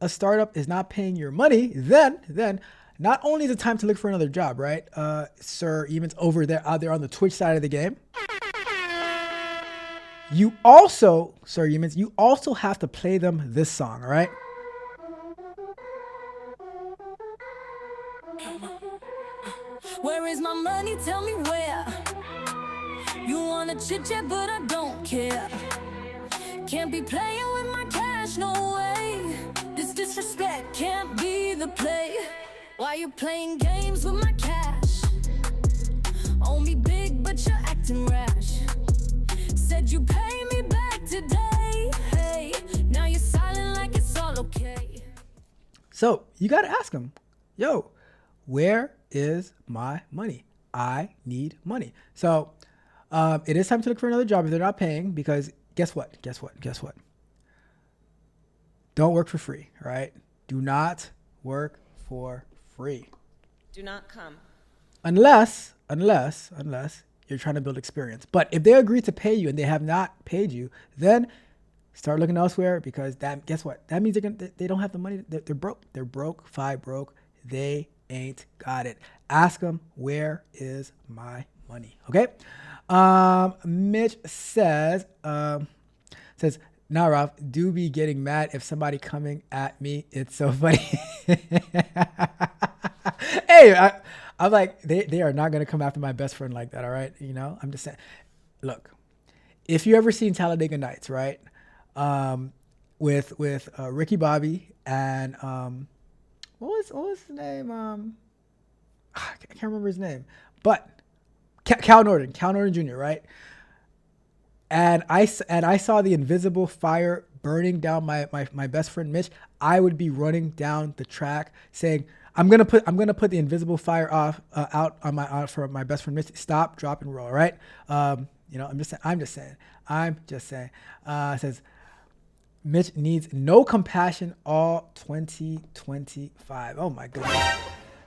a startup is not paying your money, then not only is it time to look for another job, right? Sir Eamon's out there on the Twitch side of the game. You also, Sir Eamons, you also have to play them this song, all right? Where is my money? Tell me where. You wanna chit chat, but I don't care. Can't be playing with my cash, no way. This disrespect can't be the play. Why you playing games with my cash? Owe me big, but you're acting rash. Said you pay me back today. Hey, now you're silent like it's all okay. So you got to ask them, yo, where is my money? I need money. So it is time to look for another job if they're not paying, because guess what? Don't work for free, right? Do not work for free. Do not come. Unless you're trying to build experience. But if they agree to pay you and they have not paid you, then start looking elsewhere, because guess what? That means they don't have the money. They're broke. They're broke. Broke. They ain't got it. Ask them, where is my money? Okay. Mitch says, nah, Ralph, do be getting mad if somebody coming at me. It's so funny. Hey, I'm like, they are not going to come after my best friend like that, all right? You know, I'm just saying. Look, if you ever seen Talladega Nights, right, with Ricky Bobby and what was his name? I can't remember his name, but Cal Norton Jr., right? And I saw the invisible fire burning down my best friend Mitch. I would be running down the track saying, I'm gonna put the invisible fire out on for my best friend Mitch. Stop, drop, and roll. Right? You know, I'm just saying. It says Mitch needs no compassion all 2025. Oh my goodness.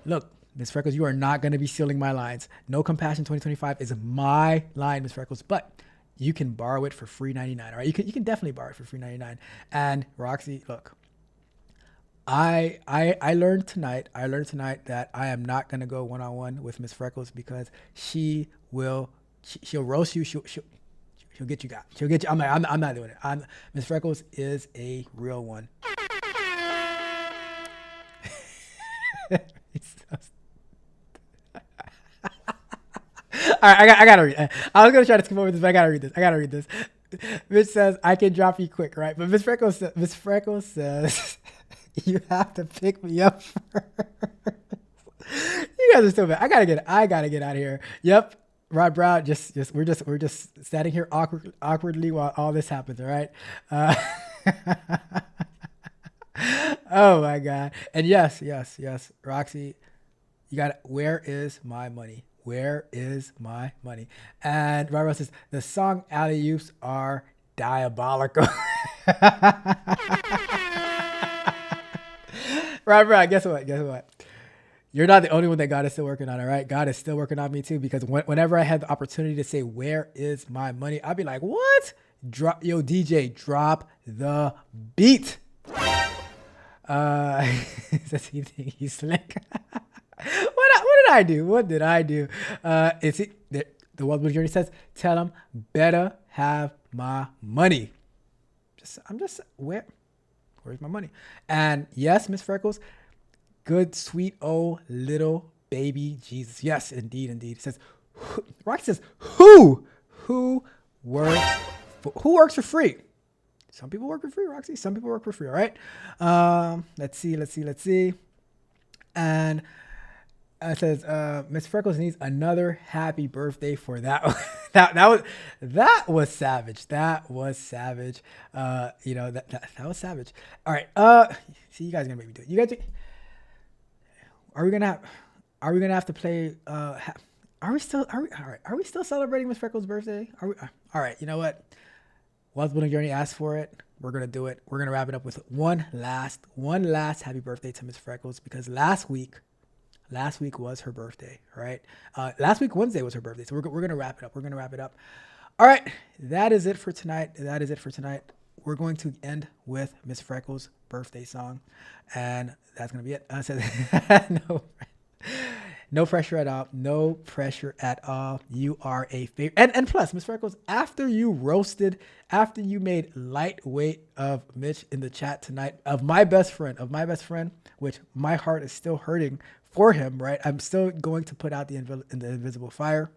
Look, Miss Freckles, you are not gonna be stealing my lines. No compassion 2025 is my line, Miss Freckles, but you can borrow it for free 99. All right, you can definitely borrow it for free 99. And Roxy, look. I learned tonight that I am not gonna go one-on-one with Miss Freckles, because she'll roast you. She'll get you got. She'll get you. I'm not doing it. Miss Freckles is a real one. All right, I gotta read. I was gonna try to skip over this, but I gotta read this. Mitch says I can drop you quick, right? But Miss Freckles says you have to pick me up first. You guys are so bad. I gotta get out of here. Yep. Rod Brown, we're just standing here awkwardly while all this happens, all right? Oh my God. And yes, Roxy, you got it. Where is my money? Where is my money? And Rod Brown says the song Alley Oops are diabolical. Rod Brown, guess what? You're not the only one that God is still working on, all right? God is still working on me too, because whenever I had the opportunity to say, where is my money? I'd be like, what? DJ, drop the beat. Says he think he's slick. What did I do? The World Journey says, tell him better have my money. Where's my money? And yes, Miss Freckles, good, sweet, old little baby Jesus. Yes, indeed. It says, Rocky says, who works for free? Some people work for free, Roxy. Some people work for free. All right. Let's see. And it says, Miss Freckles needs another happy birthday for that one. that was savage. That was savage. That was savage. All right. See, you guys are gonna make me do it. You guys, are we gonna have? Are we gonna have to play? Are we still? Are we all right? Are we still celebrating Miss Freckles' birthday? Are we? All right. You know what? Wealth Building Journey asked for it. We're gonna do it. We're gonna wrap it up with one last happy birthday to Miss Freckles, because last week was her birthday. Right? Last week Wednesday was her birthday. So we're gonna wrap it up. We're gonna wrap it up. All right. That is it for tonight. We're going to end with Miss Freckles' birthday song, and that's gonna be it. No pressure at all. No pressure at all. You are a favorite. And plus, Miss Freckles, after you made lightweight of Mitch in the chat tonight, of my best friend, which my heart is still hurting for him, right? I'm still going to put out the invisible fire.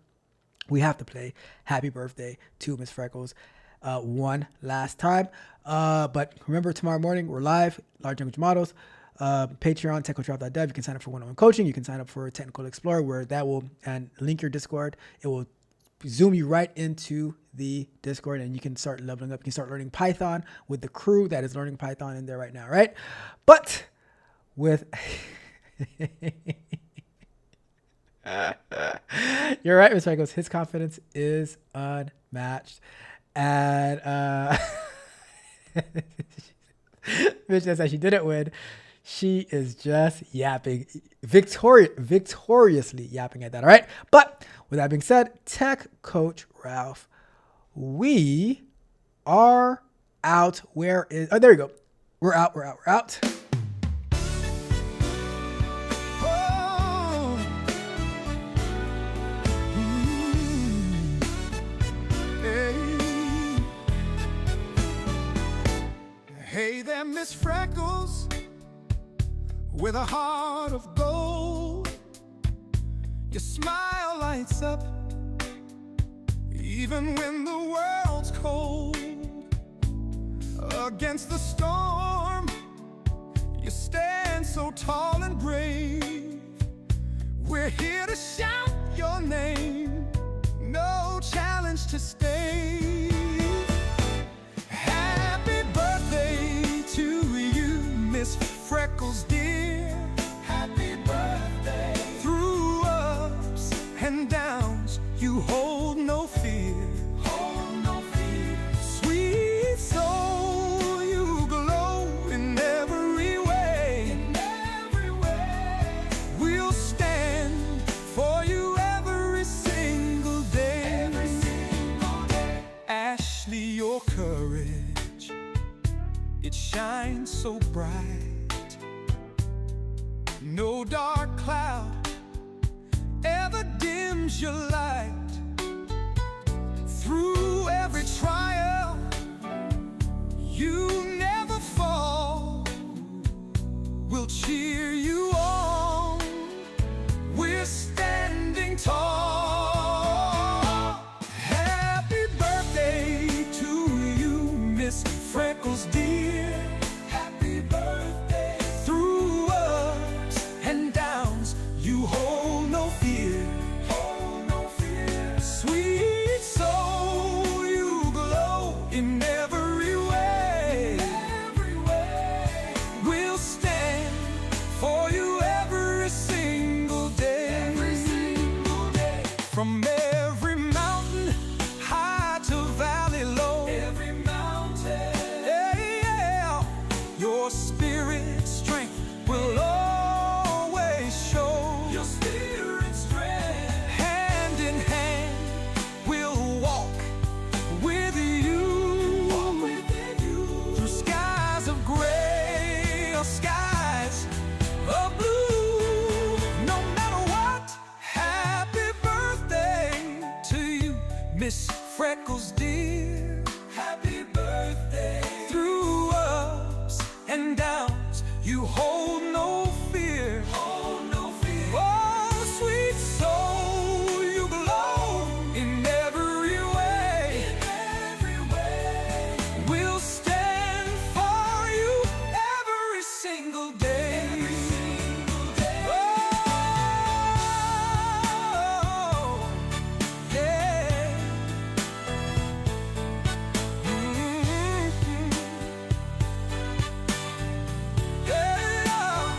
We have to play Happy Birthday to Miss Freckles one last time. But remember, tomorrow morning, we're live, Large Language Models. Patreon, techcoachralph.dev. You can sign up for one-on-one coaching. You can sign up for Technical Explorer, where that will, and link your Discord. It will zoom you right into the Discord, and you can start leveling up. You can start learning Python with the crew that is learning Python in there right now, right? But with you're right, Mr. Freckles. His confidence is unmatched, and Mitch says that she didn't win. She is just yapping, victoriously yapping at that. All right. But with that being said, Tech Coach Ralph, we are out. Where is? Oh, there you go. We're out. Hey there, Miss Freckles, with a heart of gold. Your smile lights up even when the world's cold. Against the storm, you stand so tall and brave. We're here to shout your name, no challenge to stay. Happy birthday to you, Miss Freckles dear. Happy birthday. Through ups and downs, you hold no fear. Hold no fear. Sweet soul, you glow in every way. In every way. We'll stand for you every single day. Every single day. Ashley, your courage, it shines so bright. No dark cloud ever dims your light. Through every trial, you never fall. We'll cheer you on. We're standing tall. Happy birthday to you, Miss Freckles dear. Happy birthday. Through ups and downs, you hold no fear. Hold no fear. Sweet soul, you glow in every way. Every way. We'll stand for you every single day. Every single day. From every mountain high to valley low. Every mountain. Yeah. Your spirit strength will always show. Your spirit strength. Hand in hand, we'll walk with you. Walk with you. Through skies of gray or skies of blue. No matter what, happy birthday to you, Miss Freckles dear. Happy birthday. Through ups and downs, you hold no fear. Hold no fear. Oh, sweet soul, you glow in every way. In every way. We'll stand for you every single day. Every single day. Oh, yeah. Yeah.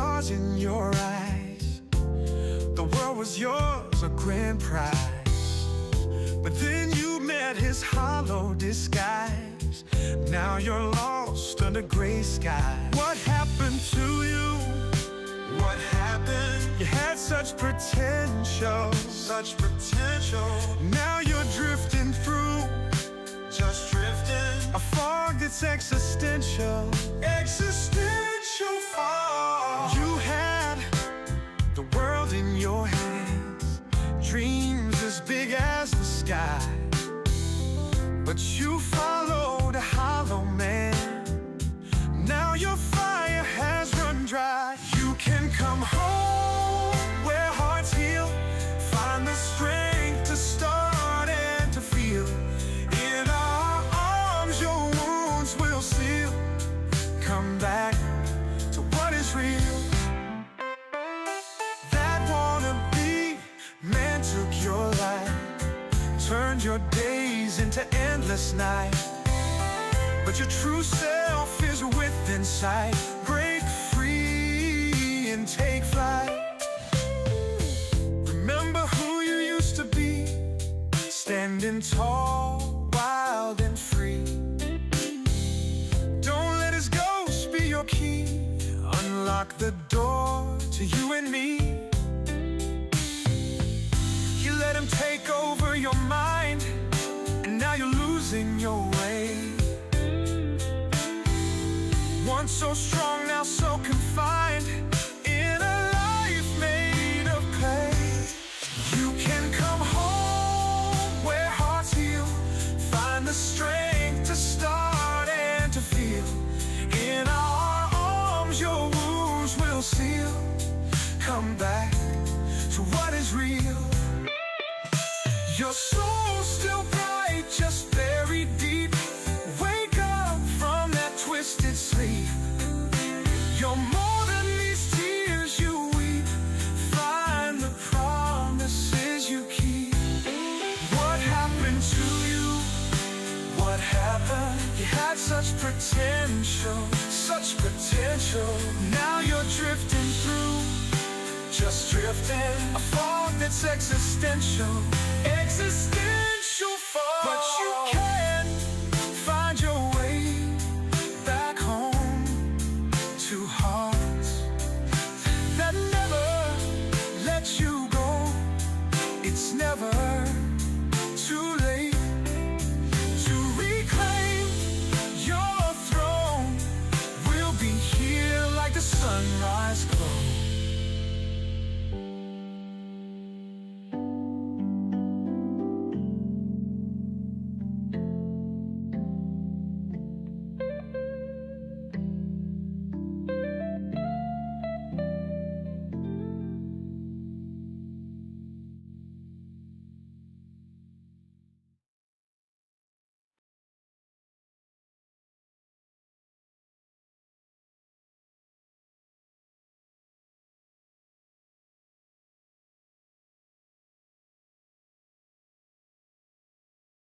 stars in your eyes. The world was yours, a grand prize. But then you met his hollow disguise. Now you're lost under gray skies. What happened to you? What happened? You had such potential, such potential. Now you're drifting through, just drifting. A fog that's existential, existential fog. You had the world in your hands, dreams as big as the sky. But you followed a hollow man. Now your fire has run dry. You can come home where hearts heal. Find the strength to start and to feel. In our arms your wounds will seal. Come back to what is real. That wannabe man took your life, turned your days into endless night. But your true self is within sight. Break free and take flight. Remember who you used to be, standing tall, wild and free. Don't let his ghost be your key. Unlock the door to you and me. You let him take over your mind, and now you're losing your way. Once so strong, now so confined in a life made of clay. You can come home where hearts heal. Find the strength to start and to feel. In our arms your wounds will seal. Come back to what is real. Your soul's still bright, just buried deep. Wake up from that twisted sleep. You're more than these tears you weep. Find the promises you keep. What happened to you? What happened? You had such potential, such potential. Now you're drifting through, just drifting. A fog that's existential, existential fog. But you can't